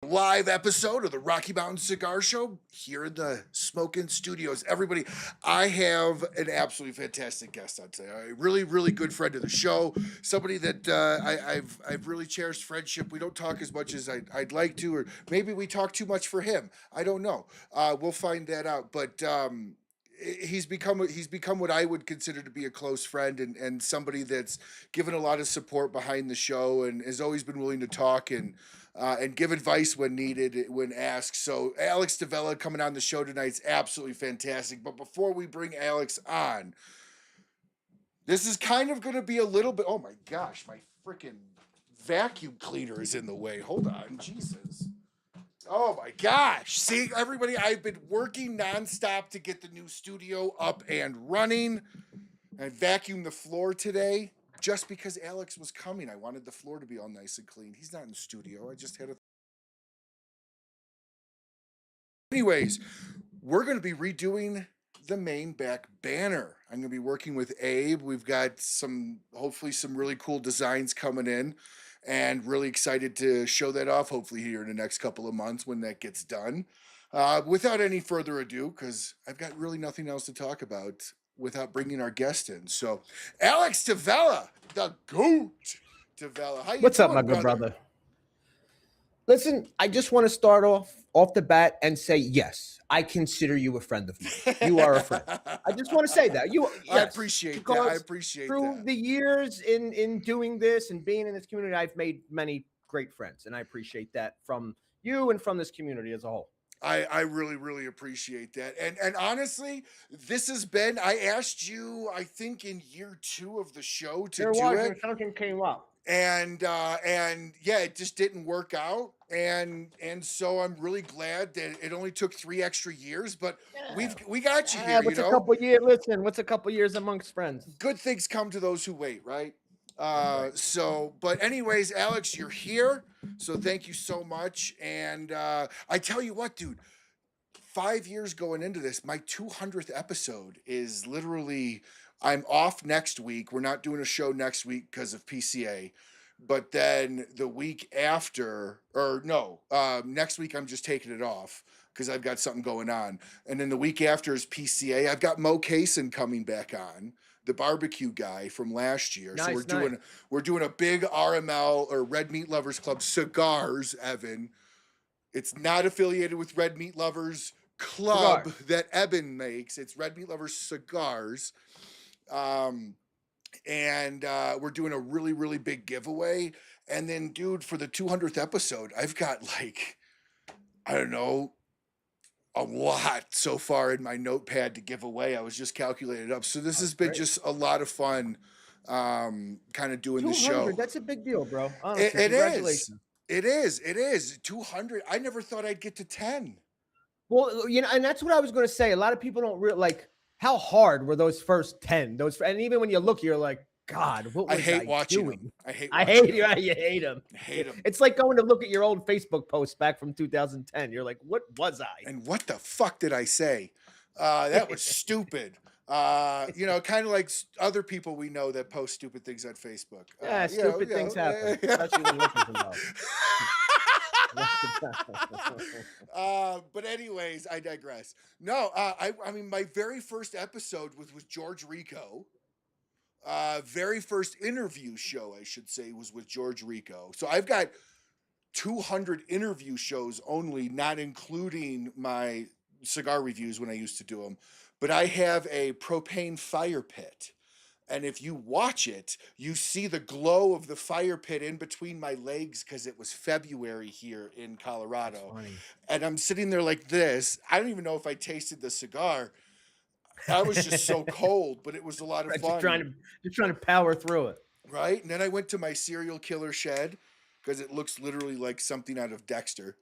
Live episode of the Rocky Mountain Cigar Show here in the Smokin' Studios. Everybody, I have an absolutely fantastic guest on today. A really, really good friend of the show. Somebody that I've really cherished friendship. We don't talk as much as I'd like to, or maybe we talk too much for him. I don't know. We'll find that out. But he's become what I would consider to be a close friend, and somebody that's given a lot of support behind the show and has always been willing to talk and give advice when needed, when asked. So Alex Tavella coming on the show tonight is absolutely fantastic. But before we bring Alex on, this is kind of going to be a little bit. Oh my gosh, my freaking vacuum cleaner is in the way. Hold on, Jesus. Oh my gosh. See, everybody, I've been working nonstop to get the new studio up and running. I vacuumed the floor today just because Alex was coming. I wanted the floor to be all nice and clean. He's not in the studio. I just had a. Anyways, we're going to be redoing the main back banner. I'm going to be working with Abe. We've got hopefully some really cool designs coming in, and really excited to show that off, hopefully here in the next couple of months when that gets done. Without any further ado, because I've got really nothing else to talk about without bringing our guest in. So, Alex Tavella, the GOAT Tavella. How you What's up, doing, my good brother? brother? Listen, I just want to start off the bat and say, yes, I consider you a friend of mine. You are a friend. I just want to say that. I appreciate that. I appreciate through that. the years in doing this and being in this community, I've made many great friends, and I appreciate that from you and from this community as a whole. I really, really appreciate that. And honestly, this has been, I asked you, I think in year 2 of the show to do it. Something came up. And yeah, it just didn't work out. And so I'm really glad that it only took 3 extra years, but we got you here, What's you a know. couple years? Listen, what's a couple years amongst friends? Good things come to those who wait, right? So, but anyways, Alex, you're here. So thank you so much. And I tell you what, dude, 5 years going into this, my 200th episode is literally, I'm off next week. We're not doing a show next week because of PCA. But then the week after, or no, next week I'm just taking it off because I've got something going on. And then the week after is PCA. I've got Mo Cason coming back on, the barbecue guy from last year. Nice, So we're doing a big RML or Red Meat Lovers Club cigars, Evan. It's not affiliated with Red Meat Lovers Club that Eben makes. It's Red Meat Lovers Cigars. And we're doing a really, really big giveaway. And then, dude, for the 200th episode, I've got like, I don't know, a lot so far in my notepad to give away. I was just calculating it up. So this has been just a lot of fun kind of doing the show. That's a big deal, bro. Honestly, It congratulations. is. It is. 200. I never thought I'd get to 10. Well, and that's what I was going to say. A lot of people don't like how hard were those first 10. And even when you look, you're like, God, what was I hate watching doing? them. I hate you. You hate them. I hate them. It's like going to look at your old Facebook posts back from 2010. You're like, what was I? And what the fuck did I say? That was stupid. Kind of like other people we know that post stupid things on Facebook. Yeah, stupid things happen, especially when liquor's involved. But anyways, I digress. No, I mean, my very first episode was with George Rico. Very first interview show, I should say, was with George Rico. So I've got 200 interview shows only, not including my cigar reviews when I used to do them. But I have a propane fire pit. And if you watch it, you see the glow of the fire pit in between my legs because it was February here in Colorado. And I'm sitting there like this. I don't even know if I tasted the cigar. I was just so cold, but it was a lot of fun. Just trying to power through it. Right? And then I went to my serial killer shed because it looks literally like something out of Dexter.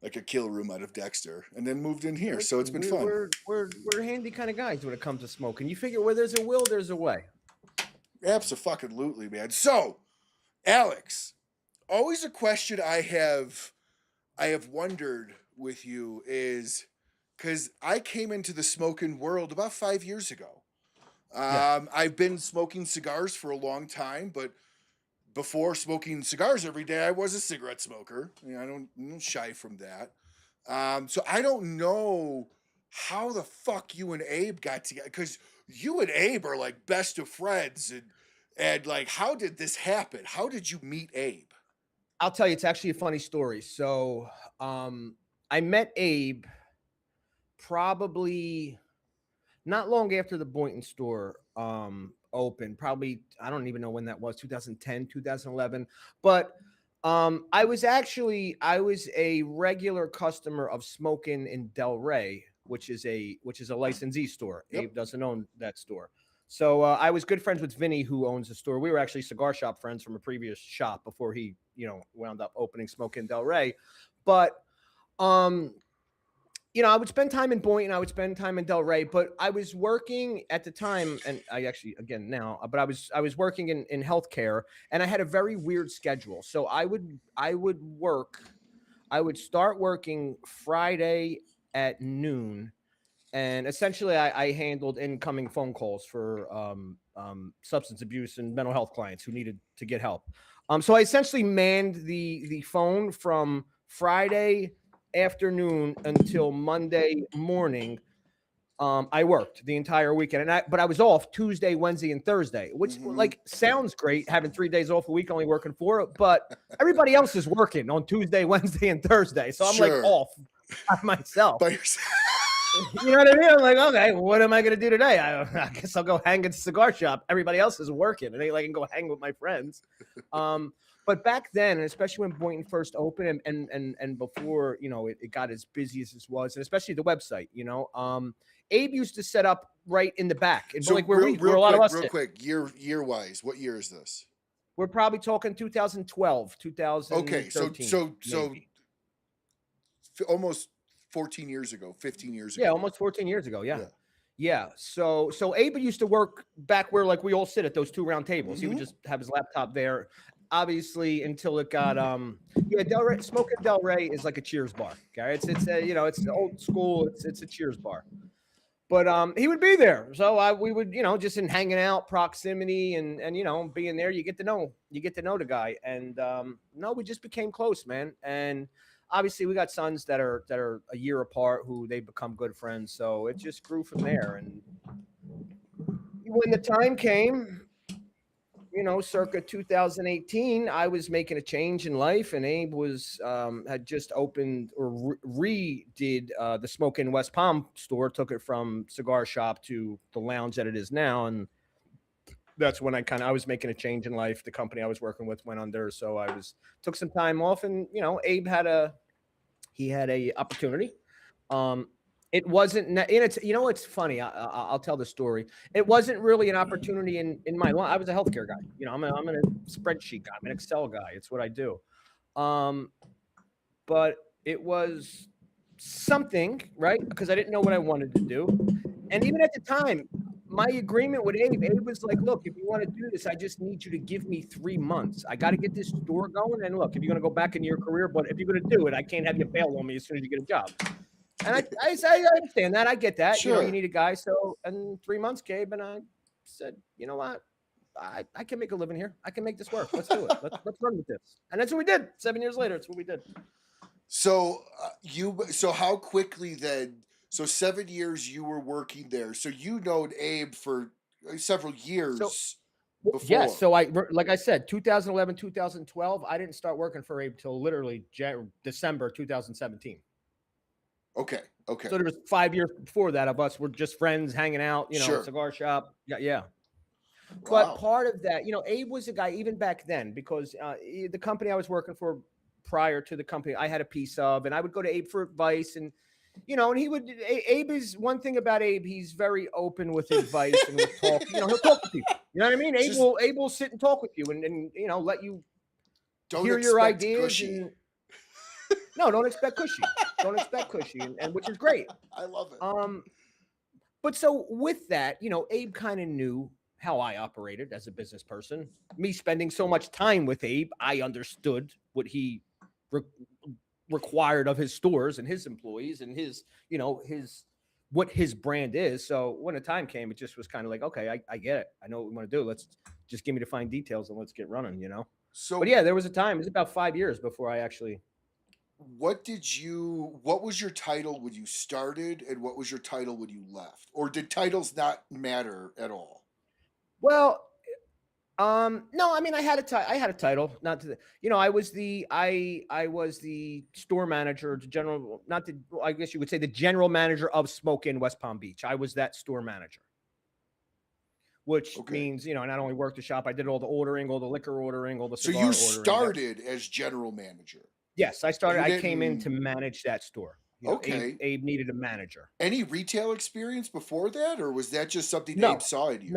Like a kill room out of Dexter, and then moved in here. So it's been fun. We're handy kind of guys when it comes to smoking. You figure where there's a will, there's a way. Absolutely, man. So, Alex, always a question I have wondered with you is because I came into the smoking world about 5 years ago. I've been smoking cigars for a long time, but before smoking cigars every day, I was a cigarette smoker. I'm not shy from that. So I don't know how the fuck you and Abe got together, because you and Abe are like best of friends, and like, how did this happen? How did you meet Abe? I'll tell you, it's actually a funny story. So I met Abe probably not long after the Boynton store opened. Probably, I don't even know when that was, 2010, 2011. But I was a regular customer of Smokin' in Delray, which is a licensee store. Yep. Abe doesn't own that store. So I was good friends with Vinny, who owns the store. We were actually cigar shop friends from a previous shop before he, wound up opening Smokin' Delray. But I would spend time in Boynton, I would spend time in Delray, but I was working at the time, and I actually, again now, but I was working in healthcare, and I had a very weird schedule. So I would start working Friday at noon, and essentially I handled incoming phone calls for substance abuse and mental health clients who needed to get help. So I essentially manned the phone from Friday afternoon until Monday morning. I worked the entire weekend, but I was off Tuesday, Wednesday, and Thursday, which like sounds great, having 3 days off a week, only working 4, but everybody else is working on Tuesday, Wednesday, and Thursday. So I'm like off by myself. By yourself. You know what I mean? I'm like, okay, what am I going to do today? I guess I'll go hang at the cigar shop. Everybody else is working, and I can go hang with my friends. But back then, and especially when Boynton first opened, and before it got as busy as this was, and especially the website, Abe used to set up right in the back. And So like real quick, year wise, what year is this? We're probably talking 2012, 2013. Okay, so almost 14 years ago, 15 years ago. Yeah, almost 14 years ago. Yeah. So Abe used to work back where like we all sit at those 2 round tables. He would just have his laptop there, obviously, until it got Delray. Smokin' Delray is like a Cheers bar. Okay, it's old school. It's a Cheers bar. But he would be there, so we would just in hanging out, proximity, and being there, you get to know the guy, and we just became close, man. And obviously we got sons that are a year apart who they become good friends, so it just grew from there. And when the time came, circa 2018, I was making a change in life, and Abe was had just opened or redid the Smokin' West Palm store, took it from cigar shop to the lounge that it is now, and that's when I was making a change in life. The company I was working with went under, so I took some time off, and Abe had a opportunity. It wasn't, and it's funny. I'll tell the story. It wasn't really an opportunity in my life. I was a healthcare guy. I'm a spreadsheet guy. I'm an Excel guy. It's what I do. But it was something, right? Because I didn't know what I wanted to do. And even at the time, my agreement with Abe was like, look, if you want to do this, I just need you to give me 3 months. I got to get this store going. And look, if you're going to go back in your career, but if you're going to do it, I can't have you bail on me as soon as you get a job. And I understand that. I get that. Sure. You need a guy. So, and 3 months came, and I said, you know what? I can make a living here. I can make this work. Let's do it. Let's run with this. And that's what we did. 7 years later, that's what we did. So so how quickly then? So 7 years you were working there. So Abe for several years before. Yeah. So like I said, 2011, 2012, I didn't start working for Abe till literally December 2017. Okay. So there was 5 years before that of us were just friends hanging out, Sure. cigar shop. Yeah. Wow. But part of that, Abe was a guy even back then, because the company I was working for prior to the company I had a piece of, and I would go to Abe for advice, and and Abe is one thing about Abe. He's very open with advice and will talk, he'll talk to people. You know what I mean? Abe will sit and talk with you and let you hear your ideas. No, don't expect cushy. Don't expect cushy, and which is great. I love it. But so with that, Abe kind of knew how I operated as a business person. Me spending so much time with Abe, I understood what he required of his stores and his employees and his what his brand is. So when the time came, it just was kind of like, okay, I get it. I know what we want to do. Let's just give me the fine details and let's get running, So But yeah, there was a time. It was about 5 years before I actually. what was your title when you started, and what was your title when you left? Or did titles not matter at all? Well, no, I mean, I had a title, not to the, I was I was the store manager, the general, not the, well, I guess you would say the general manager of Smoke in West Palm Beach. I was that store manager, which Okay. means, I not only worked the shop, I did all the ordering, all the liquor ordering, all the So cigar you ordering. started as general manager. Yes, I started. You I came in didn't. to manage that store. Okay. Abe needed a manager. Any retail experience before that, or was that just something No, Abe saw in you?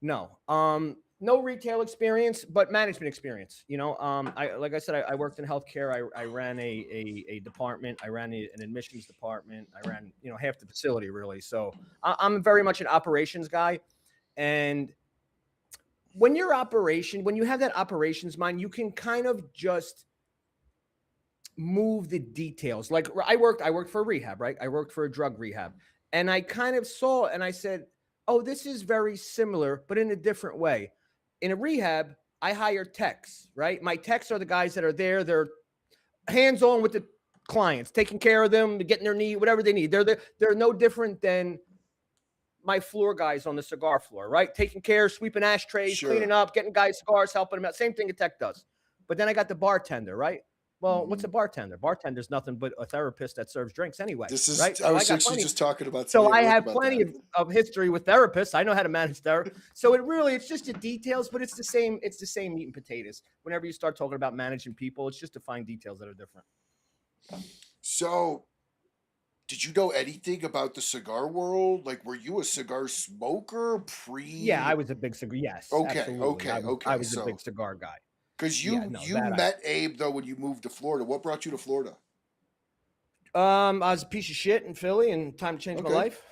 no. No retail experience, but management experience. I like I said, I worked in healthcare. I ran a department. I ran an admissions department. I ran half the facility really. So I'm very much an operations guy, and when you have that operations mind, you can kind of just move the details. Like I worked for a rehab, right? I worked for a drug rehab, and I kind of saw and I said, oh, this is very similar, but in a different way. In a rehab, I hire techs, right? My techs are the guys that are there. They're hands-on with the clients, taking care of them, getting their need, whatever they need. They're no different than my floor guys on the cigar floor, right? Taking care, sweeping ashtrays, Sure. cleaning up, getting guys cigars, helping them out. Same thing a tech does. But then I got the bartender, right? Well, what's a bartender? Bartender's nothing but a therapist that serves drinks anyway. This is, right? I was actually just talking about. So I have plenty of history with therapists. I know how to manage therapy. So it's just the details, but it's the same meat and potatoes. Whenever you start talking about managing people, it's just to find details that are different. So, did you know anything about the cigar world? Like, were you a cigar smoker Yeah, I was a big cigar. Yes. Okay. Absolutely. Okay. I was a big cigar guy. Because you met Abe though when you moved to Florida. What brought you to Florida? I was a piece of shit in Philly, and time to change my life.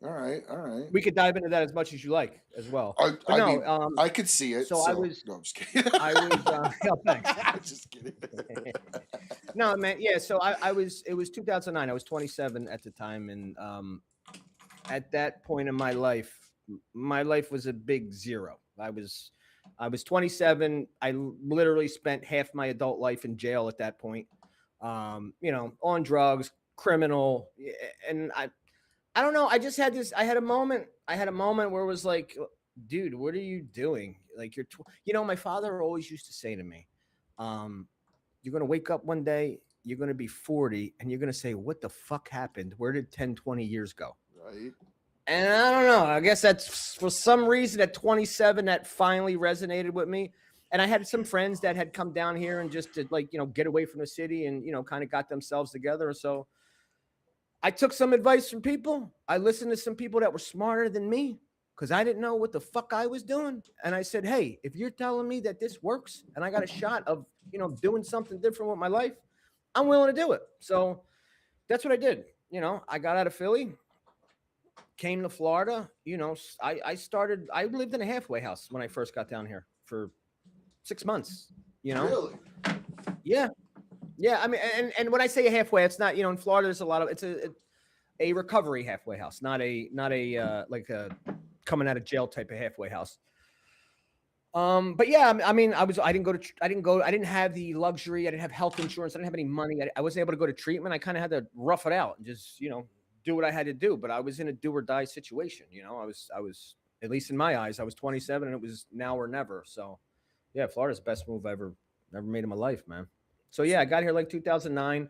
All right. We could dive into that as much as you like as well. I could see it. So I was. No, I'm just kidding. I was. Thanks. I'm just kidding. No, man. Yeah. So I was. It was 2009. I was 27 at the time, and at that point in my life was a big zero. I was 27. I literally spent half my adult life in jail at that point. On drugs, criminal, and I don't know. I just had this. I had a moment where it was like, dude, what are you doing? Like my father always used to say to me, you're going to wake up one day, you're going to be 40, and you're going to say, what the fuck happened? Where did 10, 20 years go? Right. And I don't know. I guess that's for some reason at 27 that finally resonated with me. And I had some friends that had come down here and just to get away from the city and, kind of got themselves together. So I took some advice from people. I listened to some people that were smarter than me because I didn't know what the fuck I was doing. And I said, hey, if you're telling me that this works and I got a shot of, doing something different with my life, I'm willing to do it. So that's what I did. I got out of Philly, came to Florida. I lived in a halfway house when I first got down here for 6 months. Really? Yeah. Yeah. I mean, and when I say a halfway, it's not, in Florida, there's a lot of, it's a recovery halfway house, not a like a coming out of jail type of halfway house. But yeah, I mean, I didn't have the luxury. I didn't have health insurance. I didn't have any money. I wasn't able to go to treatment. I kind of had to rough it out and just, do what I had to do. But I was in a do or die situation. I was, at least in my eyes, I was 27 and it was now or never. So yeah, Florida's the best move I ever made in my life, man. So yeah, I got here like 2009.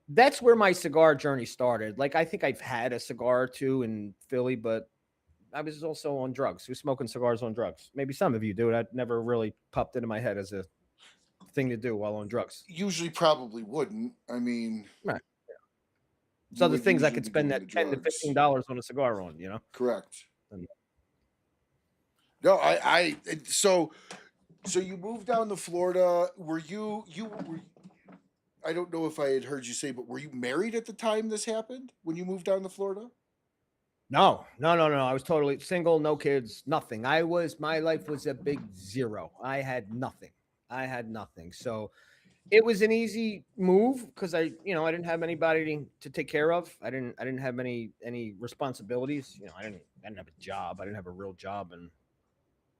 That's where my cigar journey started. Like, I think I've had a cigar or two in Philly, but I was also on drugs. Who's smoking cigars on drugs? Maybe some of you do. That never really popped into my head as a thing to do while on drugs. Usually probably wouldn't. I mean, right. There's other things I could spend that $10 to $15 on a cigar on, Correct. No, so you moved down to Florida. Were you I don't know if I had heard you say, but were you married at the time this happened when you moved down to Florida? No. I was totally single, no kids, nothing. My life was a big zero. I had nothing. So it was an easy move because I didn't have anybody to take care of. I didn't have any responsibilities. I didn't have a job. I didn't have a real job in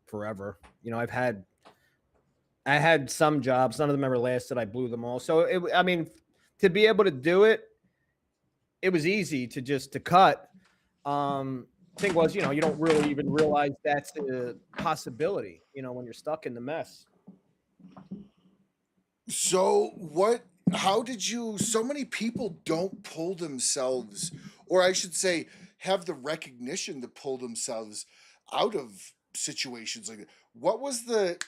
forever. I've had I had some jobs. None of them ever lasted. I blew them all. So I mean, to be able to do it, it was easy to cut. Thing was, you know, you don't really even realize that's a possibility, you know, when you're stuck in the mess. So how did you, so many people don't pull themselves, or I should say, have the recognition to pull themselves out of situations like that. What was it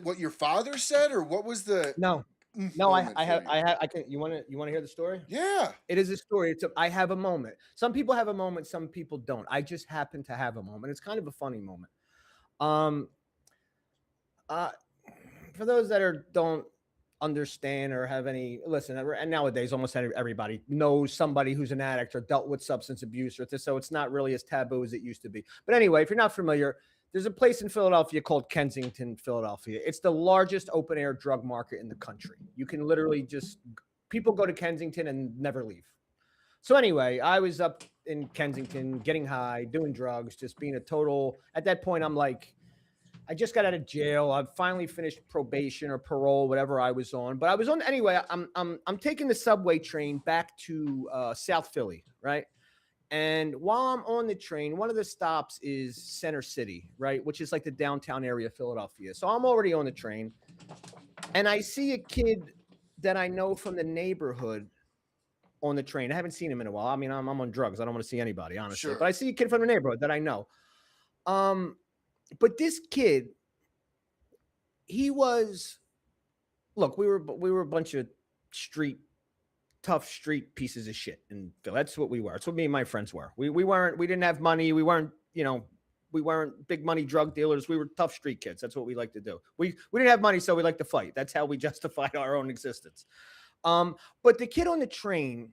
what your father said, or what was the No, no, moment for you? I can, you want to hear the story? Yeah. It is a story. I have a moment. Some people have a moment. Some people don't. I just happen to have a moment. It's kind of a funny moment. Um, uh, for those that don't understand or have any listen, and nowadays almost everybody knows somebody who's an addict or dealt with substance abuse or this, so it's not really as taboo as it used to be. But anyway, if you're not familiar, there's a place in Philadelphia called Kensington, Philadelphia. It's the largest open air drug market in the country. You can literally people go to Kensington and never leave. So anyway, I was up in Kensington getting high, doing drugs, just being a total, at that point I'm like, I just got out of jail. I've finally finished probation or parole, whatever I was on. But I was on anyway. I'm taking the subway train back to South Philly, right? And while I'm on the train, one of the stops is Center City, right, which is like the downtown area of Philadelphia. So I'm already on the train, and I see a kid that I know from the neighborhood on the train. I haven't seen him in a while. I mean, I'm on drugs. I don't want to see anybody, honestly. Sure. But I see a kid from the neighborhood that I know. But this kid, he was, look, we were a bunch of tough street pieces of shit in Philly. That's what we were. That's what me and my friends were. We didn't have money. We weren't big money drug dealers. We were tough street kids. That's what we like to do. We didn't have money, so we like to fight. That's how we justified our own existence. But the kid on the train,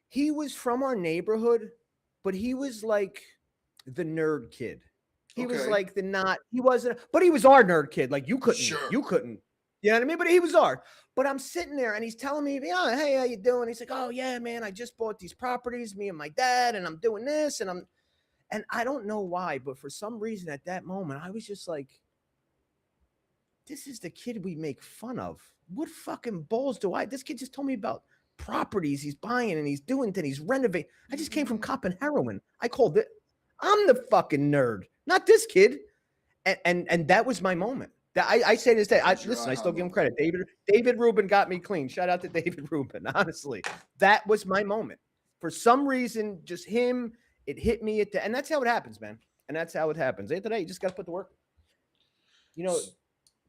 he was from our neighborhood, but he was like the nerd kid. He was like he wasn't, but he was our nerd kid. Like you couldn't, you know what I mean? But he was our, but I'm sitting there and he's telling me, yeah, hey, how you doing? He's like, oh yeah, man, I just bought these properties, me and my dad, and I'm doing this. And I don't know why, but for some reason at that moment, I was just like, this is the kid we make fun of. What fucking balls this kid just told me about properties he's buying and he's doing things, he's renovating. I just came from copping heroin. I called it, I'm the fucking nerd, not this kid. And that was my moment. That I say this day. Listen, I still give him credit. David Rubin got me clean. Shout out to David Rubin. Honestly, that was my moment. For some reason, just him, it hit me and that's how it happens, man. And that's how it happens. Today, you just got to put the work. You know,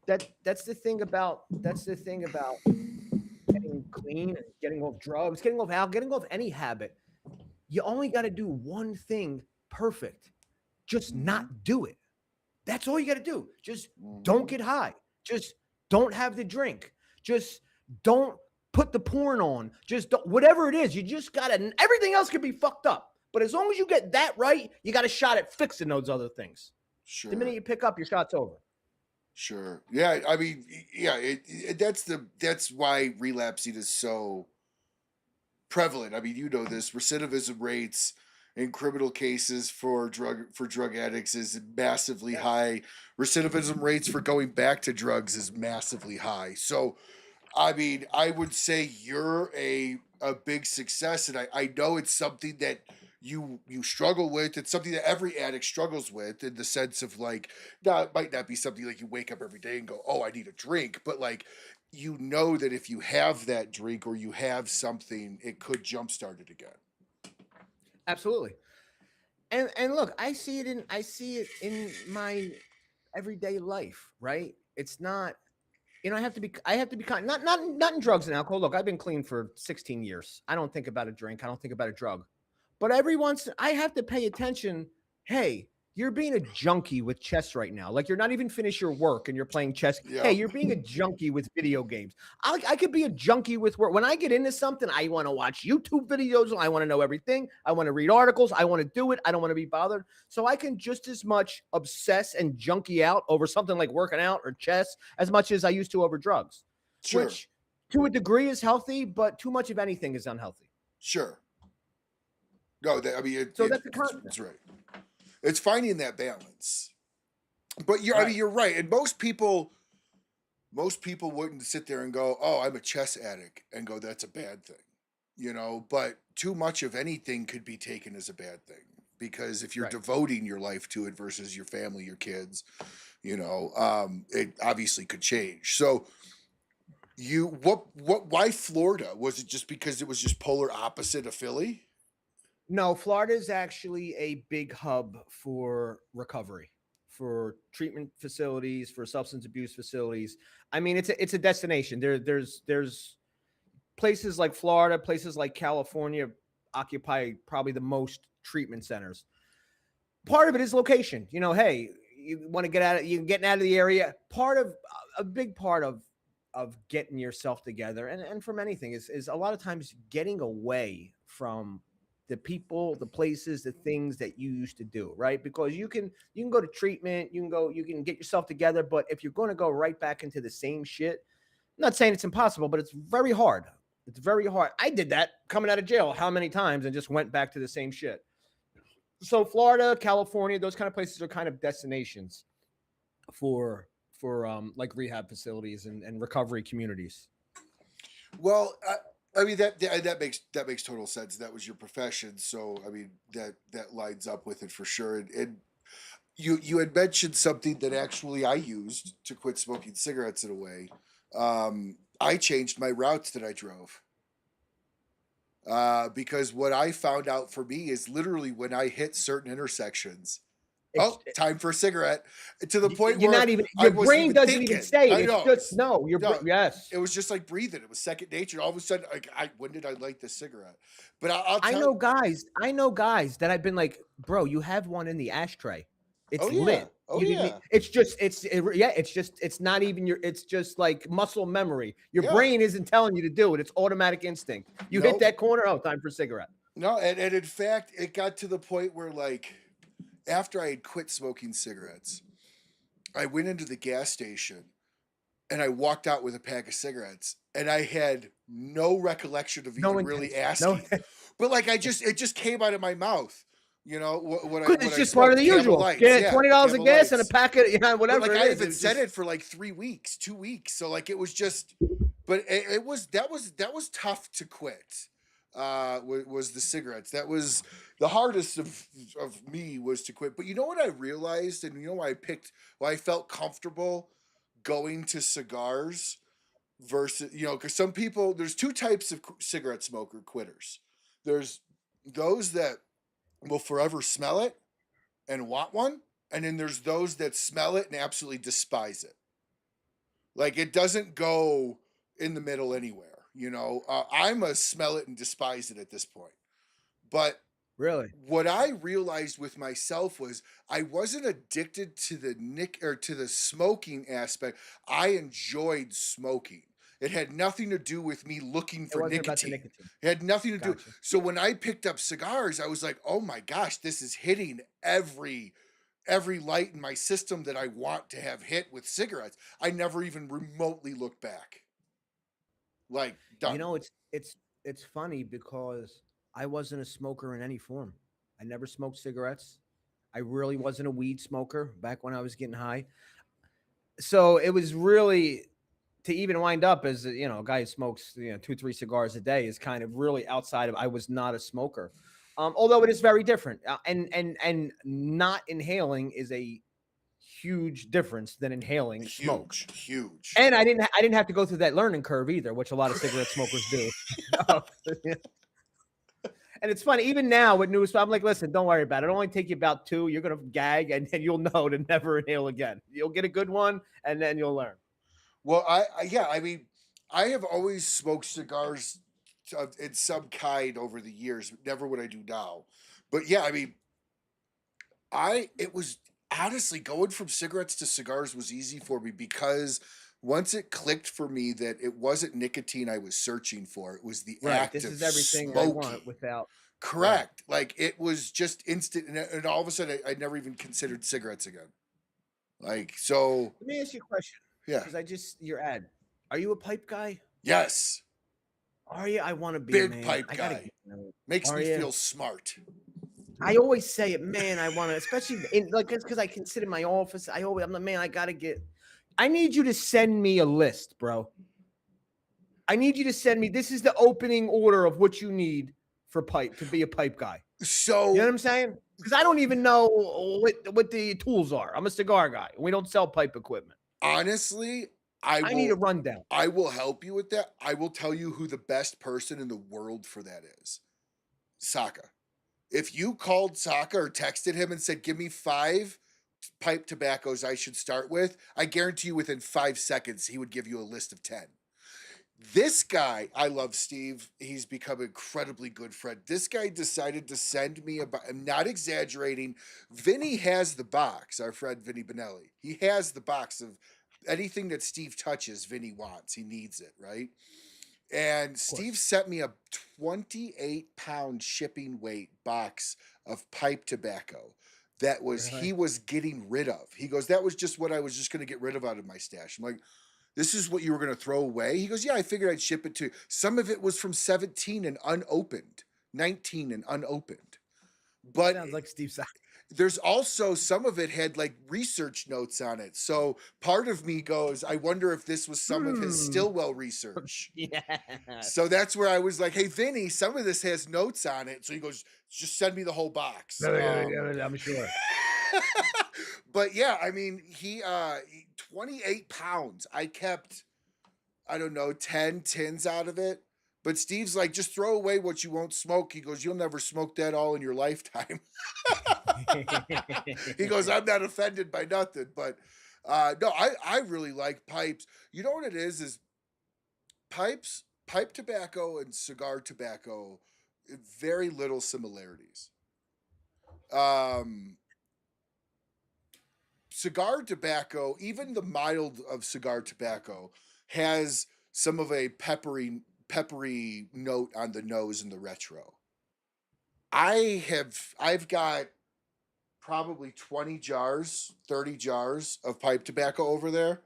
that's the thing about getting clean and getting off drugs, getting off alcohol, getting off any habit. You only got to do one thing perfect. Just not do it. That's all you got to do. Just don't get high. Just don't have the drink. Just don't put the porn on. Just don't, whatever it is, you just got to, everything else can be fucked up. But as long as you get that right, you got a shot at fixing those other things. Sure. The minute you pick up, your shot's over. Sure. Yeah. I mean, yeah, that's why relapsing is so prevalent. I mean, you know this, recidivism rates in criminal cases for drug addicts is massively high. Recidivism rates for going back to drugs is massively high. So, I mean, I would say you're a big success, and I know it's something that you struggle with. It's something that every addict struggles with, in the sense of like, now it might not be something like you wake up every day and go, oh, I need a drink, but like, you know that if you have that drink or you have something, it could jumpstart it again. Absolutely. And look, I see it in my everyday life, right? It's not, you know, I have to be kind, not in drugs and alcohol. Look, I've been clean for 16 years. I don't think about a drink. I don't think about a drug. But every once I have to pay attention. Hey, you're being a junkie with chess right now. Like you're not even finished your work and you're playing chess. Yeah. Hey, you're being a junkie with video games. I could be a junkie with work. When I get into something, I want to watch YouTube videos. I want to know everything. I want to read articles. I want to do it. I don't want to be bothered. So I can just as much obsess and junkie out over something like working out or chess as much as I used to over drugs. Sure. Which to a degree is healthy, but too much of anything is unhealthy. Sure. No, I mean, it's right. It's finding that balance. But I mean, you're right. And most people most people wouldn't sit there and go, "Oh, I'm a chess addict," and go, "That's a bad thing," But too much of anything could be taken as a bad thing because if you're Right. devoting your life to it versus your family, your kids, it obviously could change. So why Florida? Was it just because it was just polar opposite of Philly? No, Florida is actually a big hub for recovery, for treatment facilities, for substance abuse facilities. I mean, it's a destination. There's places like Florida, places like California occupy probably the most treatment centers. Part of it is location. Hey, you want to get out of you getting out of the area. Part of a big part of getting yourself together and from anything is a lot of times getting away from the people, the places, the things that you used to do, right? Because you can go to treatment, you can get yourself together, but if you're going to go right back into the same shit, I'm not saying it's impossible, but it's very hard. It's very hard. I did that coming out of jail how many times and just went back to the same shit. So Florida, California, those kind of places are kind of destinations for like rehab facilities and recovery communities. Well, I mean that makes total sense. That was your profession, so I mean that lines up with it for sure. And you had mentioned something that actually I used to quit smoking cigarettes in a way. I changed my routes that I drove. Because what I found out for me is literally when I hit certain intersections, time for a cigarette. To the point you're where not even your brain doesn't even say it. It's just no. Yes. It was just like breathing. It was second nature. All of a sudden, like when did I light this cigarette? But I know guys that I've been like, bro, you have one in the ashtray. It's lit. It's not even it's just like muscle memory. Your brain isn't telling you to do it. It's automatic instinct. You hit that corner, time for a cigarette. No, and in fact, it got to the point where like after I had quit smoking cigarettes, I went into the gas station and I walked out with a pack of cigarettes and I had no recollection of even really asking. But like it just came out of my mouth. Because it's just part of the usual. Get $20 of gas and a packet, whatever. But like I even said it for like 3 weeks, 2 weeks. So like it was just, but that was tough to quit. Was the cigarettes. That was the hardest of me was to quit. But you know what I realized, and why I felt comfortable going to cigars versus because some people, there's two types of cigarette smoker quitters. There's those that will forever smell it and want one, and then there's those that smell it and absolutely despise it. Like it doesn't go in the middle anywhere. I'm a smell it and despise it at this point. But really, what I realized with myself was I wasn't addicted to the smoking aspect. I enjoyed smoking. It had nothing to do with me looking for nicotine. It had nothing to do. So when I picked up cigars, I was like, oh my gosh, this is hitting every light in my system that I want to have hit with cigarettes. I never even remotely looked back. Like done. It's funny because I wasn't a smoker in any form. I never smoked cigarettes. I really wasn't a weed smoker back when I was getting high. So it was really to even wind up as a guy who smokes 2-3 cigars a day is kind of really outside of. I was not a smoker, although it is very different. And not inhaling is a huge difference than inhaling smoke. Huge. And I didn't have to go through that learning curve either, which a lot of cigarette smokers do. And it's funny, even now with news, I'm like, listen, don't worry about it. It'll only take you about 2. You're gonna gag, and then you'll know to never inhale again. You'll get a good one, and then you'll learn. Well, I mean, I have always smoked cigars in some kind over the years. Never what I do now, but yeah, I mean, it was honestly going from cigarettes to cigars was easy for me because once it clicked for me that it wasn't nicotine I was searching for, it was the act this of is everything smoking. I want without. Correct. Right. Like it was just instant, and all of a sudden I never even considered cigarettes again. Like so. Let me ask you a question. Yeah. Because your ad. Are you a pipe guy? Yes. Are you? I want to be big pipe guy. Makes me feel smart. I always say it, man. I want to, especially in like because I can sit in my office. I'm the man. I gotta get. I need you to send me a list, bro. I need you to send me. This is the opening order of what you need for pipe to be a pipe guy. So you know what I'm saying? Because I don't even know what the tools are. I'm a cigar guy. We don't sell pipe equipment. Honestly, I need a rundown. I will help you with that. I will tell you who the best person in the world for that is. Saka. If you called Saka or texted him and said, give me 5 pipe tobaccos I should start with, I guarantee you within 5 seconds, he would give you a list of 10. This guy, I love Steve. He's become an incredibly good friend. This guy decided to send me I'm not exaggerating. Vinny has the box, our friend Vinny Benelli. He has the box of anything that Steve touches, Vinny wants. He needs it, right? And Steve sent me a 28-pound shipping weight box of pipe tobacco that was he was getting rid of. He goes, that was just what I was just going to get rid of out of my stash. I'm like, this is what you were going to throw away? He goes, yeah, I figured I'd ship it to you. Some of it was from 17 and unopened, 19 and unopened. But sounds like Steve Saka. There's also some of it had like research notes on it. So part of me goes, I wonder if this was some of his Stillwell research. Yeah. So that's where I was like, hey, Vinny, some of this has notes on it. So he goes, just send me the whole box. I'm sure. But yeah, I mean, he 28 pounds. I kept, I don't know, 10 tins out of it. But Steve's like, just throw away what you won't smoke. He goes, you'll never smoke that all in your lifetime. He goes, I'm not offended by nothing. But no, I really like pipes. You know what it is pipes, pipe tobacco and cigar tobacco, very little similarities. Cigar tobacco, even the mild of cigar tobacco, has some of a peppery note on the nose and the retro. I've got probably 20 jars, 30 jars of pipe tobacco over there.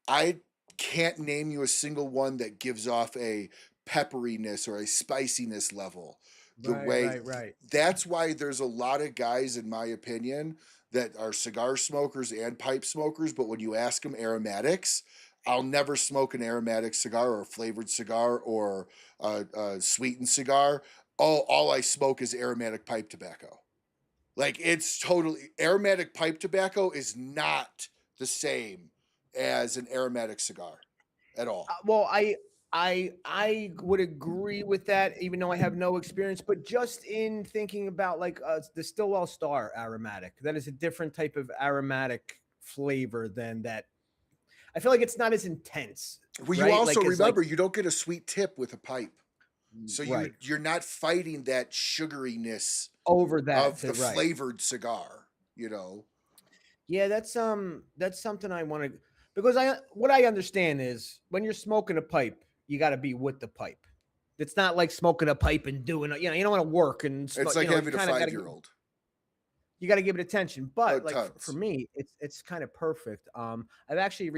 I can't name you a single one that gives off a pepperiness or a spiciness level. Right. That's why there's a lot of guys, in my opinion, that are cigar smokers and pipe smokers, but when you ask them aromatics, I'll never smoke an aromatic cigar or a flavored cigar or a sweetened cigar. All I smoke is aromatic pipe tobacco. Like, it's totally, aromatic pipe tobacco is not the same as an aromatic cigar at all. Well, I would agree with that, even though I have no experience. But just in thinking about like the Stillwell Star aromatic, that is a different type of aromatic flavor than that. I feel like it's not as intense. Well, you also remember you don't get a sweet tip with a pipe, so you're not fighting that sugariness over that of the flavored cigar. You know. Yeah, that's something I want to, because what I understand is when you're smoking a pipe, you got to be with the pipe. It's not like smoking a pipe and doing it. You don't want to work and it's like having a 5-year-old. You got to give it attention, but like for me, it's kind of perfect. I've actually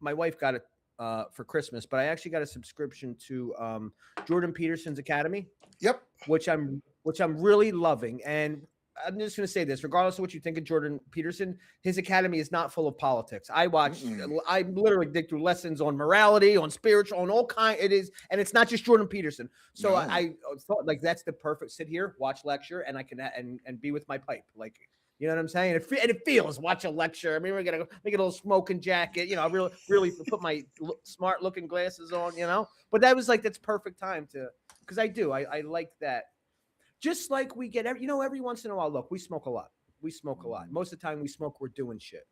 my wife got it for Christmas, but I actually got a subscription to Jordan Peterson's Academy. Yep, which I'm really loving. And I'm just going to say this, regardless of what you think of Jordan Peterson, his academy is not full of politics. I literally dig through lessons on morality, on spiritual, on all kind. It is, and it's not just Jordan Peterson. So I thought like that's the perfect sit here, watch lecture, and I can and be with my pipe. Like, you know what I'm saying? And it feels watch a lecture. I mean, we're gonna make a little smoking jacket. I really put my smart looking glasses on. But that was like that's perfect time because I like that. Just like we get every once in a while, look, we smoke a lot. Most of the time we smoke, we're doing shit.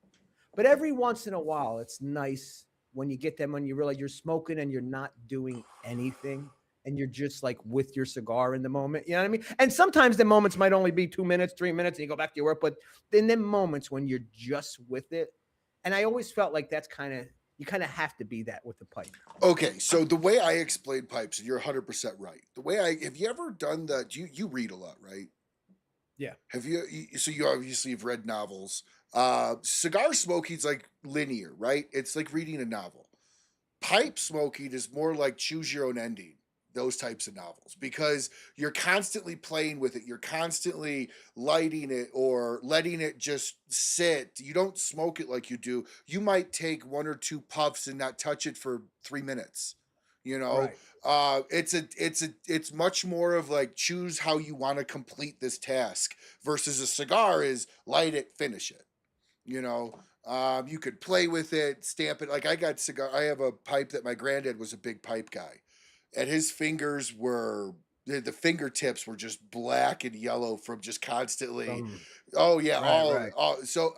But every once in a while, it's nice when you get them, when you realize you're smoking and you're not doing anything and you're just like with your cigar in the moment. You know what I mean? And sometimes the moments might only be 2 minutes, 3 minutes, and you go back to your work. But in them moments when you're just with it, and I always felt like that's you kind of have to be that with the pipe. Okay, so the way I explain pipes, and you're 100% right. Have you ever done that? You read a lot, right? Yeah. Have you? So you obviously have read novels. Cigar smoking's like linear, right? It's like reading a novel. Pipe smoking is more like choose your own ending. those types of novels, because you're constantly playing with it. You're constantly lighting it or letting it just sit. You don't smoke it like you do. You might take 1 or 2 puffs and not touch it for 3 minutes. You know, Right. it's much more of like, choose how you want to complete this task, versus a cigar is light it, finish it. You know, you could play with it, stamp it. Like I have a pipe that my granddad was a big pipe guy, and his fingers were the fingertips were just black and yellow from just constantly. Some, Oh yeah, right, right. all. So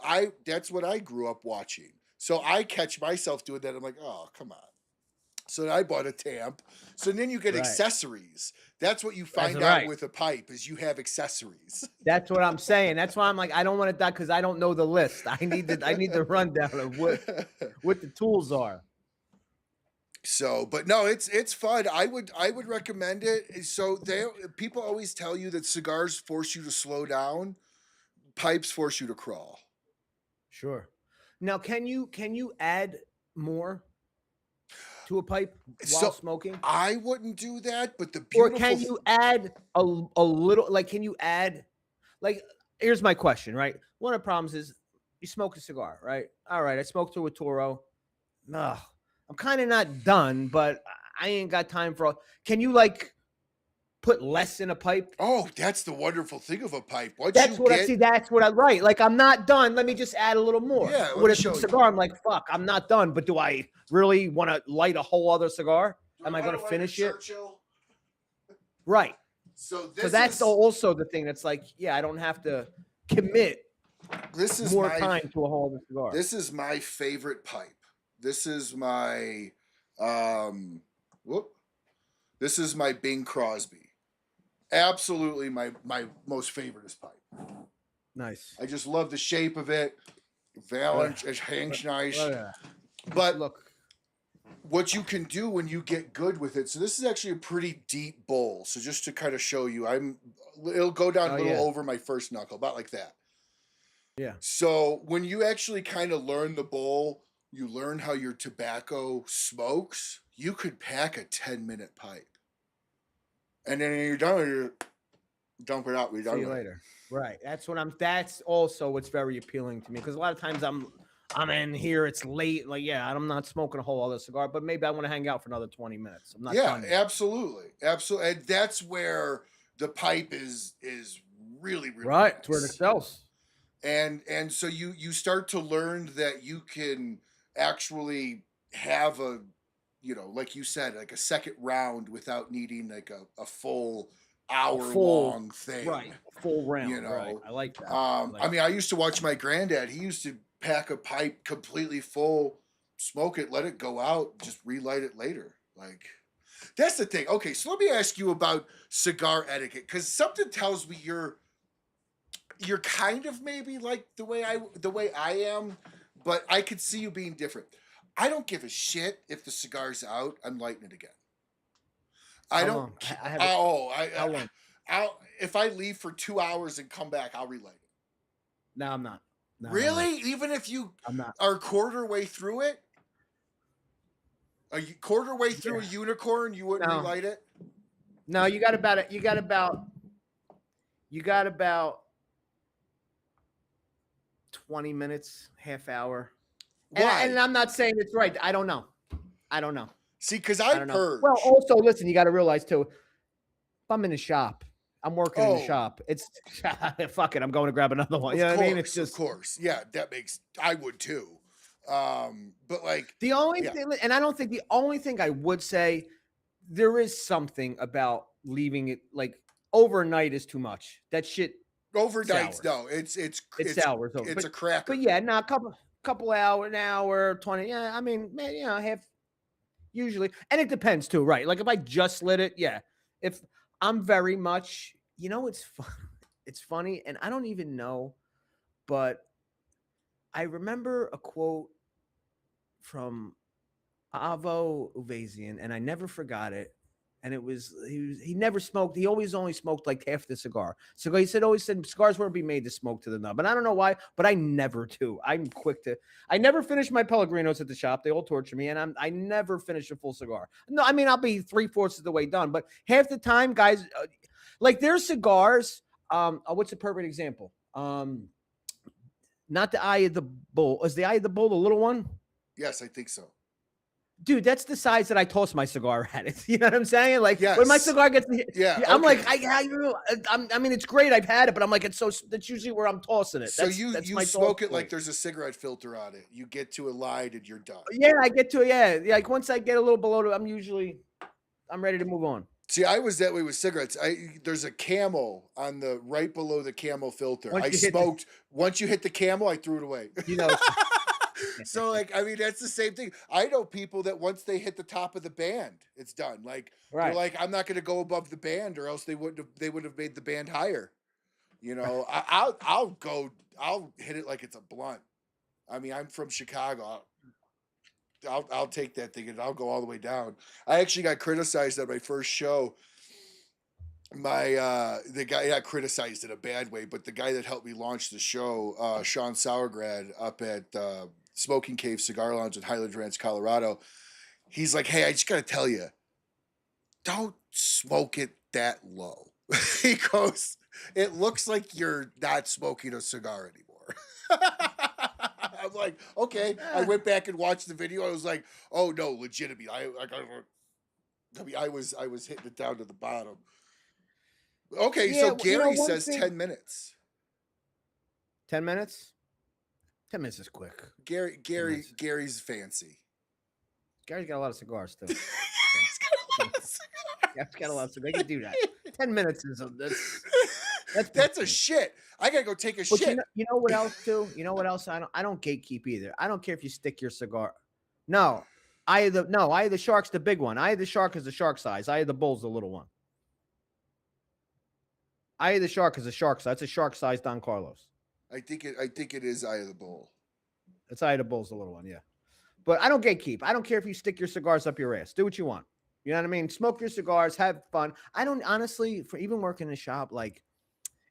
that's what I grew up watching. So I catch myself doing that. I'm like, oh come on. So I bought a tamp. So then you get Right. accessories. That's what you That's find out right. with a pipe, is you have accessories. That's what I'm saying. That's why I'm like, I don't want to die, because I don't know the list. I need the rundown of what the tools are. So, but no, it's fun. I would recommend it. So people always tell you that cigars force you to slow down, pipes force you to crawl. Sure. Now, can you add more to a pipe while So smoking? I wouldn't do that, but the Or beautiful can you add a little, like, can you add, like, here's my question, right? One of the problems is you smoke a cigar, right? All right, I smoked through a Toro. Ugh, I'm kind of not done, but I ain't got time for can you, like, put less in a pipe? Oh, that's the wonderful thing of a pipe. Once That's you what I get see. That's what I write. Like, I'm not done. Let me just add a little more. Yeah, let With me a show you. cigar, I'm like, fuck, I'm not done. But do I really want to light a whole other cigar? Am I going to finish it? Right. So So that's also the thing. That's like, yeah, I don't have to commit this is more my time to a whole other cigar. this is my favorite pipe. This is my whoop. This is my Bing Crosby. Absolutely my most favoriteest pipe. Nice. I just love the shape of it. Valence, it hangs nice. But Look, what you can do when you get good with it. So this is actually a pretty deep bowl. So just to kind of show you, it'll go down a little over my first knuckle, about like that. Yeah. So when you actually kind of learn the bowl, you learn how your tobacco smokes. You could pack a 10-minute pipe, and then you're done. You dump it out. We're done. See you later. Right. That's also what's very appealing to me, because a lot of times I'm in here, it's late. Like, yeah, I'm not smoking a whole other cigar, but maybe I want to hang out for another 20 minutes. I'm not done yet. Absolutely. Absolutely. And that's where the pipe is really, really right. nice. It's where it excels. And so you start to learn that you can actually have a, like you said, like a second round without needing like a full hour-long thing. Right. Full round. Right. I like that. I used to watch my granddad. He used to pack a pipe completely full, smoke it, let it go out, just relight it later. Like, that's the thing. Okay, so let me ask you about cigar etiquette, because something tells me you're kind of maybe like the way I am, but I could see you being different. I don't give a shit if the cigar's out. I'm lighting it again. I don't. How long? If I leave for 2 hours and come back, I'll relight it. No, I'm not. No, really? Even if you I'm not. are quarter way through it? A quarter way through a unicorn, you wouldn't relight it? No, you got about 20 minutes, half hour. And I'm not saying it's right. I don't know. See, because I purge. Well, also, listen, you got to realize, too, if I'm in the shop, I'm working in the shop, it's, fuck it, I'm going to grab another one. You know what I mean? It's just, of course. Yeah, I would too. But like. The only thing, and I don't think the only thing I would say, there is something about leaving it, like, overnight is too much. That shit. Overnight's no, it's hours. It's a cracker. But yeah, no, couple hour, an hour, 20. Yeah, I mean, half usually, and it depends too, right? Like if I just lit it, yeah. If I'm very much, it's fun. It's funny, and I don't even know, but I remember a quote from Avo Uvazian, and I never forgot it. and he never smoked. He always only smoked like half the cigar. So he always said cigars weren't be made to smoke to the nub. And I don't know why, but I never do. I never finish my Pellegrinos at the shop. They all torture me, and I never finish a full cigar. No, I mean I'll be 3/4 of the way done, but half the time, guys, like there's cigars. What's a perfect example? Not the Eye of the Bull. Is the Eye of the Bull the little one? Yes, I think so. Dude, that's the size that I toss my cigar at. It. You know what I'm saying? Like yes. when my cigar gets, I'm okay. like, I mean, it's great. I've had it, but I'm like, that's usually where I'm tossing it. So that's you smoke it like there's a cigarette filter on it. You get to a line and you're done. Yeah, I get to it. Yeah, like once I get a little below it, I'm ready to move on. See, I was that way with cigarettes. There's a Camel on the right below the Camel filter. I smoked once you hit the Camel, I threw it away. You know. So like, I mean, that's the same thing. I know people that once they hit the top of the band, it's done. Like they're like, I'm not going to go above the band, or else they would have made the band higher. You know, I'll hit it like it's a blunt. I mean, I'm from Chicago. I'll take that thing and I'll go all the way down. I actually got criticized at my first show. The guy got criticized in a bad way, but the guy that helped me launch the show, Sean Sauergrad, up at Smoking Cave Cigar Lounge in Highland Ranch, Colorado, he's like, "Hey, I just gotta tell you, don't smoke it that low." He goes, "It looks like you're not smoking a cigar anymore." I'm like, okay. I went back and watched the video. I was like, oh no, legitimately. I was hitting it down to the bottom. Okay, so Gary says 10 minutes. 10 minutes? 10 minutes is quick. Gary's fancy. Gary's got a lot of cigars too. He's got a lot of cigars. Gary's got a lot of cigars. They can do that. 10 minutes is that's a shit. I gotta go take a shit. You know what else too? You know what else? I don't gatekeep either. I don't care if you stick your cigar. No, Eye of the Shark's the big one. Eye of the Shark is the shark size. Eye of the Bull's the little one. Eye of the Shark is a shark size. That's a shark size Don Carlos. I think it is Eye of the Bull. It's Eye of the Bull's the little one, yeah. But I don't gatekeep. I don't care if you stick your cigars up your ass. Do what you want. You know what I mean? Smoke your cigars, have fun. I don't honestly, for even working in a shop, like,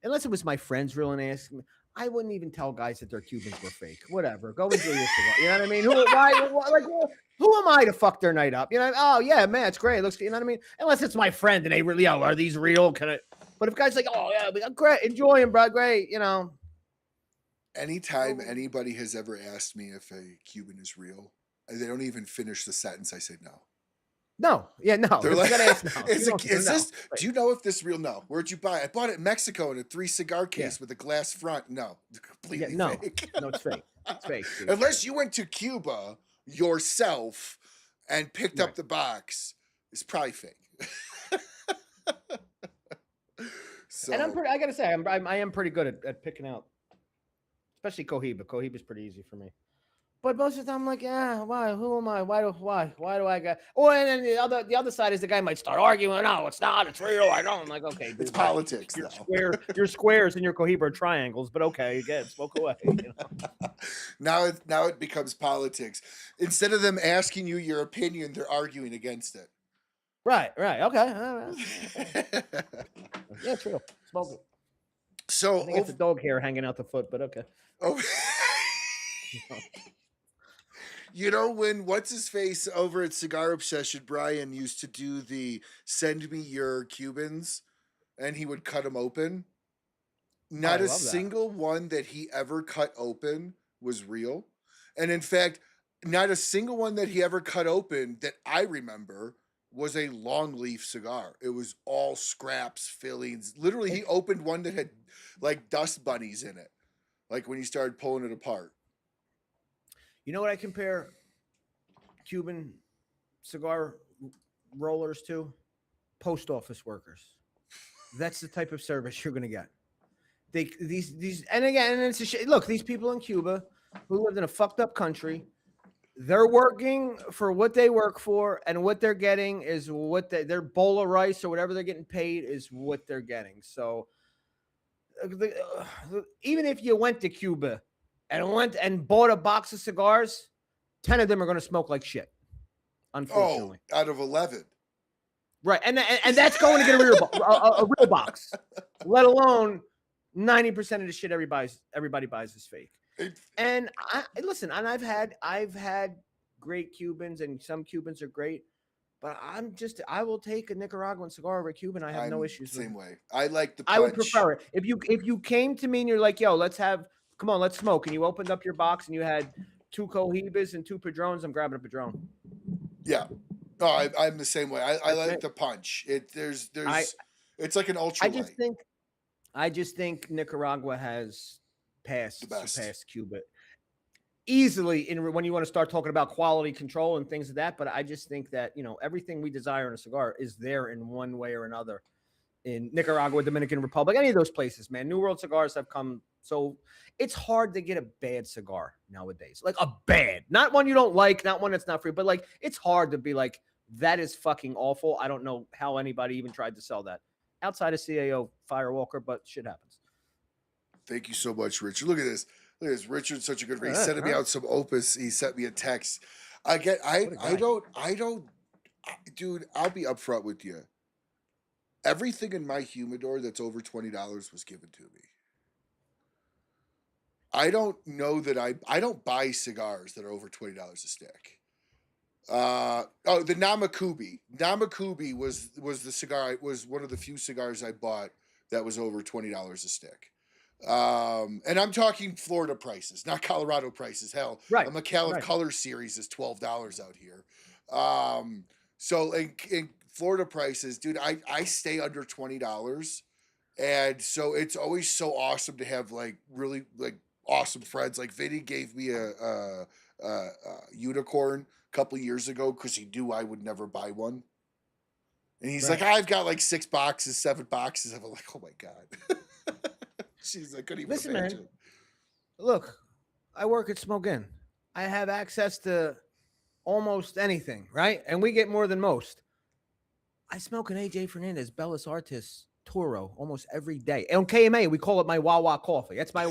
unless it was my friends really asking me, I wouldn't even tell guys that their Cubans were fake. Whatever. Go enjoy your cigar. You know what I mean? Who am I to fuck their night up? You know, oh yeah, man, it's great. It looks, you know what I mean? Unless it's my friend and they really, are these real? But if guys like, oh yeah, great, enjoy them, bro, great, you know. Anytime anybody has ever asked me if a Cuban is real, they don't even finish the sentence. I say no. No, yeah, no. They're like, no. Do you know if this is real? No. Where'd you buy it? I bought it in Mexico in a 3 cigar case with a glass front. No, completely fake. No, it's fake. It's fake. Dude. Unless you went to Cuba yourself and picked up the box, it's probably fake. So, and I gotta say, I am pretty good at picking out, especially Cohiba. Cohiba's pretty easy for me. But most of the time, I'm like, yeah, why? Who am I? Why do I got? Oh, and then the other side is the guy might start arguing. No, it's not. It's real. I don't. I'm like, okay, dude, it's politics. Your squares and your Cohiba are triangles, but okay, again, smoke away. You know? Now it becomes politics. Instead of them asking you your opinion, they're arguing against it. Right. Okay. Yeah, it's real. Smoke it. So I think it's the dog hair hanging out the foot, but okay. Oh. You know, when what's his face over at Cigar Obsession, Brian used to do the send me your Cubans, and he would cut them open. Not a single one that he ever cut open was real. And in fact, not a single one that he ever cut open that I remember was a long leaf cigar. It was all scraps, fillings. Literally, he opened one that had like dust bunnies in it, like when he started pulling it apart. You know what I compare Cuban cigar rollers to? Post office workers. That's the type of service you're going to get. These and it's a shit. Look, these people in Cuba who lived in a fucked up country, they're working for what they work for, and what they're getting is what their bowl of rice or whatever they're getting paid is what they're getting. So even if you went to Cuba and bought a box of cigars, 10 of them are going to smoke like shit. Unfortunately. Oh, out of 11. Right, and that's going to get a real box, let alone 90% of the shit everybody buys is fake. And listen, and I've had great Cubans, and some Cubans are great, but I will take a Nicaraguan cigar over a Cuban. I have no issues with it. Same way. I like the punch. I would prefer it. If you came to me and you're like, yo, come on, let's smoke, and you opened up your box and you had 2 Cohibas and 2 Padrones, I'm grabbing a Padron. Yeah. No, I'm the same way. I like the punch. It's like an ultra light. I just think Nicaragua has surpassed Cuba easily when you want to start talking about quality control and things of that. But I just think that, everything we desire in a cigar is there in one way or another in Nicaragua, Dominican Republic, any of those places, man. New World cigars have come. So it's hard to get a bad cigar nowadays, like a bad, not one you don't like, not one that's not free, but like, it's hard to be like, that is fucking awful. I don't know how anybody even tried to sell that outside of CAO Firewalker, but shit happens. Thank you so much, Richard. Look at this. Richard's such a good friend. He sent me out some Opus. He sent me a text. I don't, dude, I'll be upfront with you. Everything in my humidor that's over $20 was given to me. I don't know that I don't buy cigars that are over $20 a stick. The Namakubi. Namakubi was the cigar. Was one of the few cigars I bought that was over $20 a stick. And I'm talking Florida prices, not Colorado prices. Hell, right. A Micallef Color Series is $12 out here. So in Florida prices, dude, I stay under $20, and so it's always so awesome to have like really like awesome friends. Like Vinny gave me a unicorn a couple years ago because he knew I would never buy one. And he's like, I've got like 6 boxes, 7 boxes. I'm like, oh my God. She's like, couldn't even imagine. Man, look, I work at Smoke Inn. I have access to almost anything, right? And we get more than most. I smoke an AJ Fernandez Bellas Artis Toro almost every day. On KMA, we call it my Wawa coffee. That's my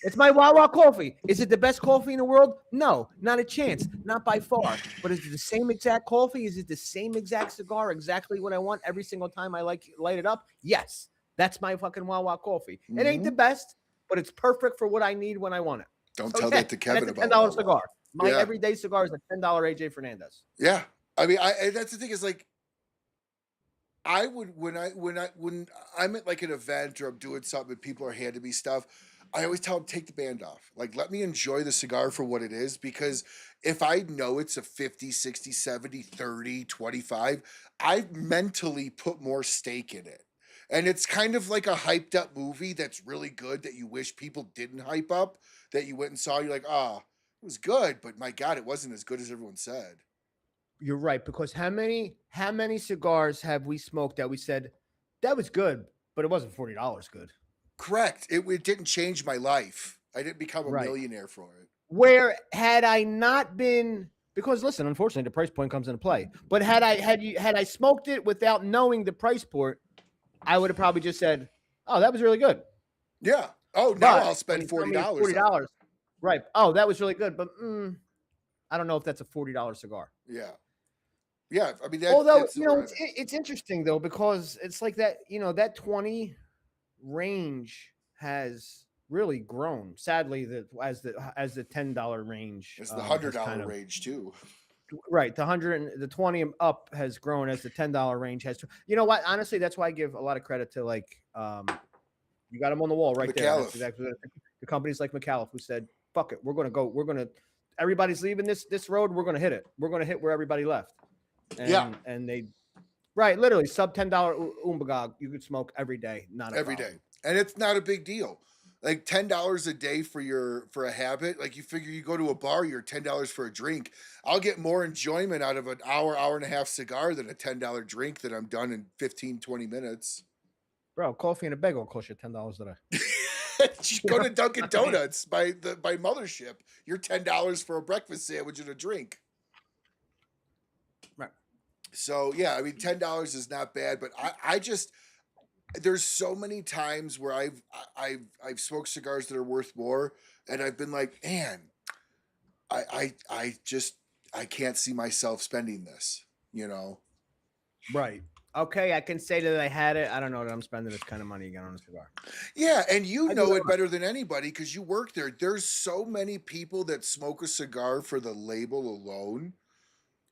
it's my Wawa coffee. Is it the best coffee in the world? No, not a chance. Not by far. But is it the same exact coffee? Is it the same exact cigar? Exactly what I want every single time I light it up? Yes. That's my fucking Wawa coffee. Mm-hmm. It ain't the best, but it's perfect for what I need when I want it. Don't tell that to Kevin about $10 cigar. My everyday cigar is a $10 AJ Fernandez. Yeah. I mean, that's the thing is like, I would, when I'm at like an event or I'm doing something and people are handing me stuff, I always tell them, take the band off. Like, let me enjoy the cigar for what it is. Because if I know it's a 50, 60, 70, 30, 25, I mentally put more stake in it. And it's kind of like a hyped up movie that's really good that you wish people didn't hype up, that you went and saw. You're like, it was good, but my God, it wasn't as good as everyone said. You're right, because how many cigars have we smoked that we said that was good, but it wasn't $40 good? Correct. It didn't change my life. I didn't become a millionaire for it. Where had I not been, because listen, unfortunately, the price point comes into play. But had I smoked it without knowing the price point, I would have probably just said, "Oh, that was really good." Yeah. Oh, now I'll spend $40. $40. Right. Oh, that was really good, but I don't know if that's a $40 cigar. Yeah. Yeah. I mean, although it's interesting though, because it's like that. That 20 range has really grown. Sadly, as the $10 range, it's the $100 range too. Right, the 100 and the 20 up has grown as the $10 range has. You know what? Honestly, that's why I give a lot of credit to like you got them on the wall right there. That's exactly the companies like Micallef who said, "Fuck it, we're gonna. Everybody's leaving this road. We're gonna hit it. We're gonna hit where everybody left." And they, literally sub $10 Umbagog you could smoke every day, not every day, and it's not a big deal. Like $10 a day for a habit. Like you figure you go to a bar, you're $10 for a drink. I'll get more enjoyment out of an hour and a half cigar than a $10 drink that I'm done in 15, 20 minutes. Bro, coffee and a bagel will cost you $10 a day. Just go to Dunkin' Donuts by Mothership. You're $10 for a breakfast sandwich and a drink. Right. So yeah, I mean $10 is not bad, but I just there's so many times where I've smoked cigars that are worth more, and I've been like, man, I can't see myself spending this, Right. Okay, I can say that I had it. I don't know that I'm spending this kind of money again on a cigar. Yeah, and you I do know that it better than anybody because you work there. There's so many people that smoke a cigar for the label alone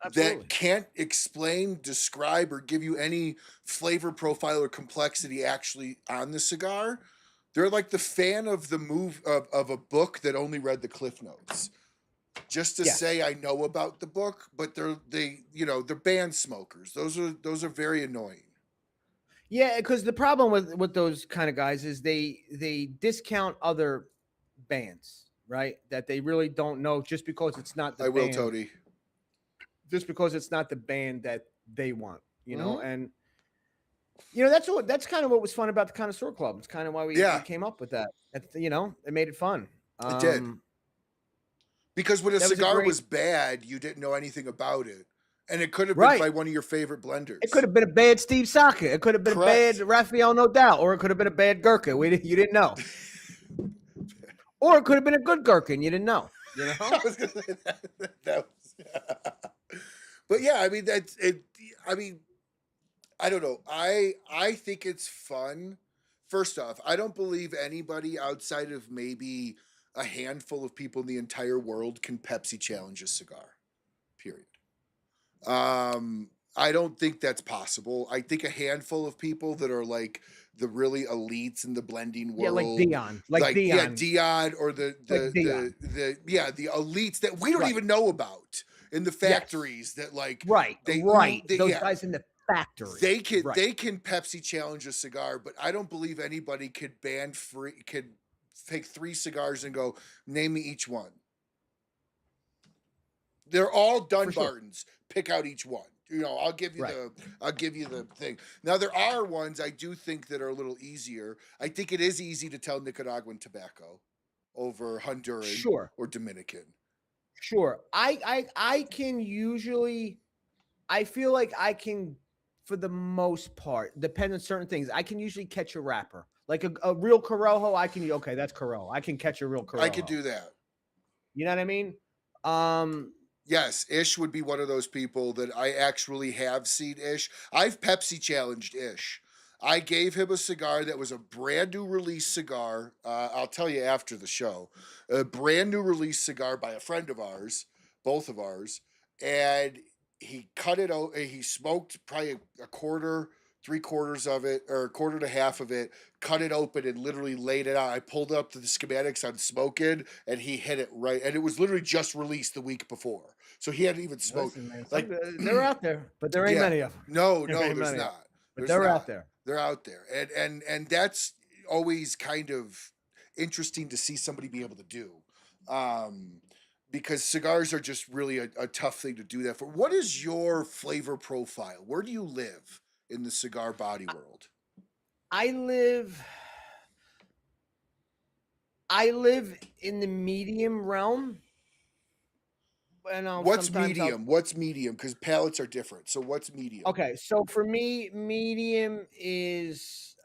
that Absolutely. can't explain, describe, or give you any flavor profile or complexity actually on the cigar. They're like the fan of the of a book that only read the cliff notes. Just to say Yes. I know about the book, but they're band smokers. Those are very annoying. Yeah, because the problem with those kind of guys is they discount other bands, right? That they really don't know just because it's not the I will, band, Tony. just because it's not the band that they want, Mhm. and that's kind of what was fun about the Connoisseur Club. It's kind of why we Yeah, came up with that. It made it fun. it did. Because when a That was a cigar great was bad, you didn't know anything about it. And it could have been right. by one of your favorite It could blenders. have been a bad Steve Saka. It could have been a bad Correct. Raphael No Doubt, or it could have been a bad Gurkha. You didn't know, or it could have been a good Gurkha, and you didn't know. I was gonna say that but yeah, I mean that's it. I mean, I don't know. I think it's fun. First off, I don't believe anybody outside of maybe a handful of people in the entire world can Pepsi challenge a cigar. Period. I don't think that's possible. I think a handful of people that are like the really elites in the blending Yeah, like world, Dion, Dion, or like Dion. the elites that we don't Right. even know about in the Yes. factories that like Right. they Those guys in the factory. they can Right. they can Pepsi challenge a cigar, but I don't believe anybody could take 3 cigars and go, name me each one. They're all For sure. Dunbartons. Pick out each one. I'll give you Right. the thing. Now there are ones I do think that are a little easier. I think it is easy to tell Nicaraguan tobacco over Honduran Sure. or Dominican. Sure. I can usually I feel like I can, for the most part, depend on certain things. I can usually catch a wrapper. Like a real Corojo, okay, that's Corojo. I can catch a real Corojo. I could do that. You know what I mean? Yes, Ish would be one of those people that I actually have seen Ish. I've Pepsi challenged Ish. I gave him a cigar that was a brand new release cigar. I'll tell you after the show. A brand new release cigar by a friend of ours, both of ours. And he cut it out. He smoked probably a quarter, 3/4 of it, or a quarter to half of it, cut it open and literally laid it out. I pulled up to the schematics on smoking and he hit it right. And it was literally just released the week before. So he hadn't even smoked. Listen, man, Like they're out there, but there ain't many of them. No, There no, ain't there's many of 'em. not. But There's they're not. out there. They're out there. And that's always kind of interesting to see somebody be able to do. Because cigars are just really a tough thing to do that for. What is your flavor profile? Where do you live in the cigar body world? I live in the medium realm. What's medium? What's medium? Because palates are different. So what's medium? Okay, so for me, medium is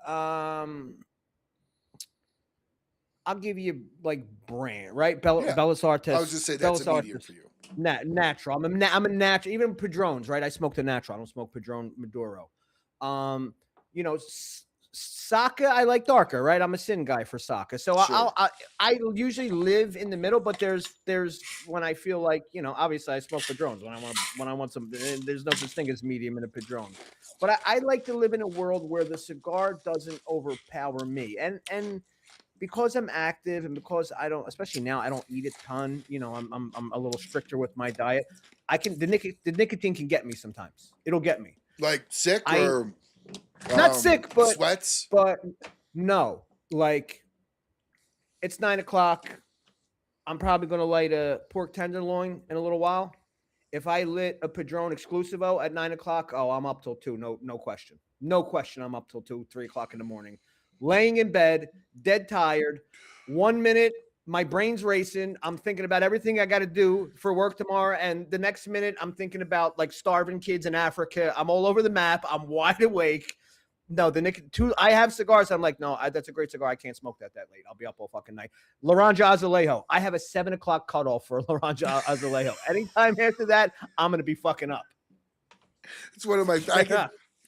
I'll give you like brand, right? Bellas Artes. I was just say that's a medium for you. Natural. I'm a natural. Even Padrones, right? I smoke the natural. I don't smoke Padron Maduro. Saka, I like darker, right? I'm a sin guy for Saka, so Sure. I usually live in the middle. But there's when I feel like obviously I smoke Padrones when I want some. There's no such thing as medium in a Padron, but I like to live in a world where the cigar doesn't overpower me, and because I'm active and because I don't, especially now, I don't eat a ton. I'm a little stricter with my diet. The nicotine can get me sometimes. It'll get me. Like sick or not sick, but sweats. But no, like it's 9:00. I'm probably gonna light a pork tenderloin in a little while. If I lit a Padron Exclusivo at 9:00, oh, I'm up till 2. No question. No question. I'm up till 2, 3:00 in the morning. Laying in bed, dead tired. 1 minute, my brain's racing. I'm thinking about everything I got to do for work tomorrow. And the next minute, I'm thinking about like starving kids in Africa. I'm all over the map. I'm wide awake. No, I have cigars. I'm like, no, that's a great cigar. I can't smoke that late. I'll be up all fucking night. Laranja Azulejo. I have a 7:00 cutoff for Laranja Azulejo. Anytime after that, I'm going to be fucking up. It's one of my.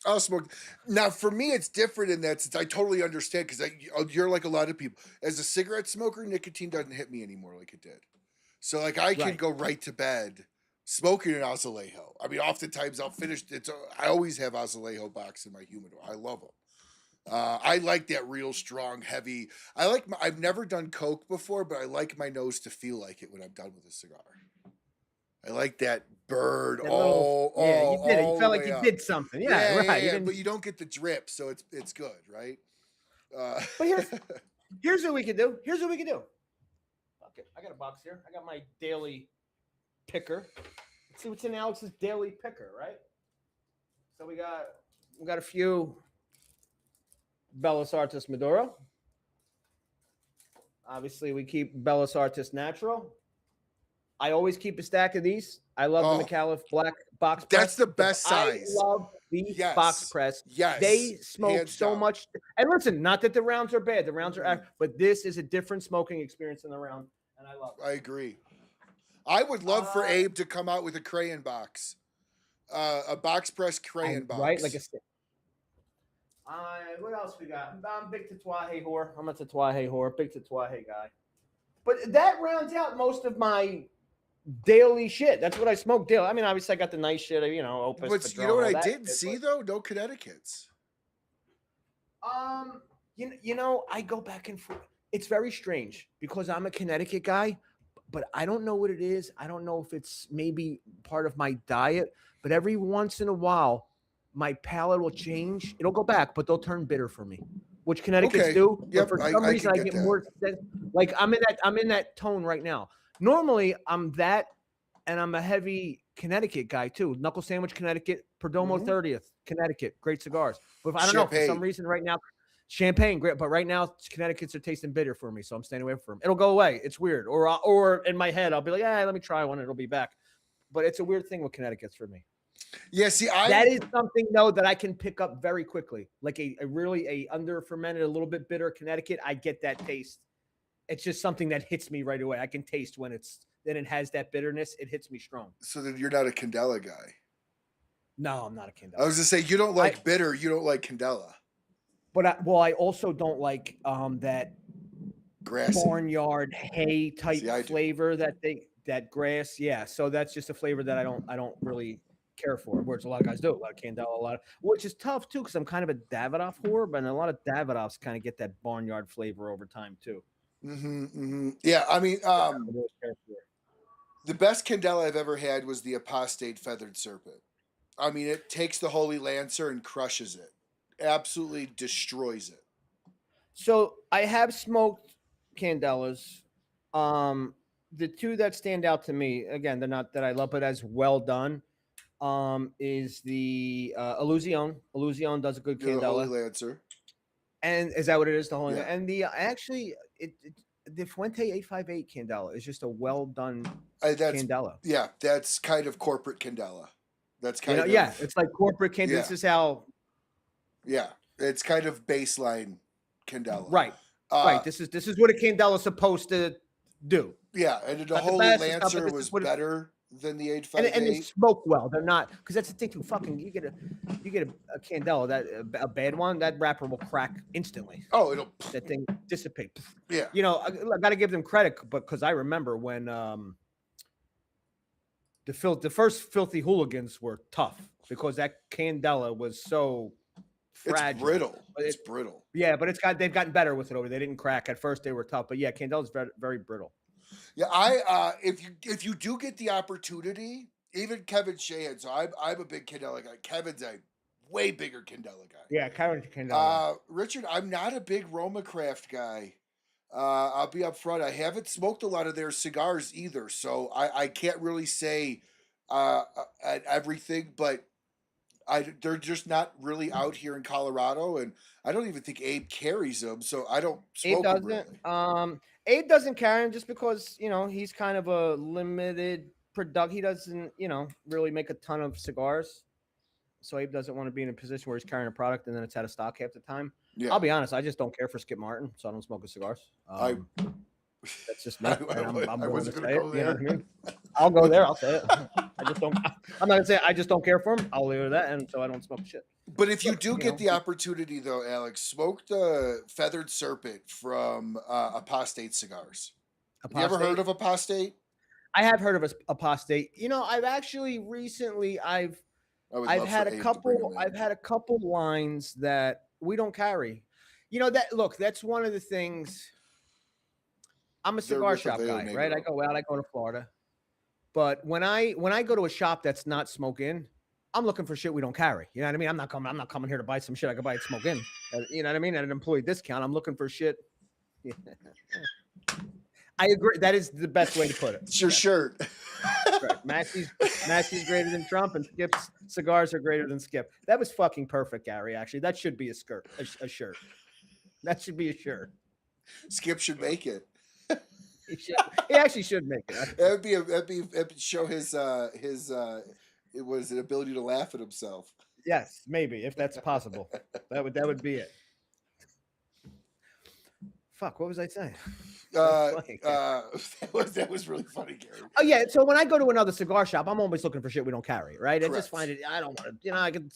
I'll smoke. Now, for me, it's different in that since I totally understand because you're like a lot of people. As a cigarette smoker, nicotine doesn't hit me anymore like it did. So, like, I can Right. go right to bed smoking an Azulejo. I mean, oftentimes I'll finish it. I always have Azulejo box in my humidor. I love them. I like that real strong, heavy. I've never done Coke before, but I like my nose to feel like it when I'm done with a cigar. I like that bird That little, yeah, you did it. You all the felt like way you up. did something. Yeah, right. You didn't, But you don't get the drip, so it's good, right? but here's what we can do. Here's what we can do. Okay, I got a box here. I got my daily picker. Let's see what's in Alex's daily picker, right? So we got a few Bellas Artis Maduro. Obviously, we keep Bellas Artis Natural. I always keep a stack of these. I love the Micallef black box press. That's the best size. I love the box press. Yes. They smoke Hands so down. much. And listen, not that the rounds are bad. The rounds are, but this is a different smoking experience than the round, and I love it. I agree. I would love for Abe to come out with a crayon box, a box press crayon box. Right, like a. What else we got? I'm big Tatuaje whore. I'm a Tatuaje whore, big Tatuaje guy. But that rounds out most of my daily shit. That's what I smoke daily. I mean, obviously I got the nice shit, Opus. But Padron, you know what all I that didn't shit, see but, though? No Connecticut's. I go back and forth. It's very strange because I'm a Connecticut guy, but I don't know what it is. I don't know if it's maybe part of my diet, but every once in a while, my palate will change. It'll go back, but they'll turn bitter for me, which Connecticut's do. Yep, But for some reason, I get more. Like I'm in that tone right now. Normally, I'm that, and I'm a heavy Connecticut guy too. Knuckle Sandwich, Connecticut, Perdomo 30th, Connecticut, great cigars. But I don't know for some reason right now, Champagne, great. But right now, Connecticut's are tasting bitter for me, so I'm staying away from them. It'll go away. It's weird. Or in my head, I'll be like, let me try one. It'll be back. But it's a weird thing with Connecticut's for me. Yeah, see, that is something though that I can pick up very quickly. Like a really under fermented, a little bit bitter Connecticut. I get that taste. It's just something that hits me right away. I can taste when it has that bitterness. It hits me strong. So then you're not a Candela guy. No, I'm not a Candela. I was gonna say you don't like bitter. You don't like Candela. But I also don't like that grassy barnyard hay type flavor that grass. Yeah, so that's just a flavor that I don't really care for. Whereas a lot of guys do, a lot of Candela, which is tough too, because I'm kind of a Davidoff whore, but a lot of Davidoffs kind of get that barnyard flavor over time too. Yeah, I mean, the best Candela I've ever had was the Apostate Feathered Serpent. I mean, it takes the Holy Lancer and crushes it, absolutely destroys it. So I have smoked Candelas. The two that stand out to me, again, they're not that I love, but as well done. Is the Illusion. Illusion does a good Candela. The Holy Lancer. And is that what it is? The Holy and the the Fuente 858 Candela is just a well done Candela. Yeah, that's kind of corporate Candela. That's kind of it's like corporate Candela. This is how. Yeah, it's kind of baseline Candela. Right. Right. This is what a Candela is supposed to do. Yeah, and the Holy Lancer was better than the 858. And they smoke well. They're not, because that's the thing too. Fucking, you get a Candela, that a bad one, that wrapper will crack instantly. Oh, that thing dissipate. Yeah. I got to give them credit, but because I remember when the first Filthy Hooligans were tough because that Candela was so fragile. It's brittle. It's brittle. Yeah, but they've gotten better with it over. They didn't crack at first. They were tough, but yeah, Candela's very, very brittle. Yeah, if you do get the opportunity, even Kevin Sheehan, so I'm a big Candela guy. Kevin's a way bigger Candela guy. Yeah, Kevin's Candela. Richard, I'm not a big Roma Craft guy. I'll be up front. I haven't smoked a lot of their cigars either, so I can't really say everything, but they're just not really out here in Colorado, and I don't even think Abe carries them, so I don't smoke them really. Abe doesn't carry him just because, he's kind of a limited product. He doesn't, really make a ton of cigars. So Abe doesn't want to be in a position where he's carrying a product and then it's out of stock half the time. Yeah. I'll be honest, I just don't care for Skip Martin, so I don't smoke his cigars. That's just me. I'm willing to say it. You know what I mean? I'll go there. I'll say it. I'm not gonna say I just don't care for him. I'll leave it at that, and so I don't smoke shit. But if you Look, do get the opportunity, though, Alex, smoke the Feathered Serpent from Apostate Cigars. Have you ever heard of Apostate? I have heard of Apostate. You know, I've actually recently I've had a couple lines that we don't carry. You know, that's one of the things. I'm a cigar shop guy, right? I go to Florida. But when I go to a shop that's not smoke in, I'm looking for shit we don't carry. You know what I mean? I'm not coming here to buy some shit I can buy at smoke in. You know what I mean? At an employee discount, I'm looking for shit. I agree. That is the best way to put it. It's your shirt. Right. Massey's greater than Trump, and Skip's cigars are greater than Skip. That was fucking perfect, Gary. Actually, that should be a shirt. That should be a shirt. Skip should make it. He actually should make it. That'd show his it was an ability to laugh at himself. Yes, maybe if that's possible. That would be it. Fuck, what was I saying? That was really funny, Gary. Oh yeah, so when I go to another cigar shop, I'm always looking for shit we don't carry, right? Correct. I just find it. I don't want to, you know. I could.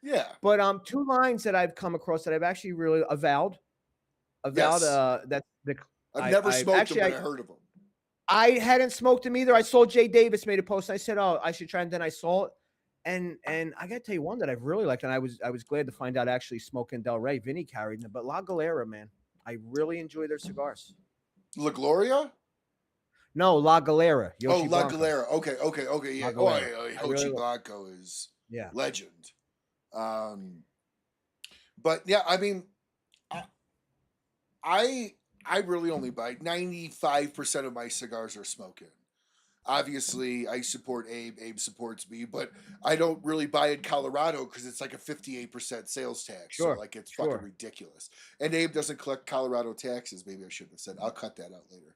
Yeah. But two lines that I've come across that I've actually really avowed. Yes. That's the. I've never smoked them, but I heard of them. I hadn't smoked them either. I saw Jay Davis made a post. And I said, "Oh, I should try." And then I saw it, and I got to tell you one that I've really liked, and I was glad to find out actually Smoking Del Rey, Vinny carried them, but La Galera, man, I really enjoy their cigars. La Gloria? No, La Galera. Yoshi La Galera. Okay, yeah. Yoshi Blanco is legend. But yeah, I mean, I really only buy 95% of my cigars are smoking. Obviously, I support Abe. Abe supports me, but I don't really buy in Colorado because it's like a 58% sales tax. Sure. So like it's fucking ridiculous. And Abe doesn't collect Colorado taxes. Maybe I shouldn't have said. I'll cut that out later.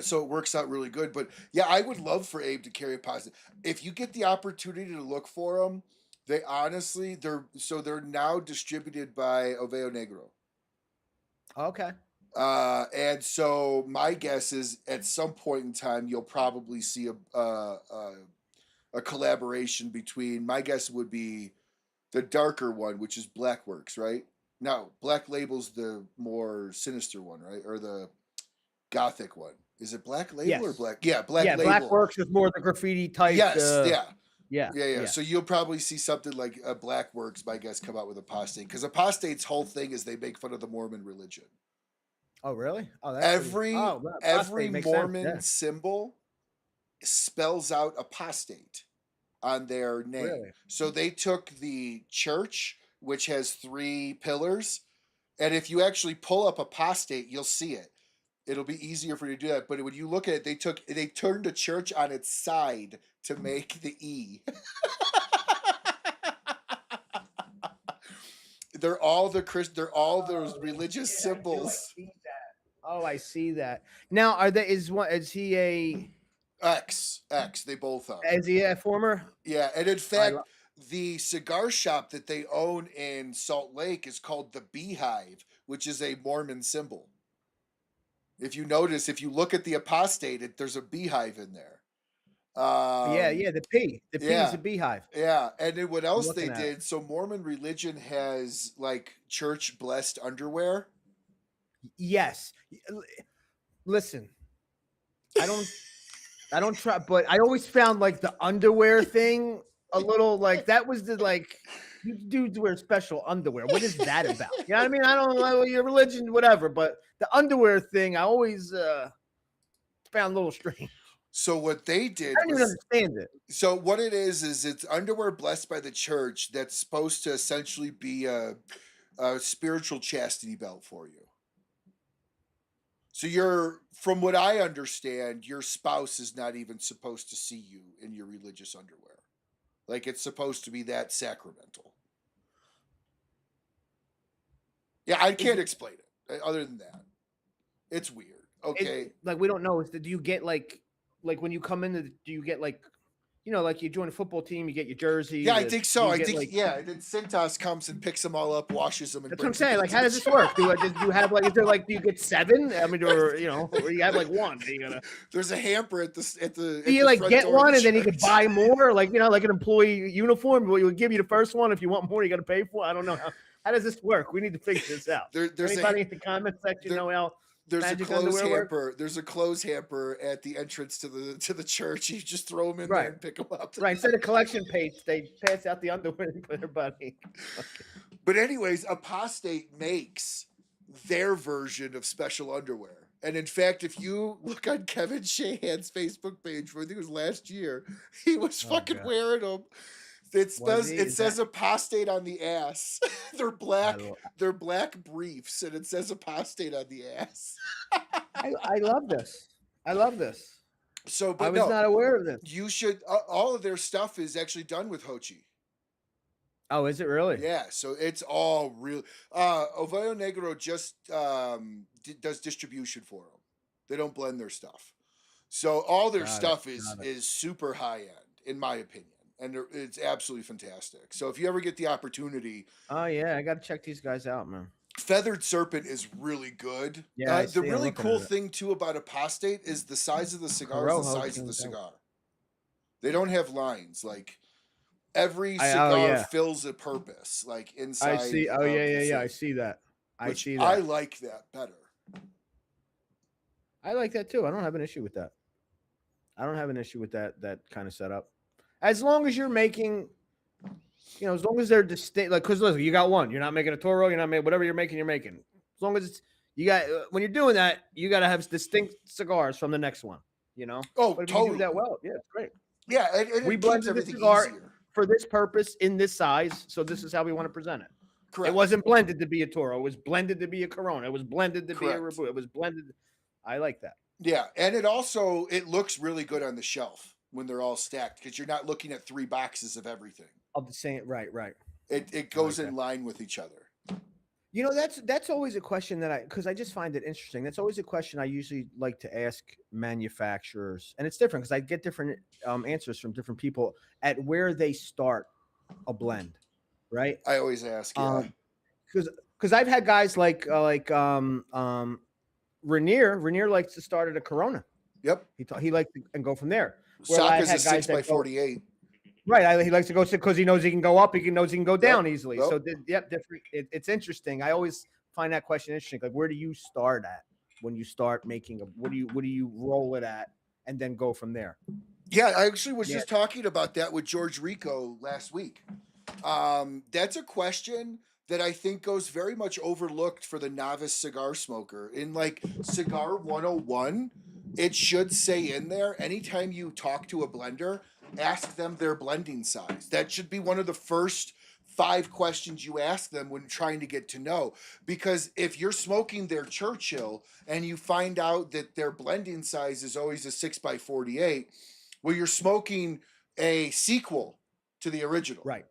So it works out really good. But yeah, I would love for Abe to carry a positive. If you get the opportunity to look for them, they're now distributed by Oveo Negro. Okay. And so my guess is at some point in time you'll probably see a collaboration between. My guess would be the darker one, which is Blackworks, right? No, Black Label's the more sinister one, right? Or the gothic one. Is it Black Label or Black? Yeah, Black Label. Blackworks is more the graffiti type. Yes, yeah. So you'll probably see something like Blackworks, my guess, come out with Apostate, because Apostate's whole thing is they make fun of the Mormon religion. Oh, really? Oh, that's every Mormon symbol spells out apostate on their name. Really? So they took the church, which has 3 pillars, and if you actually pull up apostate, you'll see it. It'll be easier for you to do that. But when you look at it, they turned the church on its side to make the E. They're all those religious symbols. I see that. Now, is he a X? They both are. Is he a former? Yeah, and in fact, the cigar shop that they own in Salt Lake is called the Beehive, which is a Mormon symbol. If you notice, if you look at the apostate, there's a beehive in there. The P. The P is a beehive. Yeah, and then what else they did? So Mormon religion has like church blessed underwear. Yes. Listen, I don't try, but I always found like the underwear thing a little like that was the like you dudes wear special underwear. What is that about? You know what I mean? I don't know your religion, whatever, but the underwear thing I always found a little strange. So what they did, I don't even understand it. So what it is it's underwear blessed by the church that's supposed to essentially be a spiritual chastity belt for you. So from what I understand, your spouse is not even supposed to see you in your religious underwear. Like it's supposed to be that sacramental. Yeah, I can't explain it other than that. It's weird. Okay. Like we don't know. Do you get like when you come in, do you get like like you join a football team, you get your jersey. Yeah, I think so. I think like, and then Cintas comes and picks them all up, washes them, and that's what I'm brings them saying. Like, how does this work? Do you have like, is there like, do you get 7? I mean, or you have like 1? There's a hamper at the. Do you like get one and then you could buy more, like like an employee uniform? Will you give you the first one if you want more? You got to pay for it. I don't know how does this work. We need to figure this out. There's anybody in the comment section know how? There's a clothes hamper. There's a clothes hamper at the entrance to the church. You just throw them in there and pick them up. Right. Instead of collection plates, they pass out the underwear and put their buddy. But anyways, Apostate makes their version of special underwear. And in fact, if you look on Kevin Shahan's Facebook page for I think it was last year, he was fucking wearing them. It says Apostate on the ass. They're black. They're black briefs, and it says Apostate on the ass. I love this. I love this. So, but I was not aware of this. You should. All of their stuff is actually done with Hochi. Oh, is it really? Yeah. So it's all real. Ovello Negro just does distribution for them. They don't blend their stuff. So all their stuff is super high end, in my opinion. And it's absolutely fantastic. So if you ever get the opportunity, oh yeah, I got to check these guys out, man. Feathered Serpent is really good. Yeah, the really cool thing too about Apostate is the size of the cigar is the size of the cigar. They don't have lines. Like every cigar fills a purpose. Like inside. I see. Oh yeah. I see that. I see that. I like that better. I like that too. I don't have an issue with that. I don't have an issue with that kind of setup. As long as you're making, as long as they're distinct, like, because listen, you got one, you're not making a Toro, you're not making whatever you're making. As long as you got, when you're doing that, you got to have distinct cigars from the next one, Oh, but if totally. you do that well, yeah, it's great. Yeah, and we blended the cigar for this purpose in this size, so this is how we want to present it. Correct. It wasn't blended to be a Toro. It was blended to be a Corona. It was blended to be a Rebu. It was blended. I like that. Yeah, and it looks really good on the shelf when they're all stacked because you're not looking at 3 boxes of everything. Of the same, right. It goes in line with each other. That's always a question because I just find it interesting. That's always a question I usually like to ask manufacturers, and it's different because I get different answers from different people at where they start a blend, right? I always ask, because I've had guys like Rainier likes to start at a Corona. Yep, he likes to and go from there. Saka's a 6x48. Right, he likes to go because he knows he can go up. He knows he can go down easily. Yep. So, different. It's interesting. I always find that question interesting. Like, where do you start at when you start making what do you roll it at, and then go from there? Yeah, I actually was just talking about that with George Rico last week. That's a question that I think goes very much overlooked for the novice cigar smoker. In like Cigar 101, it should say in there, anytime you talk to a blender, ask them their blending size. That should be one of the first 5 questions you ask them when trying to get to know. Because if you're smoking their Churchill and you find out that their blending size is always a 6x48, well, you're smoking a sequel to the original. Right.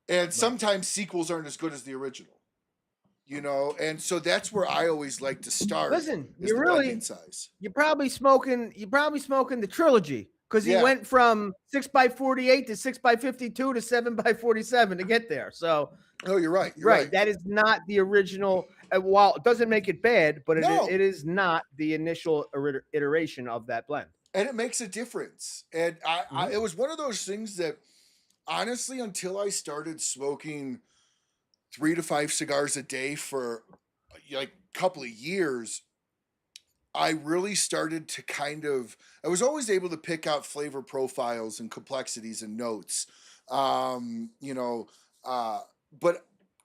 And sometimes sequels aren't as good as the original. And so that's where I always like to start. Listen, you're probably smoking the trilogy. Because he went from 6x48 to 6x52 to 7x47 to get there. So, you're right. That is not the original. While it doesn't make it bad, but it is not the initial iteration of that blend. And it makes a difference. And it was one of those things that, honestly, until I started smoking 3 to 5 cigars a day for like a couple of years, I really started to I was always able to pick out flavor profiles and complexities and notes, but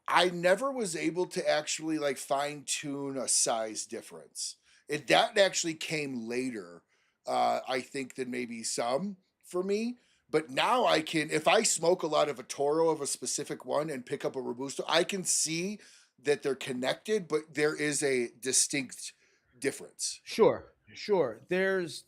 I never was able to actually like fine tune a size difference. That actually came later, I think, than maybe some for me. But now I can, if I smoke a lot of a Toro of a specific one and pick up a Robusto, I can see that they're connected, but there is a distinct difference. Sure. There's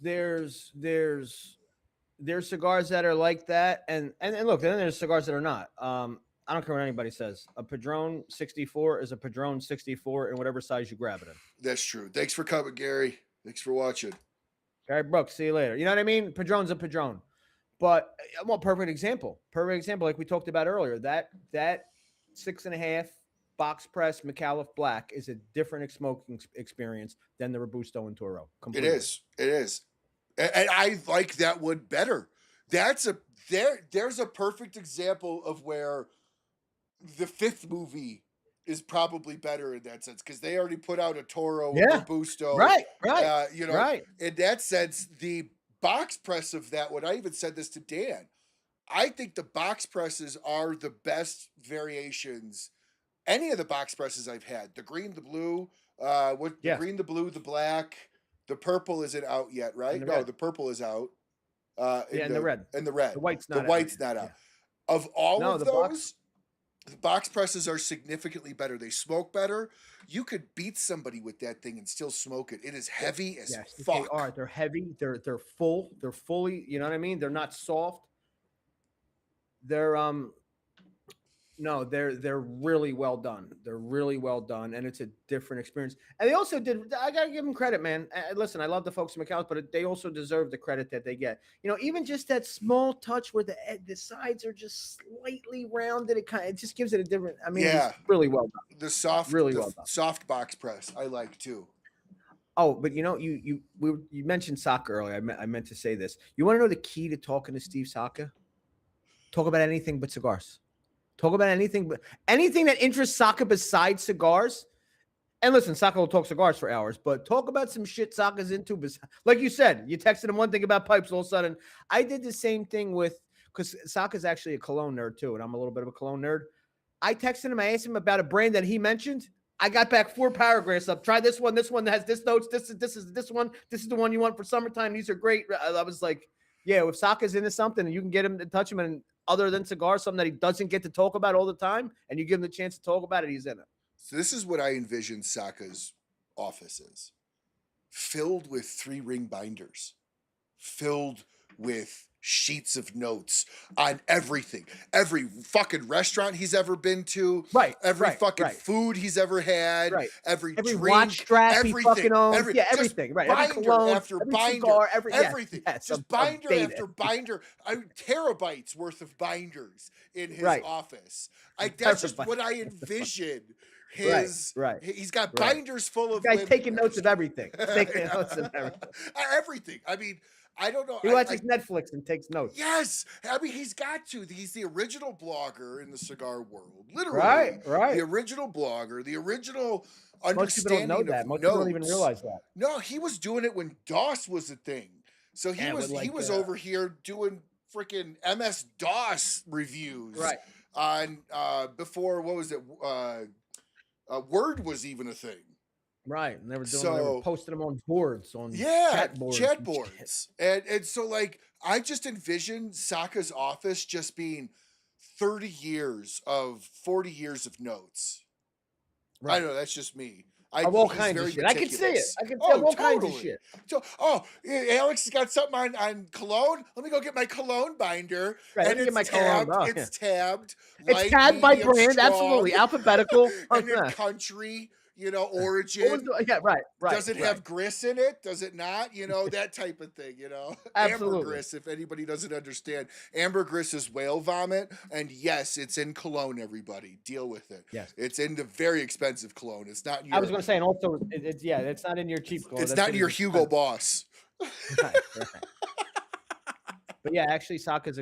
cigars that are like that, and look, then there's cigars that are not. I don't care what anybody says. A Padron 64 is a Padron 64 in whatever size you grab it in. That's true. Thanks for coming, Gary. Thanks for watching. Gary Brooks, see you later. You know what I mean? Padron's a Padron. But well, perfect example. Like we talked about earlier. That 6.5 box press Micallef Black is a different smoking experience than the Robusto and Toro. Completely. It is, and I like that one better. There's a perfect example of where the fifth movie is probably better in that sense, because they already put out a Toro, a Robusto, right. In that sense, the box press of that one. I even said this to Dan. I think the box presses are the best variations. Any of the box presses I've had, the green, the blue, the green, the blue, the black, the purple isn't out yet, right? No, the purple is out. And the red. And the red. The white's not out. Yeah. Of all of those, the box presses are significantly better. They smoke better. You could beat somebody with that thing and still smoke it. It is heavy as fuck. They are. They're heavy. They're full. They're fully. You know what I mean? They're not soft. They're they're really well done. They're really well done, and it's a different experience. And they also did. I gotta give them credit, man. Listen, I love the folks in Micallef, but they also deserve the credit that they get. You know, even just that small touch where the sides are just slightly rounded, it just gives it a different. I mean, it's really well done. The soft, really well done. Soft box press, I like too. Oh, but you know, you mentioned Saka earlier. I meant to say this. You want to know the key to talking to Steve Saka? Talk about anything but cigars. Talk about anything that interests Saka besides cigars. And listen, Saka will talk cigars for hours, but talk about some shit Saka's into. Like you said, you texted him one thing about pipes, all of a sudden. I did the same thing because Saka's actually a cologne nerd too, and I'm a little bit of a cologne nerd. I texted him, I asked him about a brand that he mentioned. I got back 4 paragraphs up. Try this one that has this notes. This is this one. This is the one you want for summertime. These are great. I was like, yeah, if Saka's into something and you can get him to touch him, and other than cigars, something that he doesn't get to talk about all the time, and you give him the chance to talk about it, he's in it. So this is what I envision Saka's office is. Filled with 3-ring binders. Filled with sheets of notes on everything. Every fucking restaurant he's ever been to. Right. Every fucking food he's ever had. Right. Every drink, watch strap everything. He fucking owns. Everything. Right. Binder every cologne, after every binder. Cigar, everything. Just binder data. after binder. Terabytes worth of binders in his office. That's just what I envision. He's got binders full of. The guy's taking notes of everything. Everything. I mean, I don't know. He watches Netflix and takes notes. Yes. I mean, he's got to. He's the original blogger in the cigar world. Literally. Right. The original blogger, the original understanding. Most people don't know that. Most people don't even realize that. No, he was doing it when DOS was a thing. So he was over here doing freaking MS-DOS reviews. Right. On before, what was it? Word was even a thing. Right, and they were posting them on boards, chat boards. And so, like, I just envision Saka's office just being 40 years of notes. Right. I don't know, that's just me. Of all kinds of shit. I can see it. I can see all kinds of shit. So, Alex has got something on cologne. Let me go get my cologne binder. Right, and it's tabbed. It's tabbed. It's tabbed by brand, strong, absolutely. Alphabetical. And then country. Origin. Right. Does it have grist in it? Does it not? That type of thing, Absolutely. Ambergris, if anybody doesn't understand. Ambergris is whale vomit. And yes, it's in cologne, everybody. Deal with it. Yes. It's in the very expensive cologne. It's not in your... I was going to say, and also, it's not in your cheap cologne. It's not in your Hugo Boss. Right. But yeah, actually, Saka's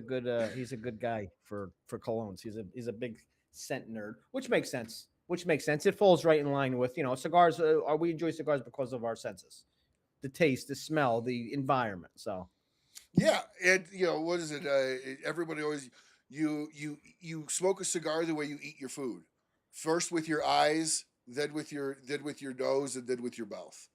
he's a good guy for colognes. He's a big scent nerd, which makes sense. It falls right in line with, cigars. We enjoy cigars because of our senses, the taste, the smell, the environment. So, yeah, and what is it? Everybody always you smoke a cigar the way you eat your food, first with your eyes, then with your nose, and then with your mouth.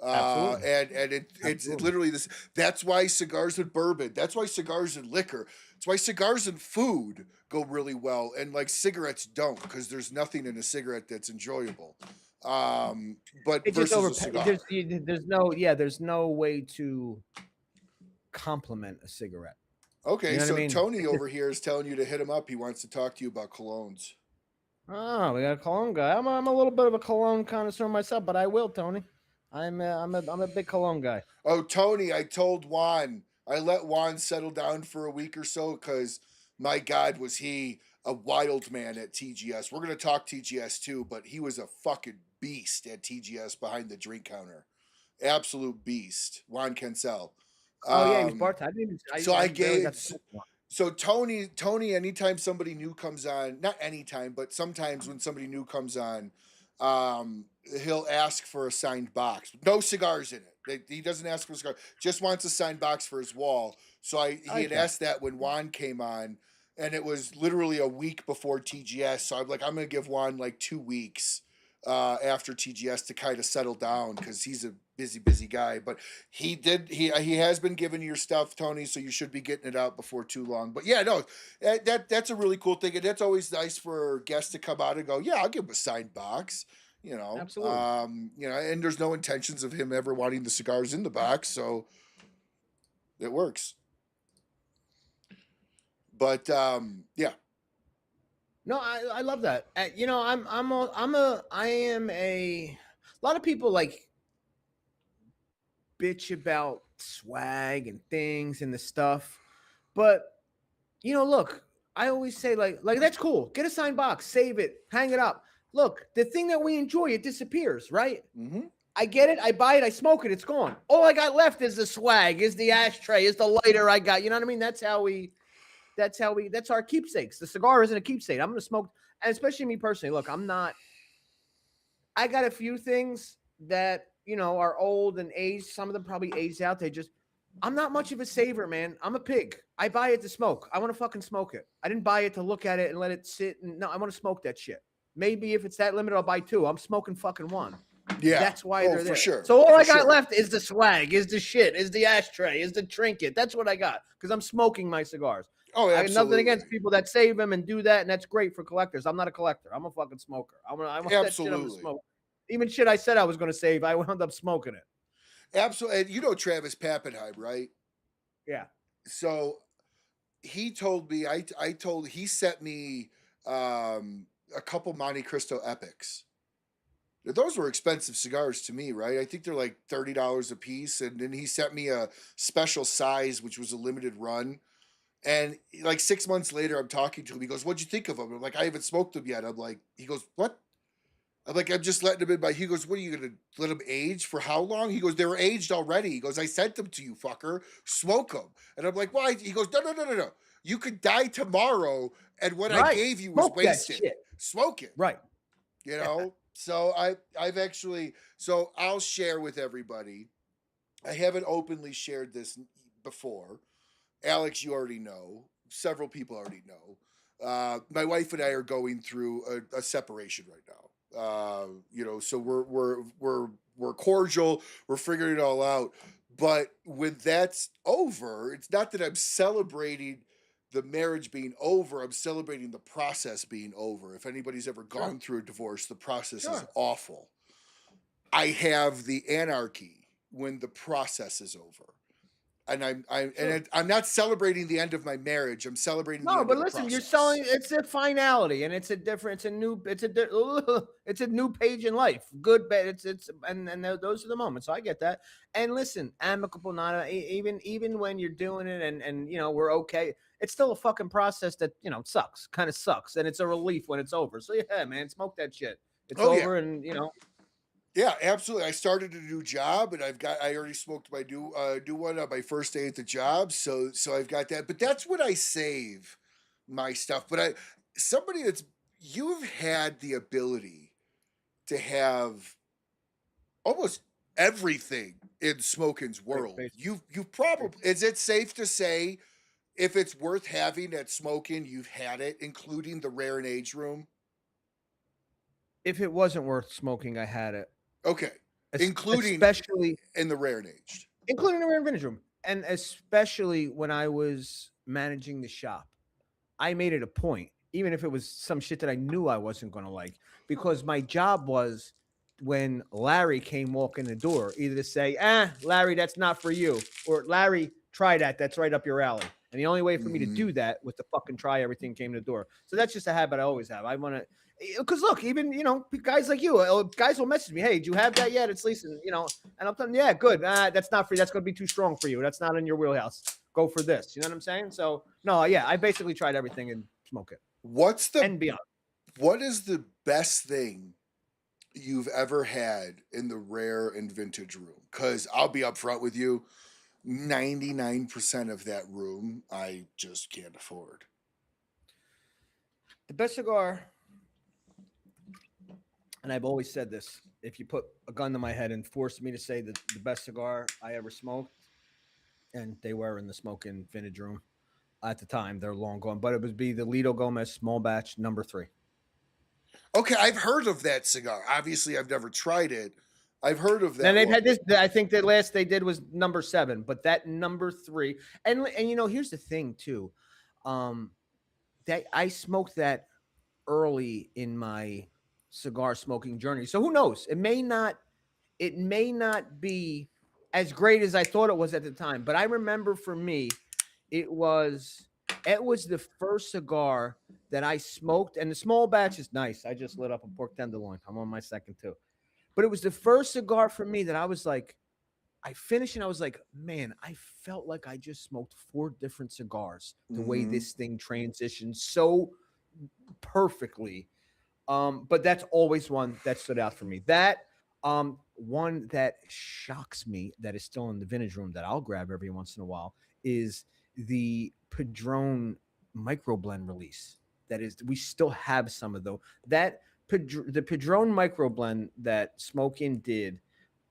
And it's literally this. That's why cigars and bourbon. That's why cigars and liquor. It's why cigars and food go really well, and like cigarettes don't, because there's nothing in a cigarette that's enjoyable. But it's versus just a cigar. There's no way to complement a cigarette. Okay, so Tony over here is telling you to hit him up. He wants to talk to you about colognes. Oh, we got a cologne guy. I'm a little bit of a cologne connoisseur myself, but I will, Tony. I'm a big cologne guy. Oh, Tony, I told Juan I let Juan settle down for a week or so because, my God, was he a wild man at TGS. We're going to talk TGS too, but he was a fucking beast at TGS behind the drink counter. Absolute beast. Juan Cancel. Oh yeah, he was bartender. I barely got to So Tony, anytime somebody new comes on, not anytime, but sometimes when somebody new comes on, he'll ask for a signed box. No cigars in it. He doesn't ask for a cigar, just wants a signed box for his wall. So he had asked that when Juan came on, and it was literally a week before TGS. So I'm like, I'm going to give Juan like 2 weeks after TGS to kind of settle down because he's a busy guy. But he has been giving you your stuff, Tony, so you should be getting it out before too long. But yeah, no, that's a really cool thing, and that's always nice for guests to come out and go, yeah, I'll give him a signed box. Absolutely. And there's no intentions of him ever wanting the cigars in the box, so it works. But yeah. No, I love that. I am a lot of people like bitch about swag and things and the stuff, but look, I always say like that's cool. Get a signed box, save it, hang it up. Look, the thing that we enjoy, it disappears, right? Mm-hmm. I get it, I buy it, I smoke it, it's gone. All I got left is the swag, is the ashtray, is the lighter I got. You know what I mean? That's our keepsakes. The cigar isn't a keepsake. I'm going to smoke, and especially me personally. Look, I got a few things that, are old and aged. Some of them probably aged out. I'm not much of a saver, man. I'm a pig. I buy it to smoke. I want to fucking smoke it. I didn't buy it to look at it and let it sit. No, I want to smoke that shit. Maybe if it's that limited, I'll buy 2. I'm smoking fucking 1. Yeah. That's why they're there. For sure. So all I got left is the swag, is the shit, is the ashtray, is the trinket. That's what I got because I'm smoking my cigars. Oh, absolutely. I have nothing against people that save them and do that, and that's great for collectors. I'm not a collector. I'm a fucking smoker. I want that shit I'm gonna smoke. Even shit I said I was going to save, I wound up smoking it. Absolutely. And Travis Pappenheim, right? Yeah. So he told me, he sent me a couple Monte Cristo Epics. Those were expensive cigars to me, right? I think they're like $30 a piece. And then he sent me a special size, which was a limited run. And like 6 months later, I'm talking to him. He goes, "What'd you think of them?" I'm like, "I haven't smoked them yet." I'm like, he goes, "What?" I'm like, "I'm just letting them in." He goes, "What are you going to let them age for how long?" He goes, "They were aged already." He goes, "I sent them to you, fucker. Smoke them." And I'm like, "Why?" He goes, No. You could die tomorrow. And what I gave you was wasted. Smoke it. Right. So I've actually, I'll share with everybody. I haven't openly shared this before. Alex, you already know. Several people already know. My wife and I are going through a separation right now. So we're cordial. We're figuring it all out. But when that's over, it's not that I'm celebrating the marriage being over. I'm celebrating the process being over. If anybody's ever gone through a divorce, the process is awful. I have the anarchy when the process is over. And I'm not celebrating the end of my marriage. I'm celebrating the end of the process. You're selling. It's a finality, and it's a new page in life. Good, bad. And those are the moments. So I get that. And listen, amicable, not even when you're doing it, and we're okay. It's still a fucking process that sucks, kind of sucks, and it's a relief when it's over. So yeah, man, smoke that shit. It's over, and Yeah, absolutely. I started a new job, and I already smoked my new one on my first day at the job. So I've got that. But that's when I save my stuff. But you've had the ability to have almost everything in smoking's world. You've probably, is it safe to say, if it's worth having at smoking, you've had it, including the rare and age room? If it wasn't worth smoking, I had it. Okay. Including especially in the rare and aged. Including the rare and vintage room. And especially when I was managing the shop, I made it a point, even if it was some shit that I knew I wasn't going to like, because my job was, when Larry came walking the door, either to say, Larry, that's not for you, or Larry, try that. That's right up your alley. And the only way for me to do that was to fucking try everything came to the door. So that's just a habit I always have. I want to, because look, even, guys like you, guys will message me, "Hey, do you have that yet? It's leasing," and I'm telling them, "Yeah, good. That's not for you. That's going to be too strong for you. That's not in your wheelhouse." go for this. You know what I'm saying? So no, yeah, I basically tried everything and smoke it and beyond. What is the best thing you've ever had in the rare and vintage room? Because I'll be upfront with you, 99% of that room I just can't afford. The best cigar, and I've always said this, if you put a gun to my head and forced me to say that the best cigar I ever smoked, and they were in the smoking vintage room at the time, they're long gone, but it would be the Lido Gomez small batch number 3. Okay, I've heard of that cigar. Obviously, I've never tried it. I've heard of that. Then they've had this. I think the last they did was number 7, but that number 3, and you know, here's the thing too, that I smoked that early in my cigar smoking journey. So who knows? It may not be as great as I thought it was at the time. But I remember for me, it was the first cigar that I smoked, and the small batch is nice. I just lit up a pork tenderloin. I'm on my second too. But it was the first cigar for me that I was like, I finished and I was like, man, I felt like I just smoked 4 different cigars. The way this thing transitioned so perfectly. But that's always one that stood out for me. That one that shocks me that is still in the vintage room that I'll grab every once in a while is the Padron microblend release. That is, we still have some of those. The Padron microblend that Smoke Inn did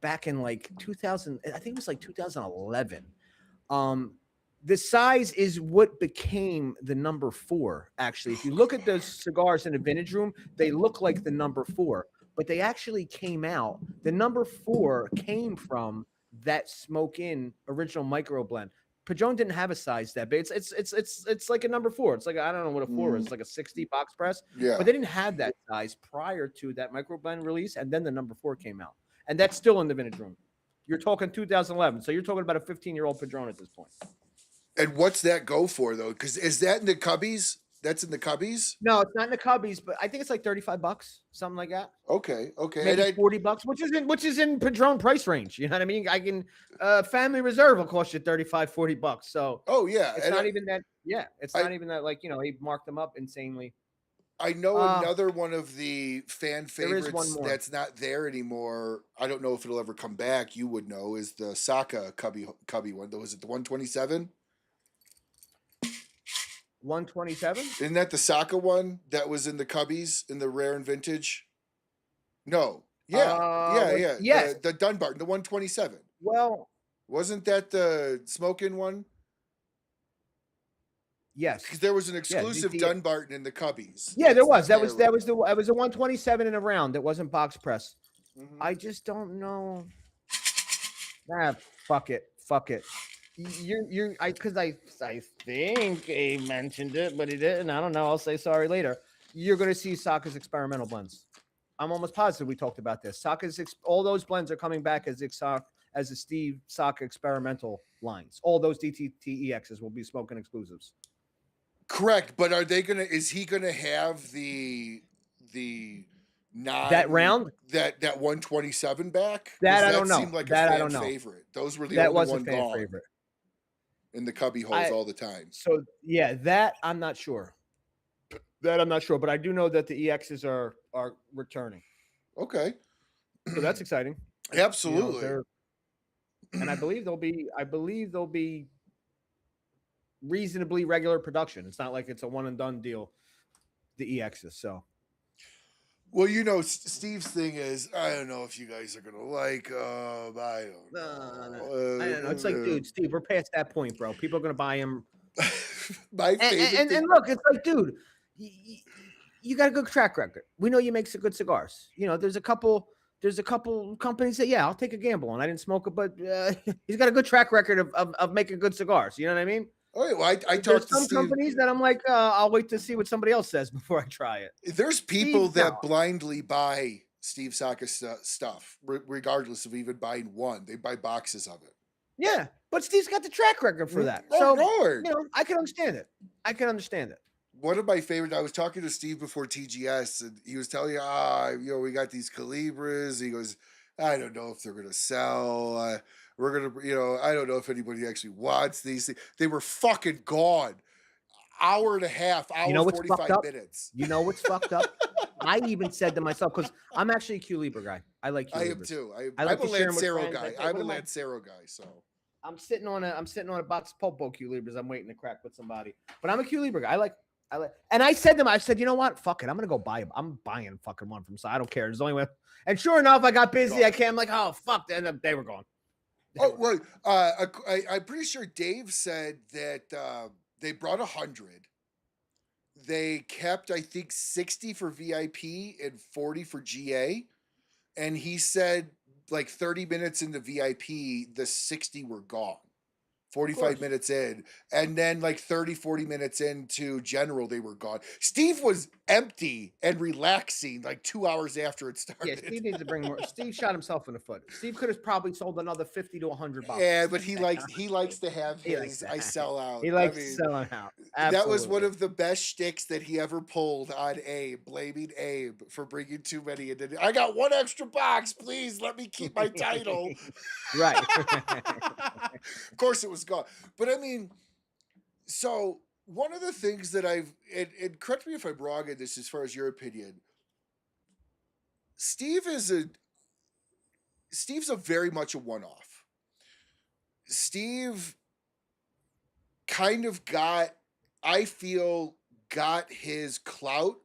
back in like 2000, I think it was like 2011. The size is what became the number 4. Actually, if you look at those cigars in the vintage room, they look like the number 4, but they actually came out. The number 4 came from that Smoke Inn original microblend. Padron didn't have a size that big. It's like a number 4. It's like, I don't know what a 4 is. It's like a 60 box press. Yeah. But they didn't have that size prior to that microblend release, and then the number 4 came out, and that's still in the vintage room. You're talking 2011, so you're talking about a 15-year-old Padron at this point. And what's that go for though? Because is that in the cubbies? That's in the cubbies? No, it's not in the cubbies, but I think it's like $35, something like that. Okay. Maybe $40, which is in Padron price range. You know what I mean? I can Family Reserve will cost you $35-$40. So it's not even that. Yeah, it's not even that. Like, you know, he marked them up insanely. I know another one of the fan favorites that's not there anymore. I don't know if it'll ever come back. You would know, is the Saka cubby one. Was it the 127? 127? Isn't that the Saka one that was in the cubbies in the rare and vintage? No. Yeah. Yes. The Dunbarton, the 127. Well, wasn't that the Smoke-In one? Yes. Because there was an exclusive Dunbarton in the cubbies. Yeah, there was. That was the 127 in a round that wasn't box press. I just don't know. Fuck it. Because I think he mentioned it, but he didn't. I don't know. I'll say sorry later. You're going to see Saka's experimental blends. I'm almost positive we talked about this. All those blends are coming back as the Steve Saka experimental lines. All those DTTEXs will be smoking exclusives. Correct, but is he gonna have the that round that 127 back? That I don't know. Seemed like that a fan I don't know. favorite. Those were the that only was one a fan gone favorite in the cubby holes all the time. So yeah, that I'm not sure. But I do know that the EXs are returning. Okay, so that's exciting. Absolutely. And I believe they'll be reasonably regular production. It's not like it's a one and done deal. The EXs, so. Well, you know, Steve's thing is, I don't know if you guys are gonna like. I don't know. I don't know. It's like, dude, Steve, we're past that point, bro. People are gonna buy him. My favorite. And look, it's like, dude, you got a good track record. We know you make some good cigars. You know, there's a couple companies that, I'll take a gamble on. I didn't smoke it, but he's got a good track record of making good cigars. You know what I mean? Oh, yeah, well, I talked to some companies that I'm like, I'll wait to see what somebody else says before I try it. There's people that blindly buy Steve Saka stuff, regardless of even buying one. They buy boxes of it. Yeah, but Steve's got the track record for that. So, you know, I can understand it. One of my favorite, I was talking to Steve before TGS, and he was telling you, we got these Calibras. He goes, I don't know if they're going to sell. We're going to, I don't know if anybody actually wants these things. They were fucking gone. Hour and a half, You hour know what's fucked 45 up? minutes. You know what's fucked up? I even said to myself, because I'm actually a Q Libre guy. I like Q I am Libres. too. I like I'm a to share 'em with Lancero friends. guy. I'm a Lancero guy. So I'm sitting on a box of Pulpo Q Libres. I'm waiting to crack with somebody. But I'm a Q Libre guy. I like, and I said to him, you know what? Fuck it. I'm gonna go buy them. I'm buying fucking one from. So I don't care. There's only one. And sure enough, I got busy. I came like, oh fuck, and they were gone. Oh, right. I'm pretty sure Dave said that they brought 100. They kept, I think, 60 for VIP and 40 for GA. And he said, like 30 minutes into VIP, the 60 were gone. 45 minutes in, and then like 40 minutes into general, they were gone. Steve was empty and relaxing like 2 hours after it started. Yeah, Steve needs to bring more. Steve shot himself in the foot. Steve could have probably sold another 50 to 100 boxes. Yeah, but he likes to have his I sell out. He likes selling out. Absolutely. That was one of the best shticks that he ever pulled on Abe, blaming Abe for bringing too many. And I got one extra box, please let me keep my title. Right. Of course it was gone. But I mean, so one of the things that and correct me if I'm wrong in this as far as your opinion, Steve's a very much a one-off. Steve kind of got his clout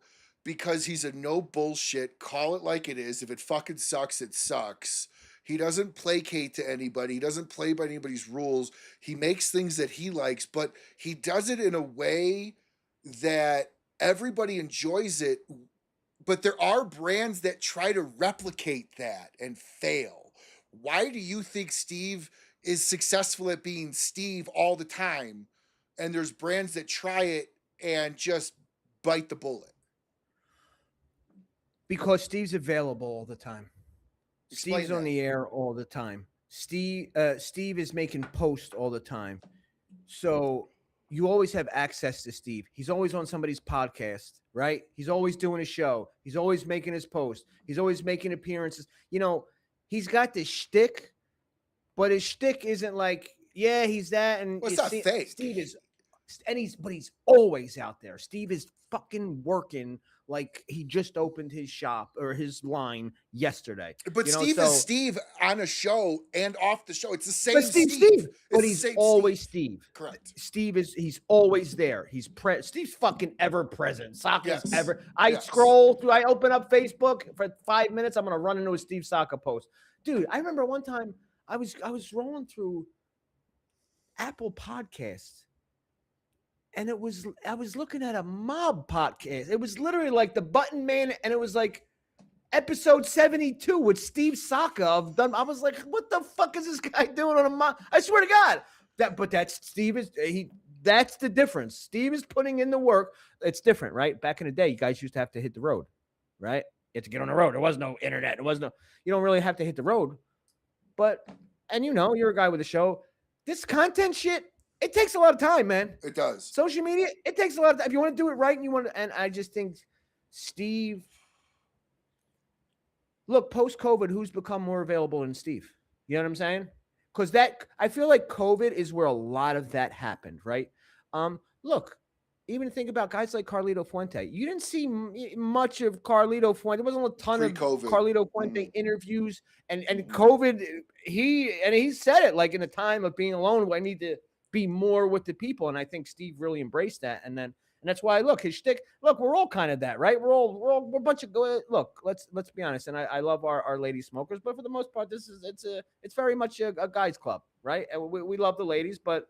because he's a no bullshit, call it like it is. If it fucking sucks, it sucks. He doesn't placate to anybody. He doesn't play by anybody's rules. He makes things that he likes, but he does it in a way that everybody enjoys it. But there are brands that try to replicate that and fail. Why do you think Steve is successful at being Steve all the time, and there's brands that try it and just bite the bullet? Because Steve's available all the time. Explain Steve's on the air all the time. Steve is making posts all the time. So you always have access to Steve. He's always on somebody's podcast, right? He's always doing a show. He's always making his post. He's always making appearances. You know, he's got this shtick, but his shtick isn't like, yeah, he's that. And it's not fake. Steve is, but he's always out there. Steve is fucking working like he just opened his shop or his line yesterday. But Steve is Steve on a show and off the show. It's the same Steve. But he's always Steve. Correct. He's always there. Steve's fucking ever present. Saka's ever. I scroll through, I open up Facebook for 5 minutes. I'm going to run into a Steve Saka post. Dude, I remember one time I was rolling through Apple Podcasts. And I was looking at a mob podcast. It was literally like the Button Man, and it was like episode 72 with Steve Saka of them. I was like, what the fuck is this guy doing on a mob? I swear to God. That's the difference. Steve is putting in the work. It's different, right? Back in the day, you guys used to have to hit the road, right? You had to get on the road. There was no internet. You don't really have to hit the road. But, and you're a guy with a show. This content shit, it takes a lot of time, man. It does. Social media, it takes a lot of time. If you want to do it right and I just think Steve, look, post-COVID, who's become more available than Steve? You know what I'm saying? Because I feel like COVID is where a lot of that happened, right? Look, even think about guys like Carlito Fuente. You didn't see much of Carlito Fuente. There wasn't a ton of Carlito Fuente interviews. And COVID, he said it, like, in a time of being alone, I need to be more with the people. And I think Steve really embraced that. And that's why, look, his shtick, look, we're all kind of that, right? We're a bunch of, look, let's be honest. And I love our lady smokers, but for the most part, it's very much a guys club, right? And we love the ladies, but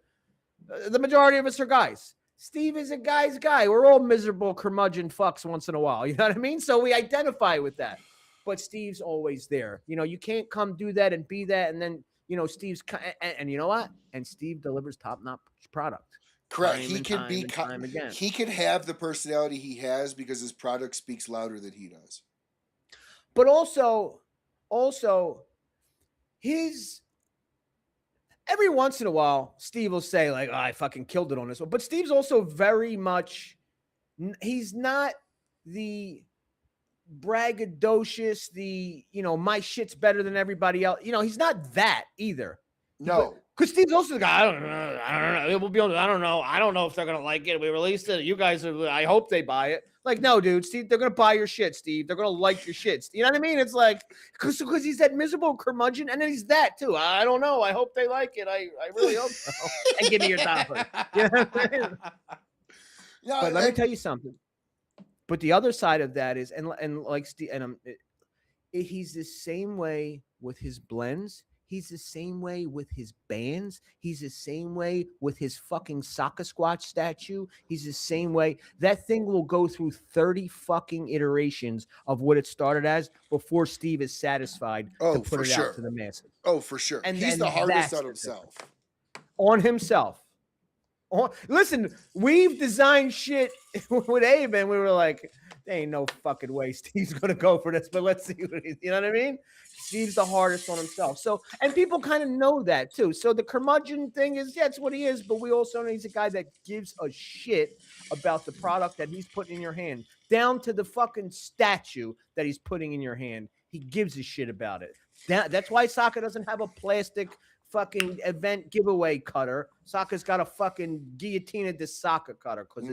the majority of us are guys. Steve is a guy's guy. We're all miserable curmudgeon fucks once in a while. You know what I mean? So we identify with that, but Steve's always there. You can't come do that and be that. And then, Steve's, and you know what? And Steve delivers top-notch product. Correct. He can have the personality he has because his product speaks louder than he does. But also every once in a while, Steve will say, like, oh, I fucking killed it on this one. But Steve's also very much, he's not the braggadocious, my shit's better than everybody else. He's not that either. No. Because Steve's also the guy, I don't know. It will be I don't know. I don't know if they're going to like it. We released it. You guys I hope they buy it. Like, no, dude, Steve, they're going to buy your shit, Steve. They're going to like your shit. You know what I mean? It's like, because he's that miserable curmudgeon, and then he's that, too. I don't know. I hope they like it. I really hope so. And give me your time. You know what I mean? Yeah, but let me tell you something. But the other side of that is, and like Steve, and he's the same way with his blends. He's the same way with his bands. He's the same way with his fucking Sasquatch statue. He's the same way. That thing will go through 30 fucking iterations of what it started as before Steve is satisfied to put it out to the masses. Oh, for sure. And he's the hardest on himself. On himself. Listen, we've designed shit with Abe, and we were like, there ain't no fucking way Steve's going to go for this, but let's see what you know what I mean? Steve's the hardest on himself. So, and people kind of know that too. So the curmudgeon thing is, yeah, it's what he is, but we also know he's a guy that gives a shit about the product that he's putting in your hand, down to the fucking statue that he's putting in your hand. He gives a shit about it. That's why Saka doesn't have a plastic fucking event giveaway cutter. Saka's got a fucking Guillotina de Saka cutter because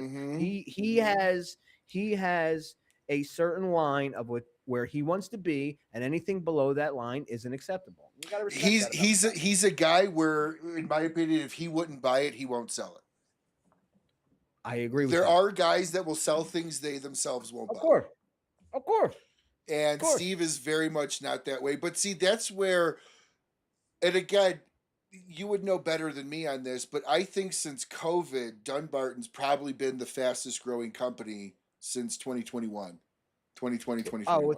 he has a certain line of where he wants to be, and anything below that line isn't acceptable. You gotta respect he's a guy where, in my opinion, if he wouldn't buy it, he won't sell it. I agree with there are guys that will sell things they themselves won't buy. Of course. And Steve is very much not that way. But see, that's where, and again, you would know better than me on this, but I think since COVID, Dunbarton's probably been the fastest growing company since 2020, 2021.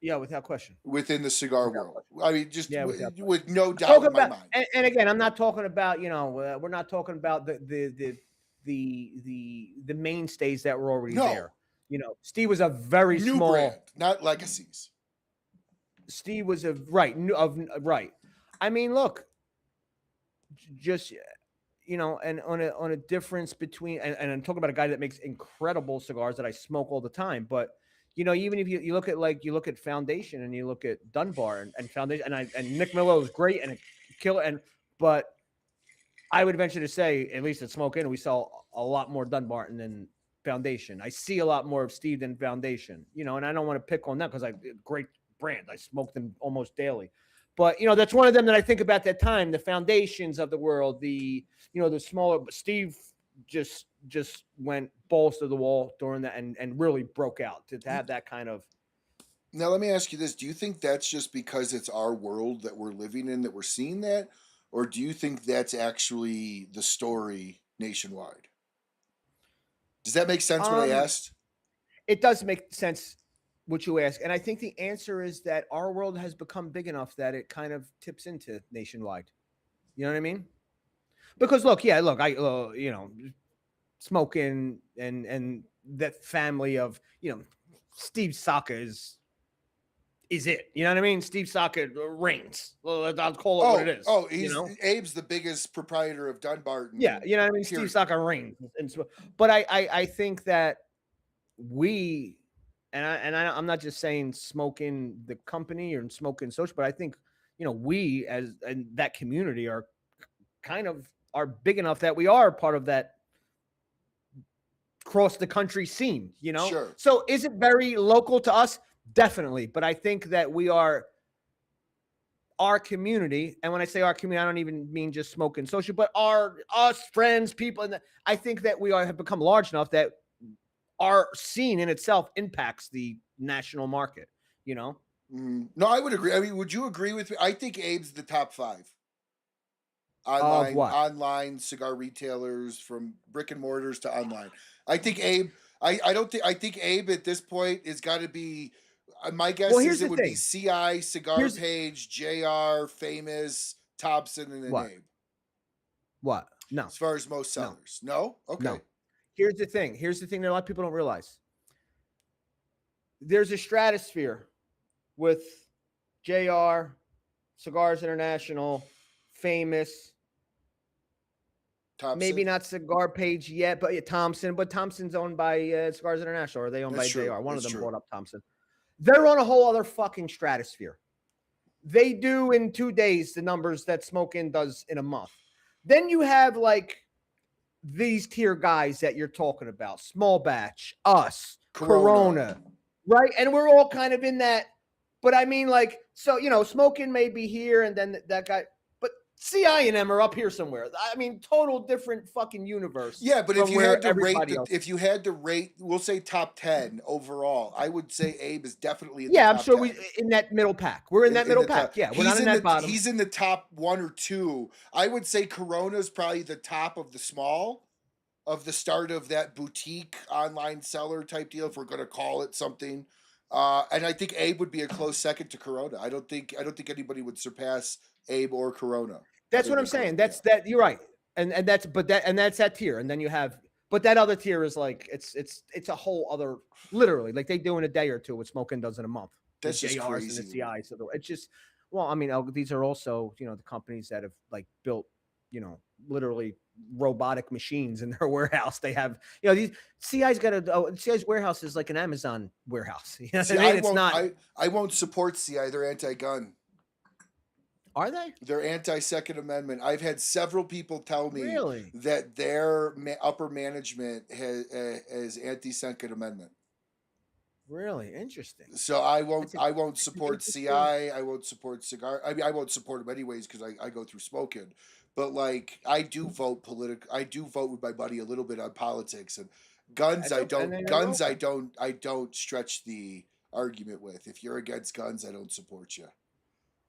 Yeah, without question. Within the cigar world. I mean, just with no doubt in my mind. And again, I'm not talking about, we're not talking about the mainstays that were already there. Steve was a very new small brand, not legacies. Steve was right. I mean, look, just and on a difference between, and I'm talking about a guy that makes incredible cigars that I smoke all the time, but even if you look at Foundation and you look at Dunbar and Foundation, and Nick Miller was great and a killer, but I would venture to say, at least at Smoke Inn, we sell a lot more Dunbarton than Foundation. I see a lot more of Steve than Foundation, and I don't want to pick on that because great brand. I smoke them almost daily. But, that's one of them that I think about that time, the Foundations of the world, the smaller, Steve just went balls to the wall during that and really broke out to have that kind of. Now, let me ask you this. Do you think that's just because it's our world that we're living in that we're seeing that? Or do you think that's actually the story nationwide? Does that make sense what I asked? It does make sense what you ask. And I think the answer is that our world has become big enough that it kind of tips into nationwide. You know what I mean? Because I smoking and that family of, Steve Saka is it. You know what I mean? Steve Saka reigns. Well, I'll call it what it is. Oh, Abe's the biggest proprietor of Dunbarton. Yeah, you know what I mean? Period. Steve Saka reigns. But I think that we, I'm not just saying smoking the company or smoking social, but I think, we as and that community are big enough that we are part of that cross the country scene, Sure. So is it very local to us? Definitely. But I think that we are our community. And when I say our community, I don't even mean just smoking social, but us friends, people. And I think that we have become large enough that our scene in itself impacts the national market, No, I would agree. I mean, would you agree with me? I think Abe's the top 5. Online cigar retailers, from brick and mortars to online. I think Abe, I think Abe at this point has got to be, my guess is it would be CI, Cigar Page, JR, Famous, Thompson, and then Abe. What? No. As far as most sellers. No? Okay. No. Here's the thing that a lot of people don't realize. There's a stratosphere with JR, Cigars International, Famous, Thompson. Maybe not Cigar Page yet, but Thompson. But Thompson's owned by Cigars International, or are they owned by JR? One of them bought up Thompson. They're on a whole other fucking stratosphere. They do in 2 days the numbers that Smoke Inn does in a month. Then you have like these tier guys that you're talking about, small batch, us, Corona, right? And we're all kind of in that. But I mean, like, so, you know, Smoke Inn may be here and then that guy, but CI and M are up here somewhere. I mean, total different fucking universe. Yeah, but if you had to rate, we'll say top 10 overall, I would say Abe is definitely in the top I'm sure 10. we in that middle pack. We're in that middle pack. Yeah, we're not in that bottom. He's in the top 1 or 2. I would say Corona's probably the top of the small, of the start of that boutique online seller type deal, if we're going to call it something. And I think Abe would be a close second to Corona. I don't think anybody would surpass Abe or Corona. That's what I'm saying. That's that. You're right. And that's that tier. And then you have, but that other tier is like it's a whole other, literally, like they do in a day or two what Smoke Inn does in a month. That's just crazy. And the CI. So it's just, well, I mean, these are also, you know, the companies that have like built, you know, literally robotic machines in their warehouse. They have, you know, these CI's warehouse is like an Amazon warehouse. You know what I mean? It's not. I won't support CI. They're anti-gun. Are they? They're anti-Second Amendment. I've had several people tell me that their upper management is anti-Second Amendment. Really interesting. So I won't support CI. I won't support Cigar. I mean, I won't support them anyways because I go through Smoke Inn. But like, I do vote I do vote with my buddy a little bit on politics and guns. I don't stretch the argument with. If you're against guns, I don't support you.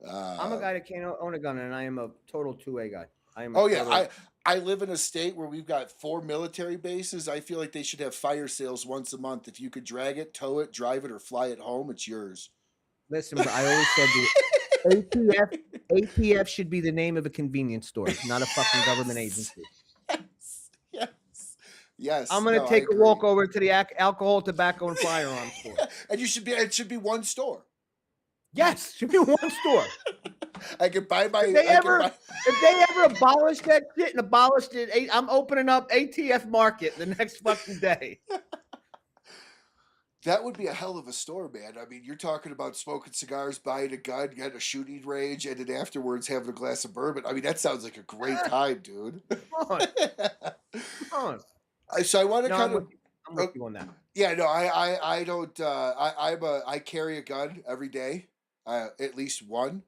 I'm a guy that can't own a gun, and I am a total 2A guy. I live in a state where we've got 4 military bases. I feel like they should have fire sales once a month. If you could drag it, tow it, drive it, or fly it home, it's yours. Listen, I always said ATF should be the name of a convenience store, not a fucking government agency. Yes. I'm gonna take a walk over to the alcohol, tobacco, and firearms store. And it should be one store. Yes, should be one store. I could buy my. If they ever abolish that shit and abolished it, I'm opening up ATF Market the next fucking day. That would be a hell of a store, man. I mean, you're talking about smoking cigars, buying a gun, getting a shooting range, and then afterwards having a glass of bourbon. I mean, that sounds like a great time, dude. Come on. So I want to I'm with you on that. Yeah, no, I don't. I carry a gun every day, at least one,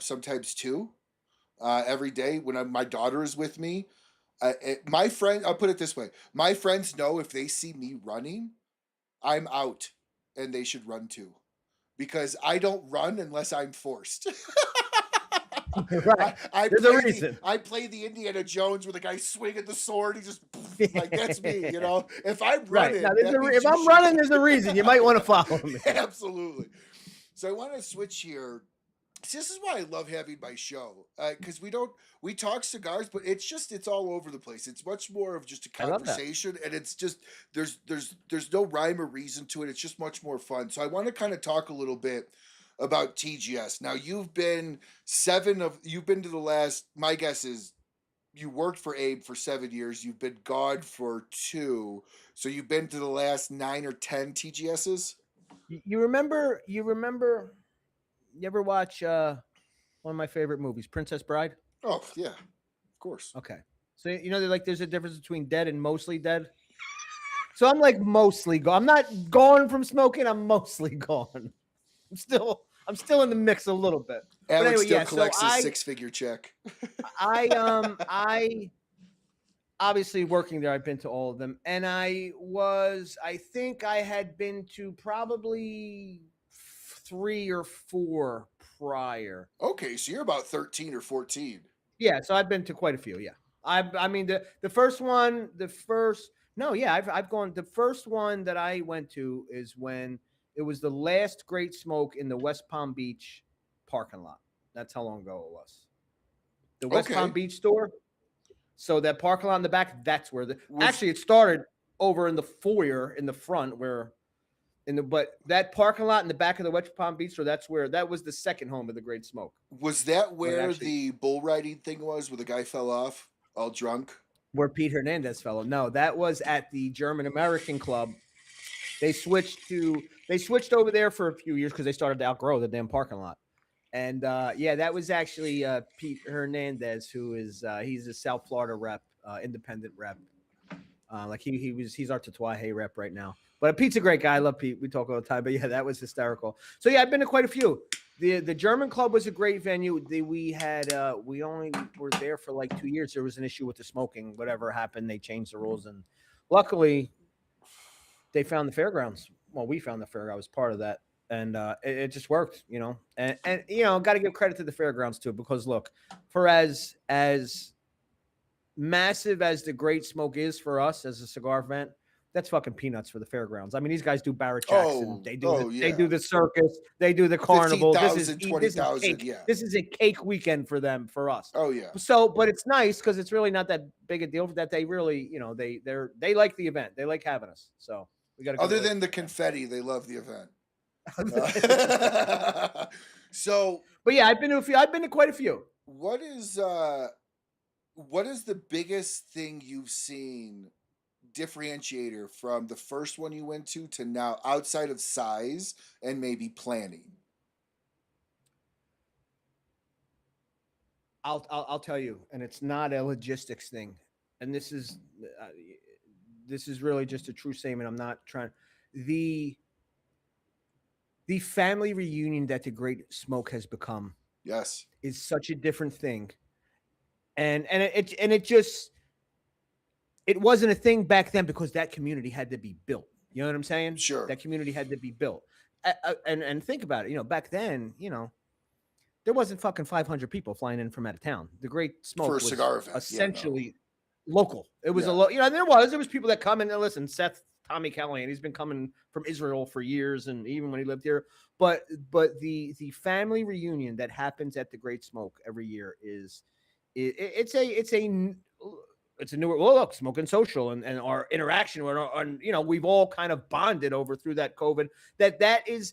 sometimes 2, every day when my daughter is with me. My friend, I'll put it this way: my friends know if they see me running, I'm out, and they should run too, because I don't run unless I'm forced. Right. There's a reason. I play the Indiana Jones where the guy swinging the sword. He just like, that's me, you know. If I'm running, now, if I'm running, there's a reason. You might want to follow me. Absolutely. So I want to switch here. See, this is why I love having my show, because we talk cigars, but it's all over the place. It's much more of just a conversation, and it's just there's no rhyme or reason to it. It's just much more fun. So I want to kind of talk a little bit about TGS. Now you've been to the last, my guess is you worked for Abe for 7 years. You've been gone for 2. So you've been to the last 9 or 10 TGSs. You ever watch one of my favorite movies, Princess Bride? Oh yeah, of course. Okay. So you know, there's a difference between dead and mostly dead. So I'm like mostly gone. I'm not gone from smoking. I'm mostly gone. I'm still in the mix a little bit. Alex still collects his 6-figure check. I obviously working there, I've been to all of them. And I think I had been to probably 3 or 4 prior. Okay, so you're about 13 or 14. Yeah, so I've been to quite a few, yeah. I mean the first one, I've gone. The first one that I went to is when it was the last Great Smoke in the West Palm Beach parking lot. That's how long ago it was. The West Palm Beach store. So that parking lot in the back, that's where actually it started over in the foyer in the front but that parking lot in the back of the West Palm Beach store, that was the second home of the Great Smoke. Was that where the bull riding thing was, where the guy fell off all drunk? Where Pete Hernandez fell off? No, that was at the German American Club They switched over there for a few years because they started to outgrow the damn parking lot. And yeah, that was actually Pete Hernandez, who is he's a South Florida rep, independent rep. Like he's our Tatuaje rep right now. But Pete's a great guy. I love Pete. We talk all the time. But yeah, that was hysterical. So yeah, I've been to quite a few. The German club was a great venue. We only were there for like 2 years. There was an issue with the smoking. Whatever happened, they changed the rules, and luckily they found the fairgrounds. Well, we found the fairground. I was part of that, and it just worked, you know. And you know, got to give credit to the fairgrounds too, because look, for as massive as the Great Smoke is for us as a cigar event, that's fucking peanuts for the fairgrounds. I mean, these guys do Barrett Jackson. They do the circus. They do the carnival. 20,000, yeah. This is a cake weekend for them, for us. Oh yeah. So, but it's nice because it's really not that big a deal that they really, you know, they like the event. They like having us. So we got to. Other than the confetti, they love the event. So, but yeah, I've been to a few. I've been to quite a few. What is the biggest thing you've seen differentiator from the first one you went to now, outside of size and maybe planning? I'll tell you, and it's not a logistics thing, and this is really just a true statement. I'm not trying. The family reunion that the Great Smoke has become, yes, is such a different thing, and it just, it wasn't a thing back then because that community had to be built. You know what I'm saying? Sure. That community had to be built, and think about it. You know, back then, you know, there wasn't fucking 500 people flying in from out of town. The Great Smoke was cigar event, essentially local. It was you know, there was people that come in and listen. Seth Tommy Callahan, he's been coming from Israel for years, and even when he lived here. But the family reunion that happens at the Great Smoke every year is it's a newer, well, look, Smoke and Social and our interaction with our, you know, we've all kind of bonded over through that COVID. That is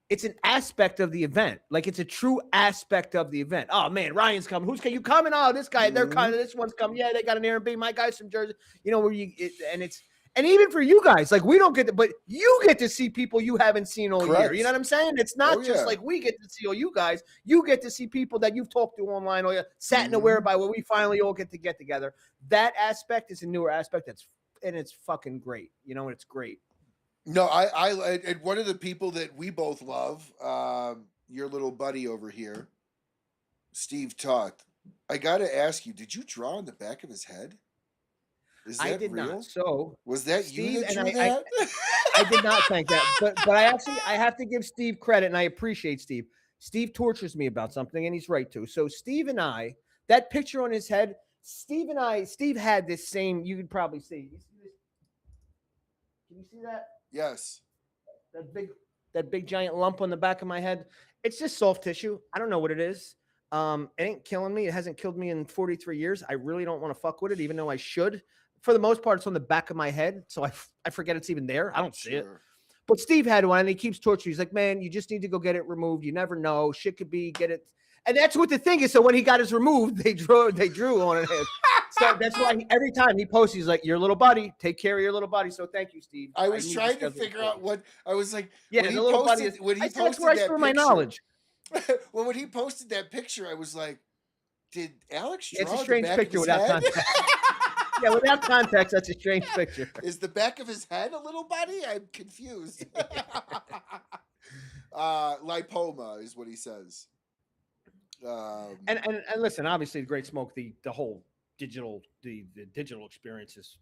it's an aspect of the event. Like, it's a true aspect of the event. Oh man, Ryan's coming. Who's you coming? Oh, this guy, they're coming. This one's coming. Yeah, they got an Airbnb. My guy's from Jersey. You know, and even for you guys, like, we don't get to, but you get to see people you haven't seen all year. You know what I'm saying? It's not just like we get to see all you guys. You get to see people that you've talked to online or sat in a whereby where we finally all get together. That aspect is a newer aspect. It's fucking great. You know, it's great. No, I and one of the people that we both love, your little buddy over here, Steve Toth. I got to ask you, did you draw on the back of his head? Is that I did real? Not. So was that Steve, you that drew that? I did not think that, but I have to give Steve credit, and I appreciate Steve. Steve tortures me about something, and he's right too. So Steve and I, that picture on his head, Steve had this same. You could probably see. You see this? Can you see that? Yes. That big giant lump on the back of my head. It's just soft tissue. I don't know what it is. It ain't killing me. It hasn't killed me in 43 years. I really don't want to fuck with it, even though I should. For the most part, it's on the back of my head, so I forget it's even there. I don't see it. But Steve had one, and he keeps torturing. He's like, man, you just need to go get it removed. You never know. Shit could be, get it. And that's what the thing is. So when he got his removed, they drew on it. So that's why every time he posts, he's like, your little buddy, take care of your little buddy. So thank you, Steve. I was trying to figure out what I was like. Yeah, when the little buddy is, when he posted that picture, my knowledge. Well, when he posted that picture, I was like, did Alex draw it's a strange the back picture of his without head? context. Yeah, without context, that's a strange picture. Is the back of his head a little buddy? I'm confused. Lipoma is what he says. And listen, obviously, the Great Smoke, the whole digital, the digital experience is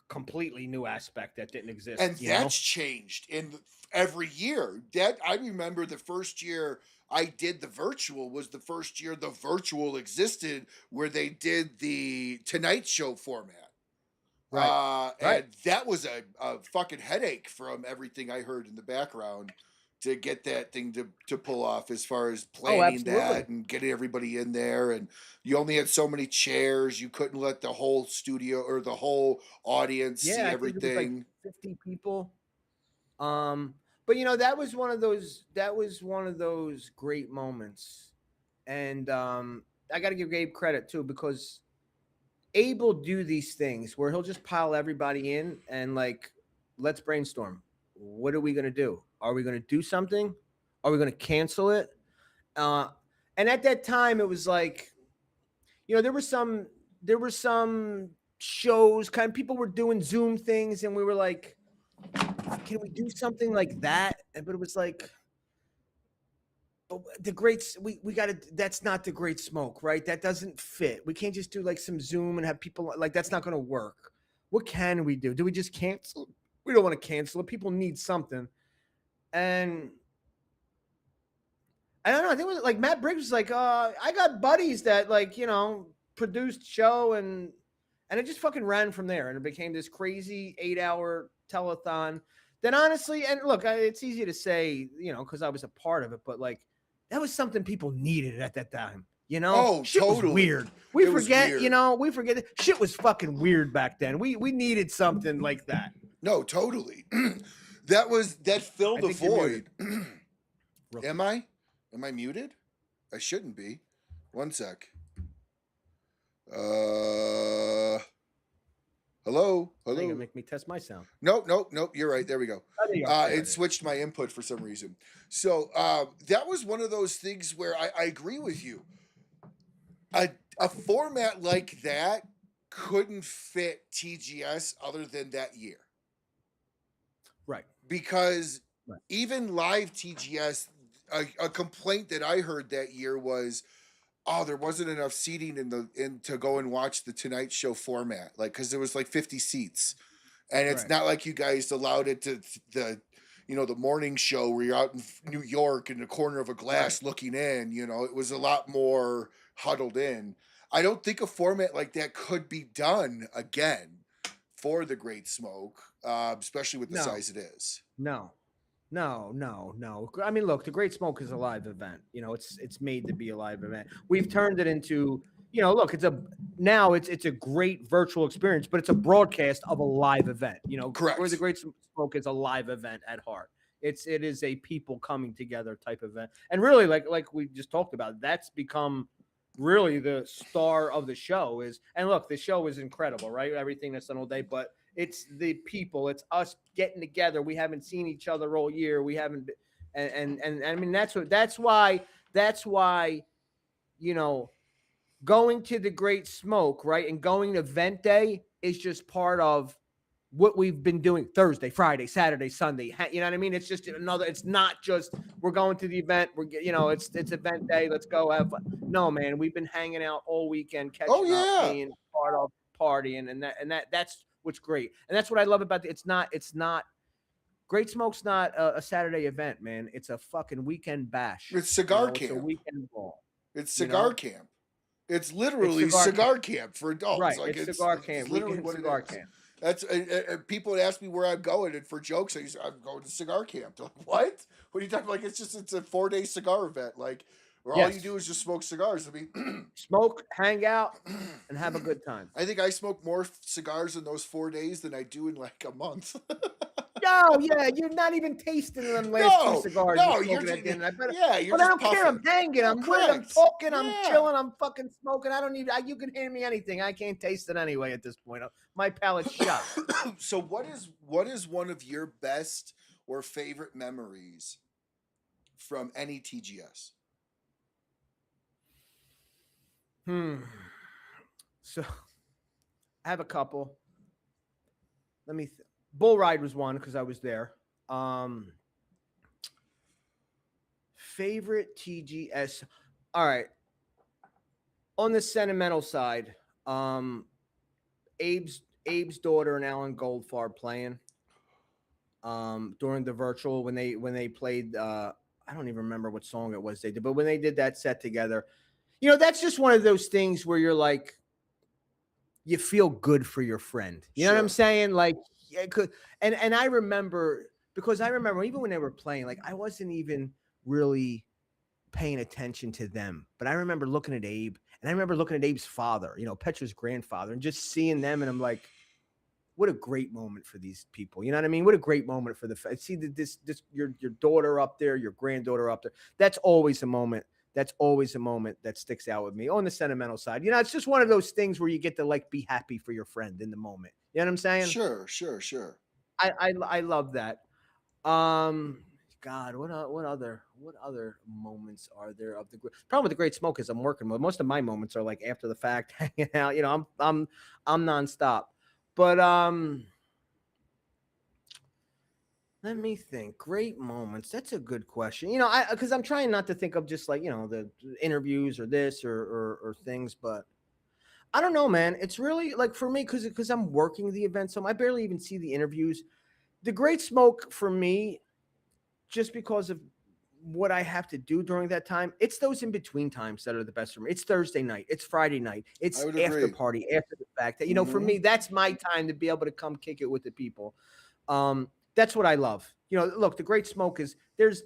completely new aspect that didn't exist, and that's changed in every year. That I remember the first year I did the virtual was the first year the virtual existed, where they did the Tonight Show format. Right. And that was a fucking headache from everything I heard in the background to get that thing to pull off, as far as planning that and getting everybody in there. And you only had so many chairs. You couldn't let the whole studio or the whole audience see everything. I think it was like 50 people. But you know, that was one of those great moments. And I got to give Gabe credit too, because Abe will do these things where he'll just pile everybody in, and like, let's brainstorm. What are we going to do? Are we going to do something? Are we going to cancel it? And at that time, it was like, there were some shows, kind of people were doing Zoom things, and we were like, can we do something like that? But it was like, but we got to, that's not the Great Smoke, right? That doesn't fit. We can't just do like some Zoom and have people, like, that's not going to work. What can we do? Do we just cancel? We don't want to cancel it. People need something. And I don't know. I think it was like Matt Briggs was like, I got buddies that, like, produced show, and it just fucking ran from there. And it became this crazy 8-hour telethon. Then honestly, and look, it's easy to say, because I was a part of it, but like, that was something people needed at that time. Oh, shit totally. was weird. We forget, shit was fucking weird back then. We needed something like that. No, totally. that filled a void. Am I muted? I shouldn't be. One sec. Hello. You're gonna make me test my sound. Nope. You're right. There we go. It switched my input for some reason. So that was one of those things where I agree with you. A format like that couldn't fit TGS other than that year. Right. Because even live TGS, a complaint that I heard that year was, there wasn't enough seating in to go and watch the Tonight Show format, like, because there was like 50 seats, and it's not like you guys allowed it to the morning show where you're out in New York in the corner of a glass looking in. It was a lot more huddled in. I don't think a format like that could be done again for the Great Smoke, especially with the size it is. No. I mean, look, the Great Smoke is a live event. It's made to be a live event. We've turned it into, look, it's a great virtual experience, but it's a broadcast of a live event. Correct. Where the Great Smoke is a live event at heart. It is a people coming together type event, and really, like we just talked about, that's become really the star of the show. And look, the show is incredible, right? Everything that's done all day, but it's the people, it's us getting together. We haven't seen each other all year. We haven't, and I mean, that's why, going to the Great Smoke, right, and going to event day is just part of what we've been doing Thursday, Friday, Saturday, Sunday. You know what I mean? It's just it's not just we're going to the event. It's event day. Let's go have fun. No, man, we've been hanging out all weekend, catching up, being part of partying, and that's what's great. And that's what I love about it's not Great Smoke's not a Saturday event, man. It's a fucking weekend bash. It's cigar camp. It's a weekend ball. It's cigar camp. It's literally cigar camp for adults. Right. Like, it's cigar camp. It's literally what cigar camp. That's people would ask me where I'm going, and for jokes, I'm going to cigar camp. They're like, what? What are you talking about? Like, it's a 4-day cigar event. Like, where all you do is just smoke cigars. I mean, smoke, hang out, and have a good time. I think I smoke more cigars in those 4 days than I do in like a month. No, yeah, you're not even tasting them last 2 cigars. No, you're just, you're but just I don't puffing. care. I'm hanging. I'm talking. I'm chilling. I'm fucking smoking. I don't need. You can hand me anything. I can't taste it anyway at this point. My palate's shut. So, what is one of your best or favorite memories from any TGS? So, I have a couple. Let me. Bull Ride was one because I was there. Favorite TGS. All right. On the sentimental side, Abe's daughter and Alan Goldfarb playing during the virtual when they played. I don't even remember what song it was they did, but when they did that set together, that's just one of those things where you're like, you feel good for your friend. You know what I'm saying? Like. Yeah, and I remember even when they were playing, like I wasn't even really paying attention to them, but I remember looking at Abe, and I remember looking at Abe's father, Petra's grandfather, and just seeing them, and I'm like, what a great moment for these people. You know what I mean? What a great moment for see this your daughter up there, your granddaughter up there. That's always a moment. That's always a moment that sticks out with me on the sentimental side. It's just one of those things where you get to like be happy for your friend in the moment. You know what I'm saying? Sure. I love that. God, what other moments are there of the problem with the Great Smoke is I'm working mode. Most of my moments are like after the fact, hanging out. You know, I'm nonstop. But let me think. Great moments. That's a good question. You know, because I'm trying not to think of just like, you know, the interviews or this or things, but I don't know, man. It's really like for me because I'm working the event, so I barely even see the interviews. The Great Smoke for me, just because of what I have to do during that time, it's those in between times that are the best for me. It's Thursday night, it's Friday night, it's after party, after the fact that, you know, for me, that's my time to be able to come kick it with the people. That's what I love. You know, look, the Great Smoke is there's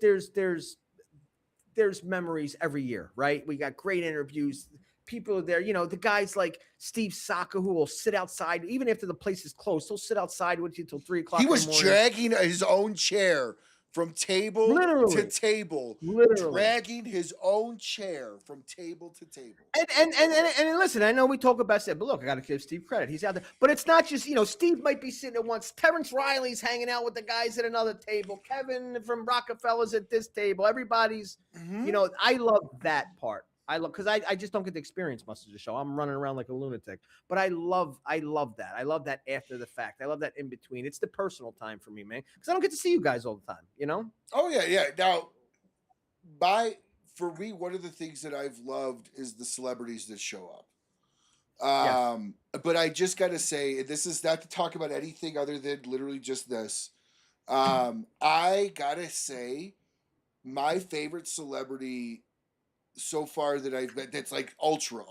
memories every year, right? We got great interviews. People are there, you know, the guys like Steve Saka who will sit outside even after the place is closed. He'll sit outside with you till 3 o'clock. He was dragging his own chair from table to table, dragging his own chair from table to table. And listen, I know we talk about that, but look, I got to give Steve credit. He's out there, but it's not just, you know, Steve might be sitting at once. Terrence Riley's hanging out with the guys at another table. Kevin from Rockefeller's at this table. Everybody's, you know, I love that part. I love because I just don't get to experience much of the show. I'm running around like a lunatic, but I love that. I love that after the fact. I love that in between. It's the personal time for me, man, because I don't get to see you guys all the time. You know? Oh yeah. Now, for me, one of the things that I've loved is the celebrities that show up. But I just got to say, this is not to talk about anything other than literally just this. I gotta say, my favorite celebrity so far that I've met that's like ultra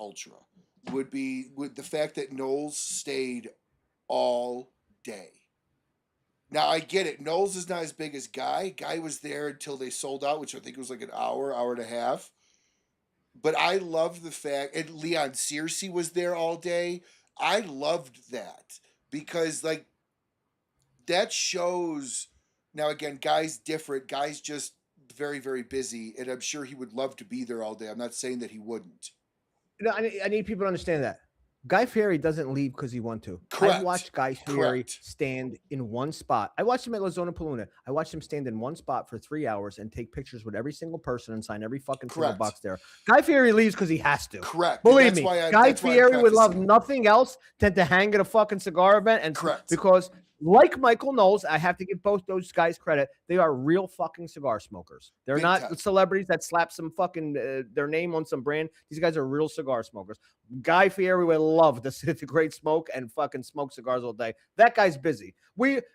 would be with the fact that Knowles stayed all day. Now I get it. Knowles is not as big as Guy. Guy was there until they sold out, which I think was like an hour and a half. But I loved the fact, and Leon Searcy was there all day. I loved that because like that shows. Now again, Guy's different. Guy's just very, very busy, and I'm sure he would love to be there all day. I'm not saying that he wouldn't. No, I need people to understand that. Guy Fieri doesn't leave because he wants to. Correct. I watched Guy Fieri stand in one spot. I watched him at La Zona Paluna. I watched him stand in one spot for 3 hours and take pictures with every single person and sign every fucking single box there. Guy Fieri leaves because he has to. Correct. Believe me, Guy Fieri would love nothing else than to hang at a fucking cigar event. And because like Michael Knowles, I have to give both those guys credit. They are real fucking cigar smokers. They're not celebrities that slap some fucking their name on some brand. These guys are real cigar smokers. Guy Fieri would love to sit at the Great Smoke and fucking smoke cigars all day. That guy's busy.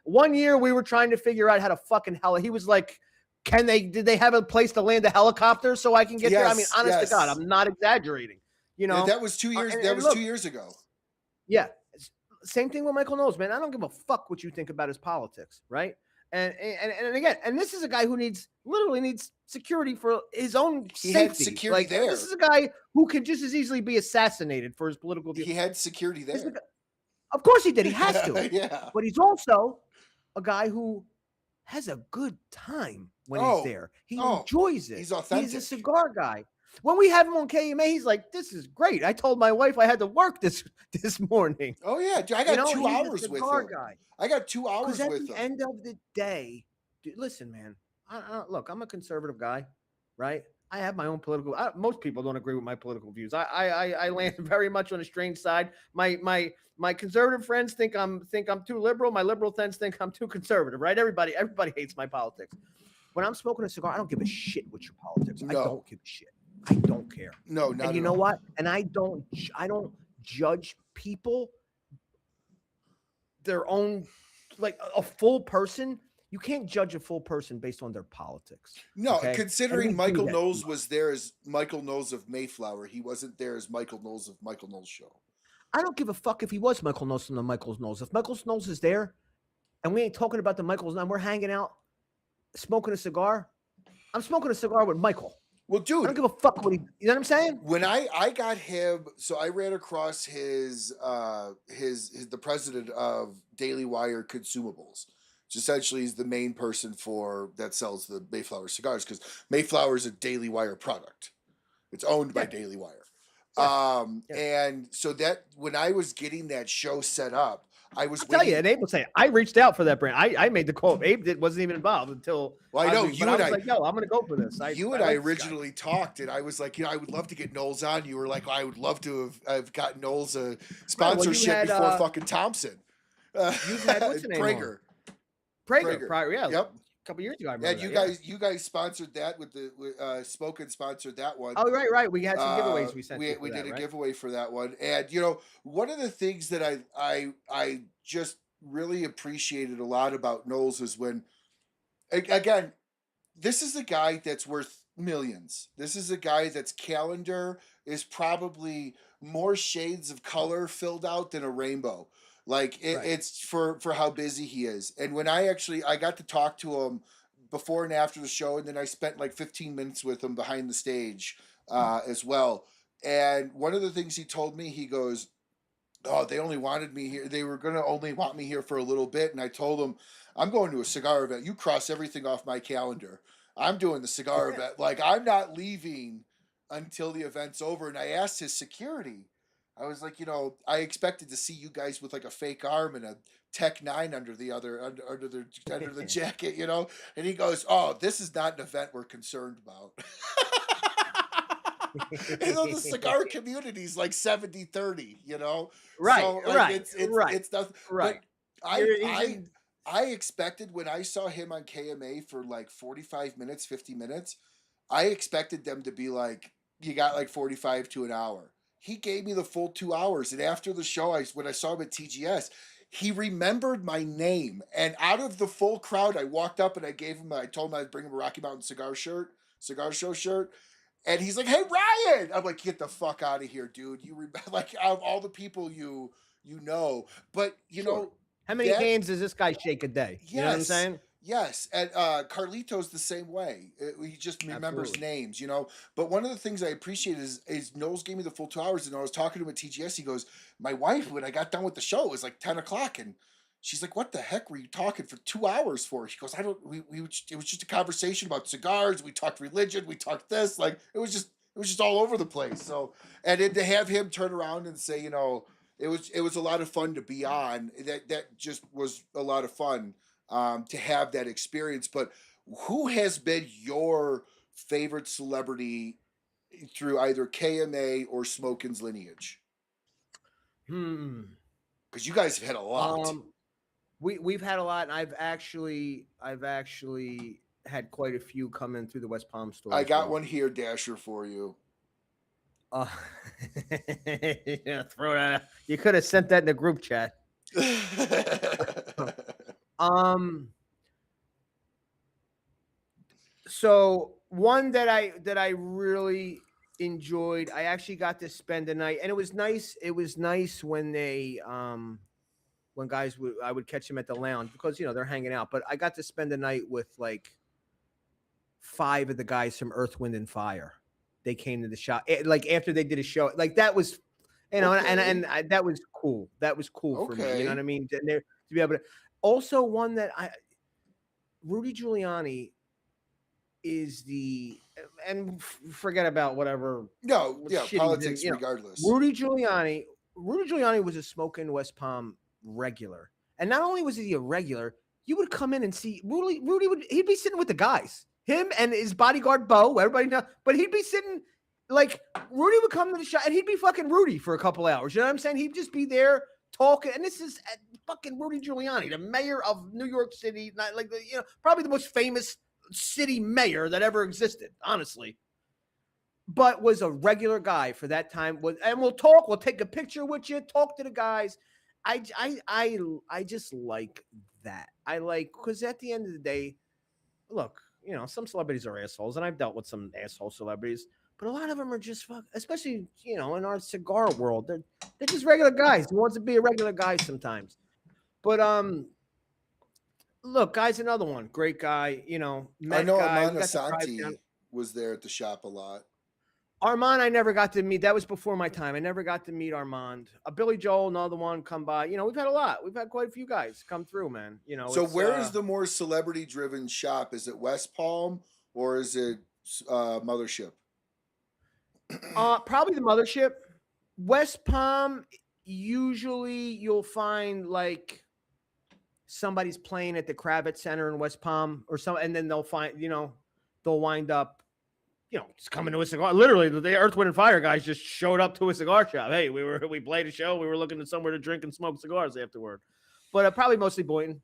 One year we were trying to figure out how to fucking he was like, did they have a place to land a helicopter so I can get there? I mean, honest to God, I'm not exaggerating. You know, that was 2 years. That was 2 years ago. Yeah. Same thing with Michael Knowles, man. I don't give a fuck what you think about his politics, right? And again, and this is a guy who literally needs security for his own safety. He had security there. This is a guy who can just as easily be assassinated for his political views. He had security there. Of course he did. He has to. Yeah. But he's also a guy who has a good time when he's there. He enjoys it. He's authentic. He's a cigar guy. When we have him on KMA, he's like, "This is great." I told my wife I had to work this morning. Oh yeah, I got 2 hours with him. Guy. I got 2 hours with him. At the end of the day, dude, listen, man. Look, I'm a conservative guy, right? I have my own political. Most people don't agree with my political views. I land very much on a strange side. My conservative friends think I'm too liberal. My liberal friends think I'm too conservative, right? Everybody hates my politics. When I'm smoking a cigar, I don't give a shit what your politics. No. I don't give a shit. I don't care. No, not and you know what? And I don't judge people their own, like a full person. You can't judge a full person based on their politics. No, okay? Considering Michael Knowles was there as Michael Knowles of Mayflower, he wasn't there as Michael Knowles of Michael Knowles Show. I don't give a fuck if he was Michael Knowles from the Michael Knowles. If Michael Knowles is there, and we ain't talking about the Michaels now, we're hanging out, smoking a cigar. I'm smoking a cigar with Michael. Well, dude, I don't give a fuck what you know what I'm saying? When I got him, so I ran across the president of Daily Wire Consumables, which essentially is the main person that sells the Mayflower cigars, because Mayflower is a Daily Wire product. It's owned by Daily Wire. And so that when I was getting that show set up, I was I'll tell you, waiting. and Abe will say, I reached out for that brand. I made the call. Abe wasn't even involved until. Well, I know you and I was like, yo, I'm going to go for this. You and I originally talked, and I was like, I would love to get Knowles on. You were like, I would love to have gotten Knowles a sponsorship before fucking Thompson. You've had what's the name? Prager. Prior, yeah. Yep. A couple years ago, I remember. And you guys sponsored that with Spoken sponsored that one. Oh, right. We had some giveaways we sent. We did a giveaway for that one, and you know, one of the things that I just really appreciated a lot about Knowles is when, again, this is a guy that's worth millions. This is a guy that's calendar is probably more shades of color filled out than a rainbow. Like it's for how busy he is. And when I got to talk to him before and after the show, and then I spent like 15 minutes with him behind the stage as well. And one of the things he told me, he goes, oh, they only wanted me here. They were going to only want me here for a little bit. And I told him, I'm going to a cigar event. You cross everything off my calendar. I'm doing the cigar event. Like, I'm not leaving until the event's over. And I asked his security, I was like, you know, I expected to see you guys with like a fake arm and a Tech 9 under the jacket, you know? And he goes, oh, this is not an event we're concerned about. You know, the cigar community's like 70-30, you know? Right, so, like, it's nothing. Right. But I expected when I saw him on KMA for like 45 minutes, 50 minutes, I expected them to be like, you got like 45 to an hour. He gave me the full 2 hours. And after the show, when I saw him at TGS, he remembered my name. And out of the full crowd, I walked up and I told him I'd bring him a Rocky Mountain cigar show shirt. And he's like, hey, Ryan. I'm like, get the fuck out of here, dude. You remember, like, out of all the people you know. But, you know. How many games does this guy shake a day? Yes. You know what I'm saying? Yes. And Carlito's the same way. He just remembers names, you know. But one of the things I appreciate is Knowles gave me the full 2 hours. And I was talking to him at TGS. He goes, my wife, when I got done with the show, it was like 10 o'clock. And she's like, what the heck were you talking for 2 hours for? She goes, it was just a conversation about cigars. We talked religion. We talked this. Like, it was just all over the place. So, and then to have him turn around and say, you know, it was a lot of fun to be on. That just was a lot of fun to have that experience. But who has been your favorite celebrity through either KMA or Smokin's lineage? Because you guys have had a lot. We've had a lot, and I've actually had quite a few come in through the West Palm store. I got one here, Dasher, for you. Throw that out. You could have sent that in the group chat. So one that I really enjoyed, I actually got to spend a night, and it was nice. It was nice when they when guys I would catch them at the lounge because, you know, they're hanging out. But I got to spend a night with like 5 of the guys from Earth, Wind, and Fire. They came to the shop like after they did a show. Like that was, you know, and that was cool. That was cool for me. You know what I mean? To be able to. Also, one that Rudy Giuliani is and forget about whatever. No, yeah, politics regardless. Rudy Giuliani was a Smokin' West Palm regular, and not only was he a regular, you would come in and see Rudy. He'd be sitting with the guys. Him and his bodyguard Bo, everybody knows, but he'd be sitting like Rudy would come to the shop and he'd be fucking Rudy for a couple hours. You know what I'm saying? He'd just be there talking. And this is fucking Rudy Giuliani, the mayor of New York City, not like probably the most famous city mayor that ever existed, honestly. But was a regular guy for that time. And we'll talk. We'll take a picture with you. Talk to the guys. I just like that. I like because at the end of the day, look. You know, some celebrities are assholes, and I've dealt with some asshole celebrities, but a lot of them are just especially, you know, in our cigar world, they're just regular guys who wants to be a regular guy sometimes. But look, guy's another one, great guy. You know, I know Armand Asante was there at the shop a lot. Armand, I never got to meet. That was before my time. I never got to meet Armand. Billy Joel, another one, come by. You know, we've had a lot. We've had quite a few guys come through, man. You know. So where is the more celebrity-driven shop? Is it West Palm or is it Mothership? Probably the Mothership. West Palm usually you'll find like somebody's playing at the Kravitz Center in West Palm or something, and then they'll find, they'll wind up, just coming to a cigar. Literally, the Earth, Wind, and Fire guys just showed up to a cigar shop. Hey, we played a show. We were looking at somewhere to drink and smoke cigars afterward. But probably mostly Boynton.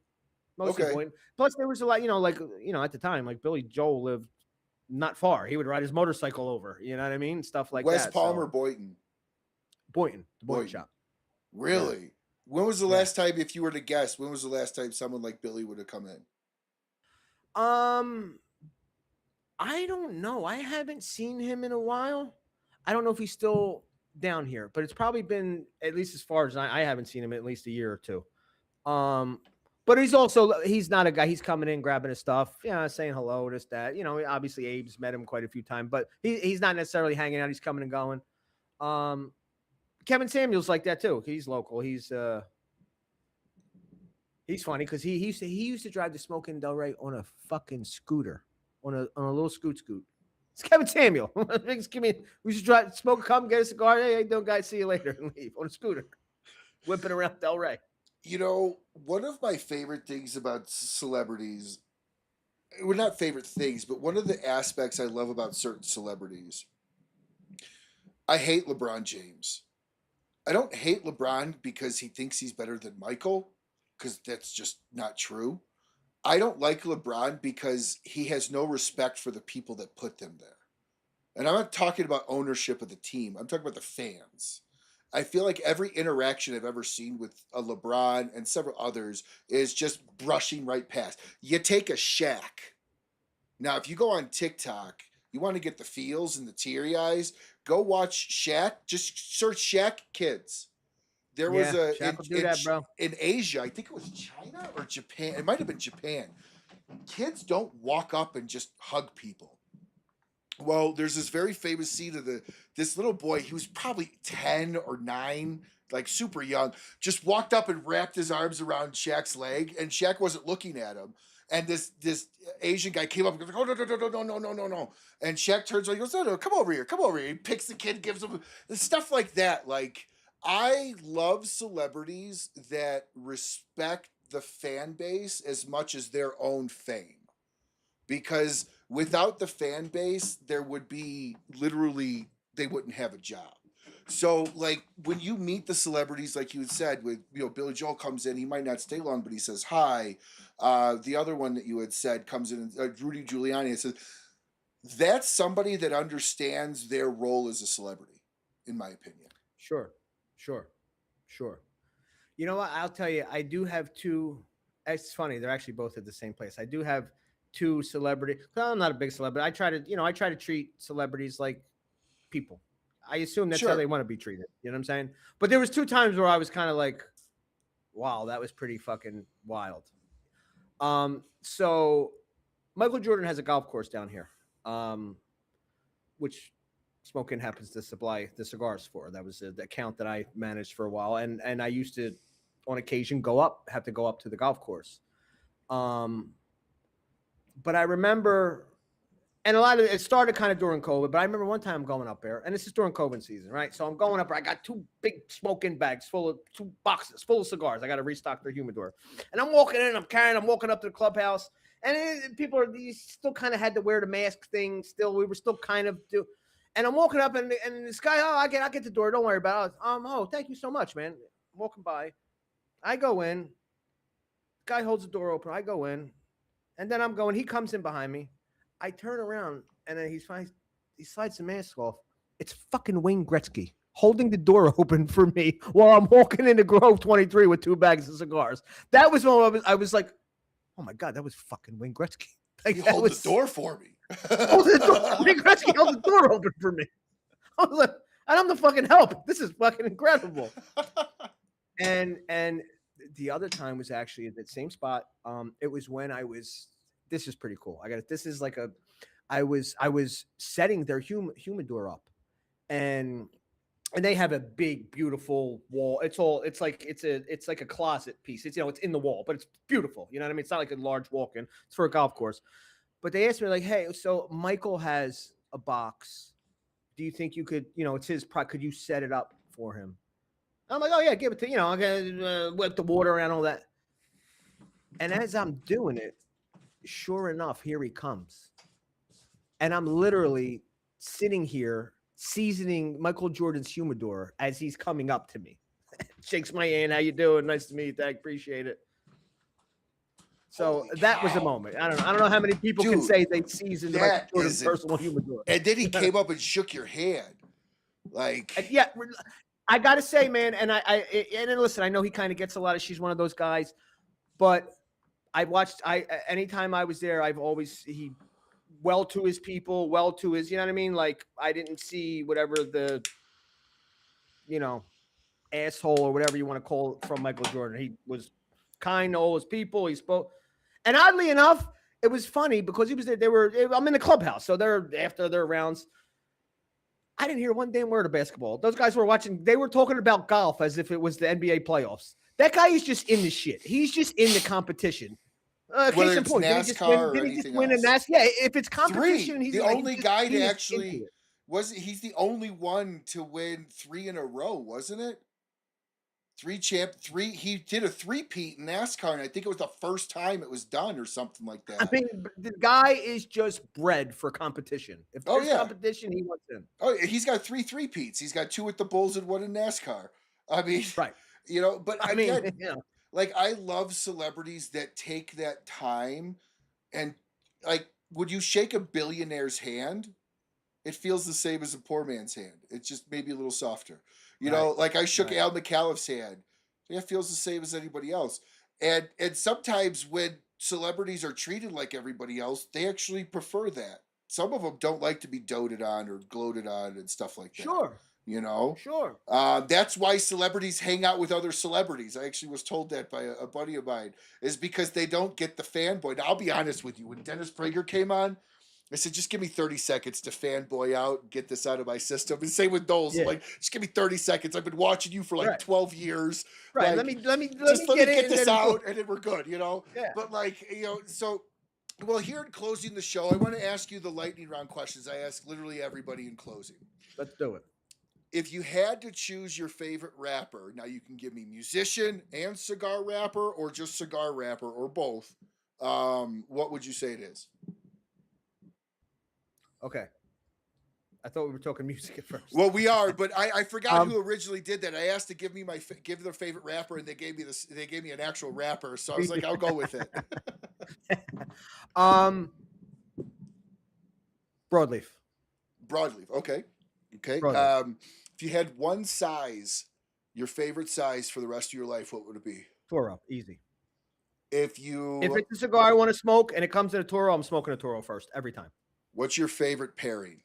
Boynton. Plus, there was a lot, at the time, like Billy Joel lived not far. He would ride his motorcycle over. You know what I mean? Stuff like West that. Palm or Boynton? Boynton, the Boynton shop. Really? Yeah. When was the last time, if you were to guess, when was the last time someone like Billy would have come in? I don't know. I haven't seen him in a while. I don't know if he's still down here, but it's probably been, at least as far as I haven't seen him, at least a year or two. But he's not a guy. He's coming in, grabbing his stuff, saying hello, this, that. Obviously Abe's met him quite a few times, but he's not necessarily hanging out. He's coming and going. Kevin Samuel's like that too. He's local. He's funny because he used to drive the Smoking Del Rey on a fucking scooter. On a little scoot. It's Kevin Samuel. We should try smoke, come get a cigar. Hey, don't guys, see you later, and leave on a scooter, whipping around Del Rey. One of my favorite things about celebrities, well, not favorite things, but one of the aspects I love about certain celebrities, I hate LeBron James. I don't hate LeBron because he thinks he's better than Michael, because that's just not true. I don't like LeBron because he has no respect for the people that put them there. And I'm not talking about ownership of the team. I'm talking about the fans. I feel like every interaction I've ever seen with a LeBron and several others is just brushing right past. You take a Shaq. Now, if you go on TikTok, you want to get the feels and the teary eyes, go watch Shaq. Just search Shaq kids. There was in Asia, I think it was China or Japan. It might have been Japan. Kids don't walk up and just hug people. Well, there's this very famous scene of this little boy. He was probably 10 or 9, like super young. Just walked up and wrapped his arms around Shaq's leg, and Shaq wasn't looking at him. And this Asian guy came up and goes, "Oh, no." And Shaq turns around, he goes, "No, come over here. He picks the kid, gives him stuff like that. Like, I love celebrities that respect the fan base as much as their own fame. Because without the fan base, there would be literally, they wouldn't have a job. So, like, when you meet the celebrities, like you had said, with, Billy Joel comes in, he might not stay long, but he says hi. The other one that you had said comes in, Rudy Giuliani, says, that's somebody that understands their role as a celebrity, in my opinion. Sure. You know what? I'll tell you, I do have two. It's funny. They're actually both at the same place. I do have two celebrities. Well, I'm not a big celebrity. I try to treat celebrities like people. I assume that's how they want to be treated. You know what I'm saying? But there was 2 times where I was kind of like, wow, that was pretty fucking wild. So Michael Jordan has a golf course down here, which Smoking happens to supply the cigars for. That was the account that I managed for a while. And I used to, on occasion, have to go up to the golf course. But I remember, and a lot of it started kind of during COVID, but I remember one time going up there, and this is during COVID season, right? So I'm going up there. I got 2 big smoking bags full of 2 boxes full of cigars. I got to restock their humidor. And I'm walking in, I'm walking up to the clubhouse, and you still kind of had to wear the mask thing. Still, we were still kind of and I'm walking up, and this guy, I get the door. Don't worry about it. Oh, thank you so much, man. I'm walking by. I go in. Guy holds the door open. I go in, and then I'm going. He comes in behind me. I turn around, and then he slides the mask off. It's fucking Wayne Gretzky holding the door open for me while I'm walking into Grove 23 with 2 bags of cigars. That was when I was like, oh my God, that was fucking Wayne Gretzky. Like, he held the door for me. Wayne Gretzky held the door open for me. I was like, and I'm the fucking help. This is fucking incredible. And the other time was actually at that same spot. It was when this is pretty cool. I was setting their humidor up, and they have a big, beautiful wall. It's like a closet piece. It's in the wall, but it's beautiful. You know what I mean? It's not like a large walk-in. It's for a golf course. But they asked me, like, hey, so Michael has a box. Do you think you could, it's his could you set it up for him? I'm like, oh yeah, give it to I'm gonna whip the water around all that. And as I'm doing it, sure enough, here he comes, and I'm literally sitting here seasoning Michael Jordan's humidor as he's coming up to me. Shakes my hand. How you doing? Nice to meet you. Thank, appreciate it. So that was a moment. I don't know how many people can say they seasoned Michael Jordan's personal humidor. And then he came up and shook your hand. Like, yeah, I gotta say, man, and and listen, I know he kind of gets a lot of. She's one of those guys, but I watched. Anytime I was there, he well to his people, well to his. You know what I mean? Like I didn't see whatever the, asshole or whatever you want to call it from Michael Jordan. He was kind to all his people. He spoke, and oddly enough, it was funny because he was there. I'm in the clubhouse, so they're after their rounds. I didn't hear one damn word of basketball. Those guys were watching. They were talking about golf as if it was the NBA playoffs. That guy is just in the shit. He's just in the competition. Whether it's NASCAR or anything else. Yeah, if it's competition, he's the only guy to actually he's the only one to win 3 in a row, wasn't it? He did a 3-peat in NASCAR, and I think it was the first time it was done or something like that. I mean, the guy is just bred for competition. If there's competition, he wants in. Oh, he's got 3 3-peats. He's got 2 with the Bulls and 1 in NASCAR. I mean, right. But like I love celebrities that take that time and like, would you shake a billionaire's hand? It feels the same as a poor man's hand. It's just maybe a little softer. Like I shook Al Micallef's hand. It feels the same as anybody else. And sometimes when celebrities are treated like everybody else, they actually prefer that. Some of them don't like to be doted on or gloated on and stuff like that. Sure. Sure. That's why celebrities hang out with other celebrities. I actually was told that by a buddy of mine, is because they don't get the fanboy. Now, I'll be honest with you. When Dennis Prager came on, I said, just give me 30 seconds to fanboy out and get this out of my system. And same with Dole's. Yeah. Like, just give me 30 seconds. I've been watching you for like 12 years. Right. Like, let me get this out and then we're good, Yeah. But well, here in closing the show, I want to ask you the lightning round questions I ask literally everybody in closing. Let's do it. If you had to choose your favorite rapper, now you can give me musician and cigar rapper or just cigar rapper or both, what would you say it is? Okay. I thought we were talking music at first. Well, we are, but I forgot who originally did that. I asked to give me give their favorite rapper, and they gave me an actual rapper. So I was like, I'll go with it. Broadleaf. Okay. Broadleaf. If you had one size, your favorite size for the rest of your life, what would it be? Toro, easy. If it's a cigar I want to smoke and it comes in a Toro, I'm smoking a Toro first every time. What's your favorite pairing?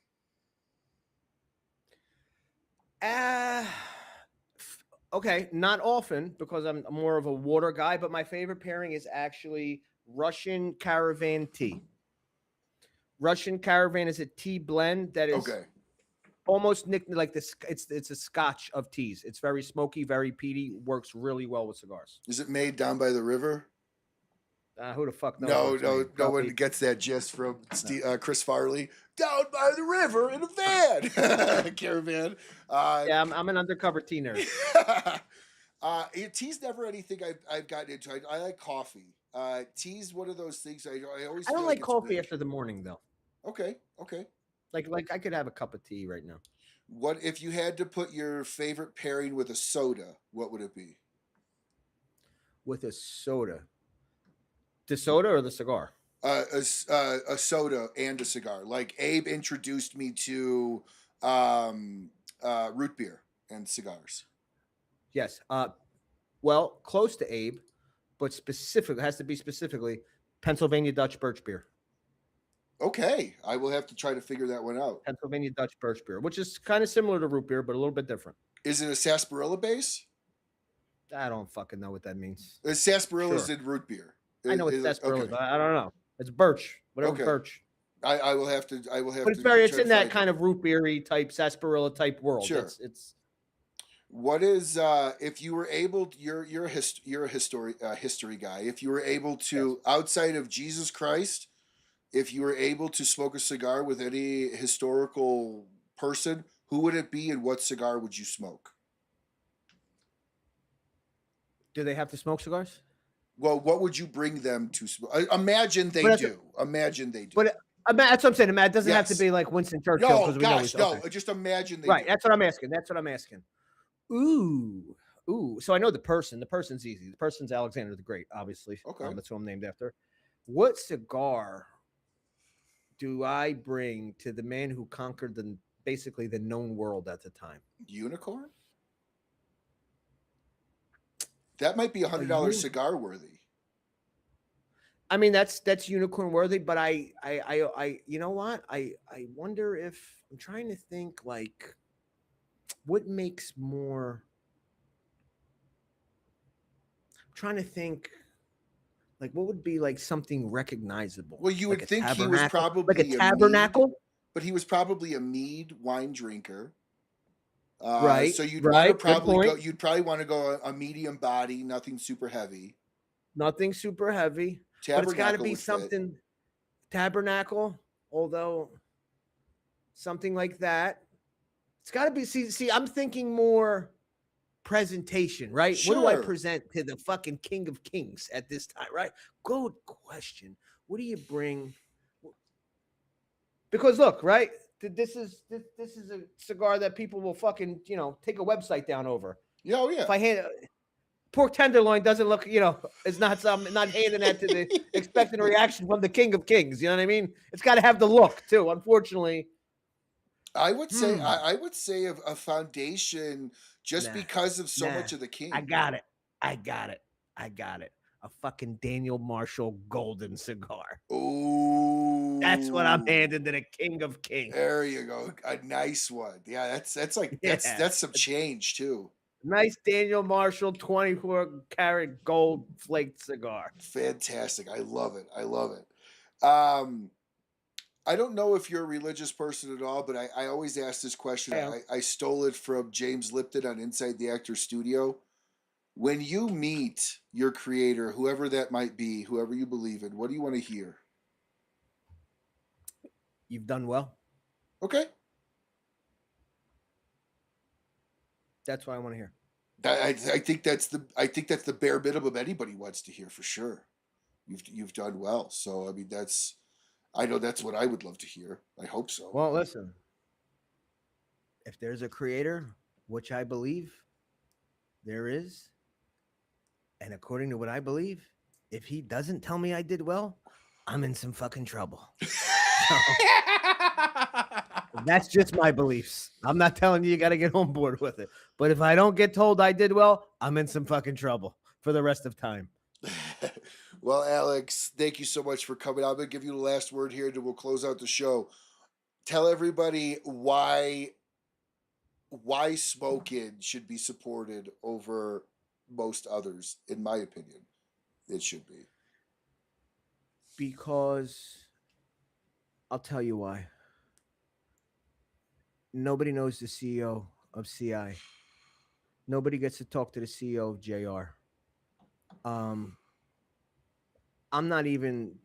Okay, not often because I'm more of a water guy, but my favorite pairing is actually Russian Caravan tea. Russian Caravan is a tea blend that is almost like this. It's a scotch of teas. It's very smoky, very peaty. Works really well with cigars. Is it made down by the river? Who the fuck knows? No one gets that gist from Chris Farley. Down by the river in a van. Caravan. I'm an undercover tea nerd. Tea's never anything I've gotten into. I like coffee. Tea's one of those things I always. I don't like coffee after the morning though. Okay. Like I could have a cup of tea right now. What if you had to put your favorite pairing with a soda? What would it be? With a soda. The soda or the cigar? A soda and a cigar. Like Abe introduced me to root beer and cigars. Yes. Well, close to Abe, but has to be specifically Pennsylvania Dutch Birch beer. Okay, I will have to try to figure that one out. Pennsylvania Dutch Birch beer, which is kind of similar to root beer, but a little bit different. Is it a sarsaparilla base? I don't fucking know what that means. Sarsaparillas in root beer. I know it's sarsaparilla, but I don't know. It's birch, whatever birch. I will have to. But it's in that kind of root beery type sarsaparilla type world. Sure. It's. What is if you were able? You're a history guy. If you were able to, outside of Jesus Christ, if you were able to smoke a cigar with any historical person, who would it be, and what cigar would you smoke? Do they have to smoke cigars? Well, what would you bring them to smoke? Imagine they do. Imagine they do. But that's what I'm saying. It doesn't have to Yes. be like Winston Churchill No, because we know he's no. okay. Just imagine they Right. do. That's what I'm asking. That's what I'm asking. Ooh. So I know the person. The person's easy. The person's Alexander the Great, obviously. Okay. That's who I'm named after. What cigar do I bring to the man who conquered basically the known world at the time? Unicorn? That might be $100 cigar worthy. I mean, that's unicorn worthy, but I you know what? I wonder if I'm trying to think like what makes more. I'm trying to think like what would be like something recognizable. Well, you like would think he was probably like a tabernacle, but he was probably a mead wine drinker. Right. So you'd want to probably go. You'd probably want to go a medium body, nothing super heavy. Nothing super heavy. But it's got to be something tabernacle, although something like that. It's got to be. See, I'm thinking more presentation, right? Sure. What do I present to the fucking King of Kings at this time, right? Good question. What do you bring? Because look, right? This is a cigar that people will fucking take a website down over. Yeah, oh yeah. If I hand pork tenderloin doesn't look, it's not handing that to the expecting a reaction from the King of Kings. You know what I mean? It's got to have the look too. Unfortunately, I would say I would say a foundation just because of so much of the king. I got it. A fucking Daniel Marshall golden cigar. Oh, that's what I'm handing to the King of Kings. There you go, a nice one. Yeah, that's some change too. Nice Daniel Marshall 24-karat gold flaked cigar. Fantastic. I love it. I don't know if you're a religious person at all, but I always ask this question. I stole it from James Lipton on Inside the Actor Studio. When you meet your creator, whoever that might be, whoever you believe in, what do you want to hear? You've done well. Okay. That's what I want to hear. I think that's the bare minimum anybody wants to hear for sure. You've done well. So I mean I know that's what I would love to hear. I hope so. Well, listen. If there's a creator, which I believe there is, and according to what I believe, if he doesn't tell me I did well, I'm in some fucking trouble. That's just my beliefs. I'm not telling you got to get on board with it. But if I don't get told I did well, I'm in some fucking trouble for the rest of time. Well, Alex, thank you so much for coming. I'm going to give you the last word here and we'll close out the show. Tell everybody why smoking should be supported over most others. In my opinion, it should be. Because I'll tell you why. Nobody knows the CEO of CI. Nobody gets to talk to the CEO of JR. I'm not even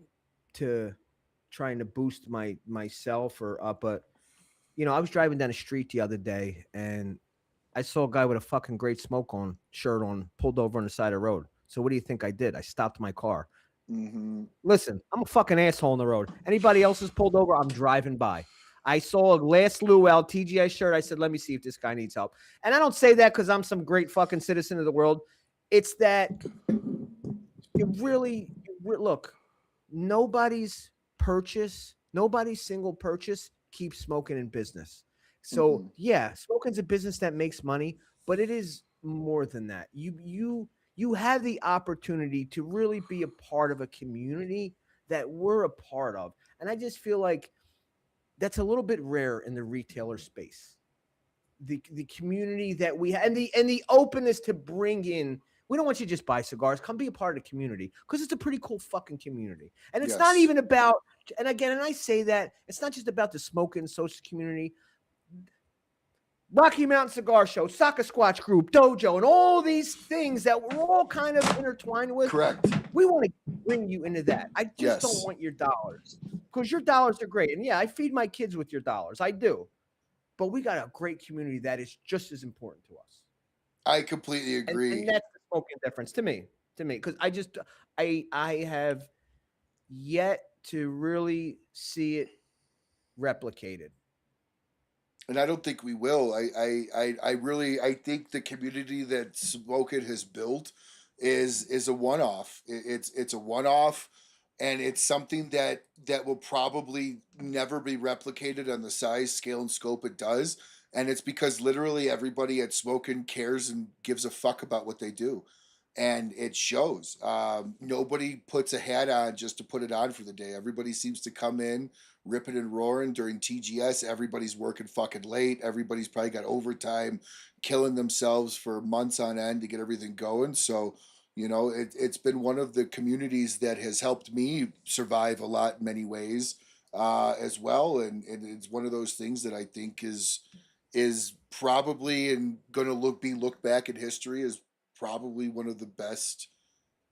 trying to boost myself or up, but I was driving down the street the other day and I saw a guy with a fucking great smoke on shirt on pulled over on the side of the road. So what do you think I did? I stopped my car. Mm-hmm. Listen, I'm a fucking asshole on the road. Anybody else is pulled over, I'm driving by. I saw a last luau TGI shirt. I said, let me see if this guy needs help. And I don't say that because I'm some great fucking citizen of the world. It's that look, nobody's single purchase keeps smoking in business. So yeah, smoking's a business that makes money, but it is more than that. You have the opportunity to really be a part of a community that we're a part of. And I just feel like that's a little bit rare in the retailer space. The community that we have and the openness to bring in. We don't want you to just buy cigars. Come be a part of the community because it's a pretty cool fucking community. And it's not even about, and again, and I say that, it's not just about the smoking social community. Rocky Mountain Cigar Show, Saka Squatch Group, Dojo, and all these things that we're all kind of intertwined with. Correct. We want to bring you into that. I just don't want your dollars because your dollars are great. And yeah, I feed my kids with your dollars. I do. But we got a great community that is just as important to us. I completely agree. And that's the smoking difference to me, because I have yet to really see it replicated. And I don't think we will. I think the community that Smokin has built is a one off. It's a one off, and it's something that will probably never be replicated on the size, scale, and scope it does. And it's because literally everybody at Smokin cares and gives a fuck about what they do, and it shows. Nobody puts a hat on just to put it on for the day. Everybody seems to come in ripping and roaring during TGS. Everybody's working fucking late. Everybody's probably got overtime, killing themselves for months on end to get everything going. So, it's been one of the communities that has helped me survive a lot in many ways as well. And it's one of those things that I think is probably and going to be looked back in history as probably one of the best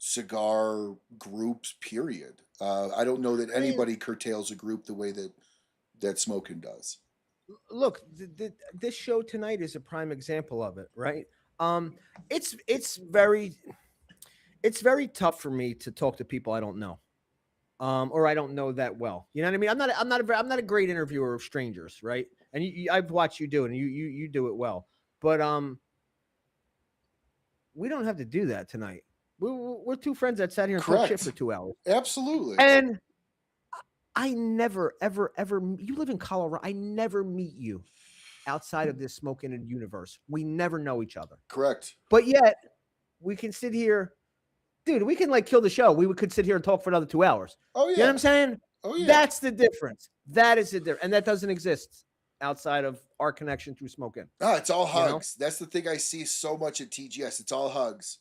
cigar groups, period. I don't know that anybody curtails a group the way that Smokin does. Look, this show tonight is a prime example of it, right? It's very tough for me to talk to people I don't know, or I don't know that well. You know what I mean? I'm not a great interviewer of strangers, right? And I've watched you do it, and you do it well. But we don't have to do that tonight. We're two friends that sat here and talked shit for 2 hours. Absolutely. And I never, ever, ever. You live in Colorado. I never meet you outside of this Smokin' universe. We never know each other. Correct. But yet we can sit here, dude. We can kill the show. We could sit here and talk for another 2 hours. Oh yeah. You know what I'm saying? Oh yeah. That's the difference. That is the difference, and that doesn't exist outside of our connection through Smokin'. Ah, it's all hugs. That's the thing I see so much at TGS. It's all hugs.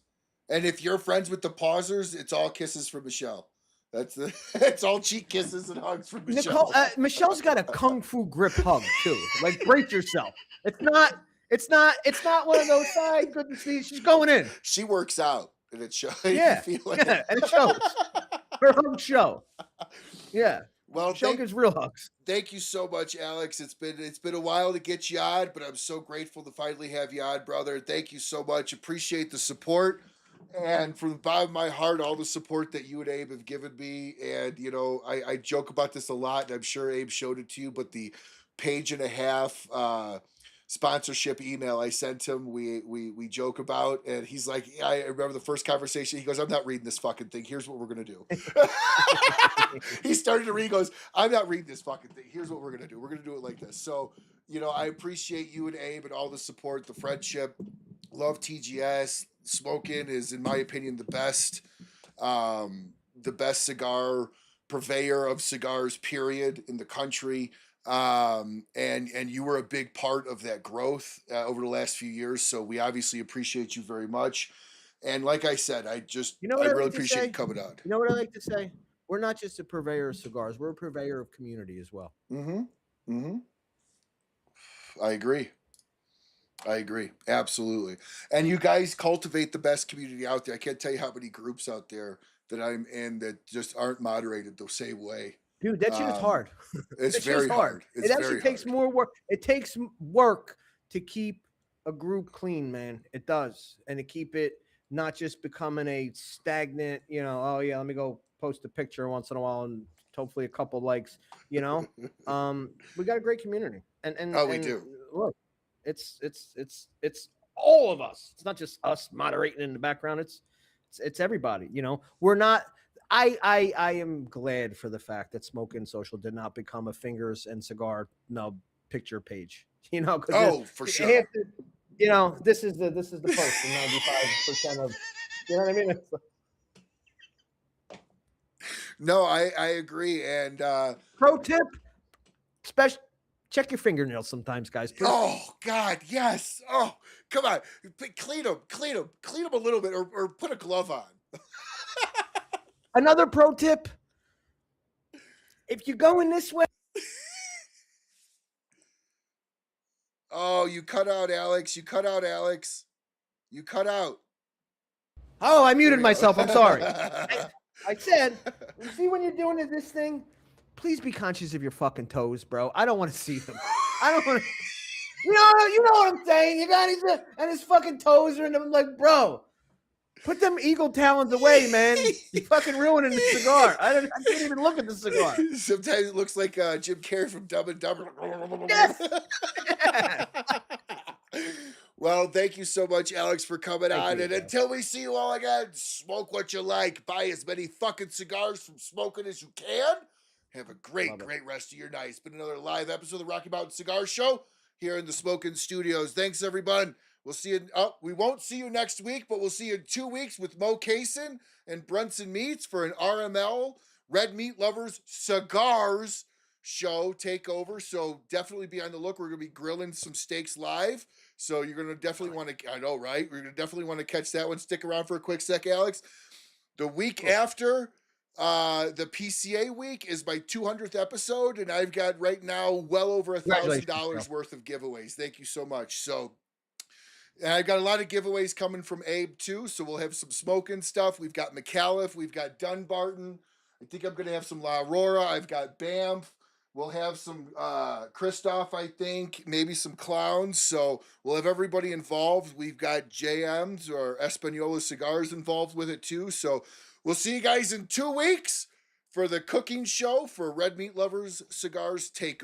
And if you're friends with the pausers, it's all kisses from Michelle. It's all cheek kisses and hugs from Michelle. Michelle's got a kung fu grip hug too. Like, brace yourself. It's not one of those side couldn't see. She's going in. She works out, and it shows. Yeah, and it shows. Her hugs show. Yeah. Well, Michelle gives real hugs. Thank you so much, Alex. It's been a while to get you on, but I'm so grateful to finally have you on, brother. Thank you so much. Appreciate the support. And from the bottom of my heart, all the support that you and Abe have given me. And, I joke about this a lot, and I'm sure Abe showed it to you, but the 1.5-page sponsorship email I sent him, we joke about, and he's like, I remember the first conversation, he goes, I'm not reading this fucking thing. Here's what we're going to do. He started to read, he goes, I'm not reading this fucking thing. Here's what we're going to do. We're going to do it like this. So, I appreciate you and Abe and all the support, the friendship. Love TGS. Smokin' is, in my opinion, the best cigar purveyor of cigars, period, in the country. And you were a big part of that growth over the last few years. So we obviously appreciate you very much. And like I said, I really appreciate you coming on. You know what I like to say? We're not just a purveyor of cigars. We're a purveyor of community as well. Mm-hmm. Mm-hmm. I agree. Absolutely. And you guys cultivate the best community out there. I can't tell you how many groups out there that I'm in that just aren't moderated the same way. Dude, that shit is hard. It's very hard. It actually takes more work. It takes work to keep a group clean, man. It does. And to keep it not just becoming a stagnant, oh yeah, let me go post a picture once in a while and hopefully a couple likes, We got a great community. And we do. Look, it's all of us. It's not just us moderating in the background. It's everybody. We're not. I am glad for the fact that Smokin' Social did not become a fingers and cigar picture page. For sure. This is the post. 95% of. You know what I mean? No, I agree. And pro tip, check your fingernails sometimes, guys. Please. Oh God, yes. Oh, come on, clean them a little bit, or put a glove on. Another pro tip: if you're going this way. Oh, you cut out, Alex. You cut out. Oh, I muted myself. I'm sorry. I said, you see when you're doing this thing, please be conscious of your fucking toes, bro. I don't want to see them. I don't want to. You know what I'm saying? You got his fucking toes are in them. I'm like, bro, Put them eagle talons away, man. You fucking ruining the cigar. I can't even look at the cigar. Sometimes it looks like Jim Carrey from Dumb and Dumber. Yes. Well, thank you so much, Alex, for coming on. You, And until we see you all again, smoke what you like. Buy as many fucking cigars from smoking as you can. Have a great rest of your night. It's been another live episode of the Rocky Mountain Cigar Show here in the Smoking Studios. Thanks, everyone. We'll see you. We won't see you next week, but we'll see you in 2 weeks with Mo Kaysen and Brunson Meats for an RML Red Meat Lovers Cigars show takeover. So definitely be on the look. We're going to be grilling some steaks live. So you're going to definitely want to, I know, right? We're going to definitely want to catch that one. Stick around for a quick sec, Alex. The week after the PCA week is my 200th episode, and I've got right now well over $1,000 worth of giveaways. Thank you so much. So, and I've got a lot of giveaways coming from Abe too. So we'll have some smoking stuff. We've got Micallef, we've got Dunbarton. I think I'm going to have some La Aurora. I've got BAMF. We'll have some Kristoff, I think, maybe some Clowns. So we'll have everybody involved. We've got JMs or Espanola Cigars involved with it too. So we'll see you guys in 2 weeks for the cooking show for Red Meat Lovers Cigars Takeover.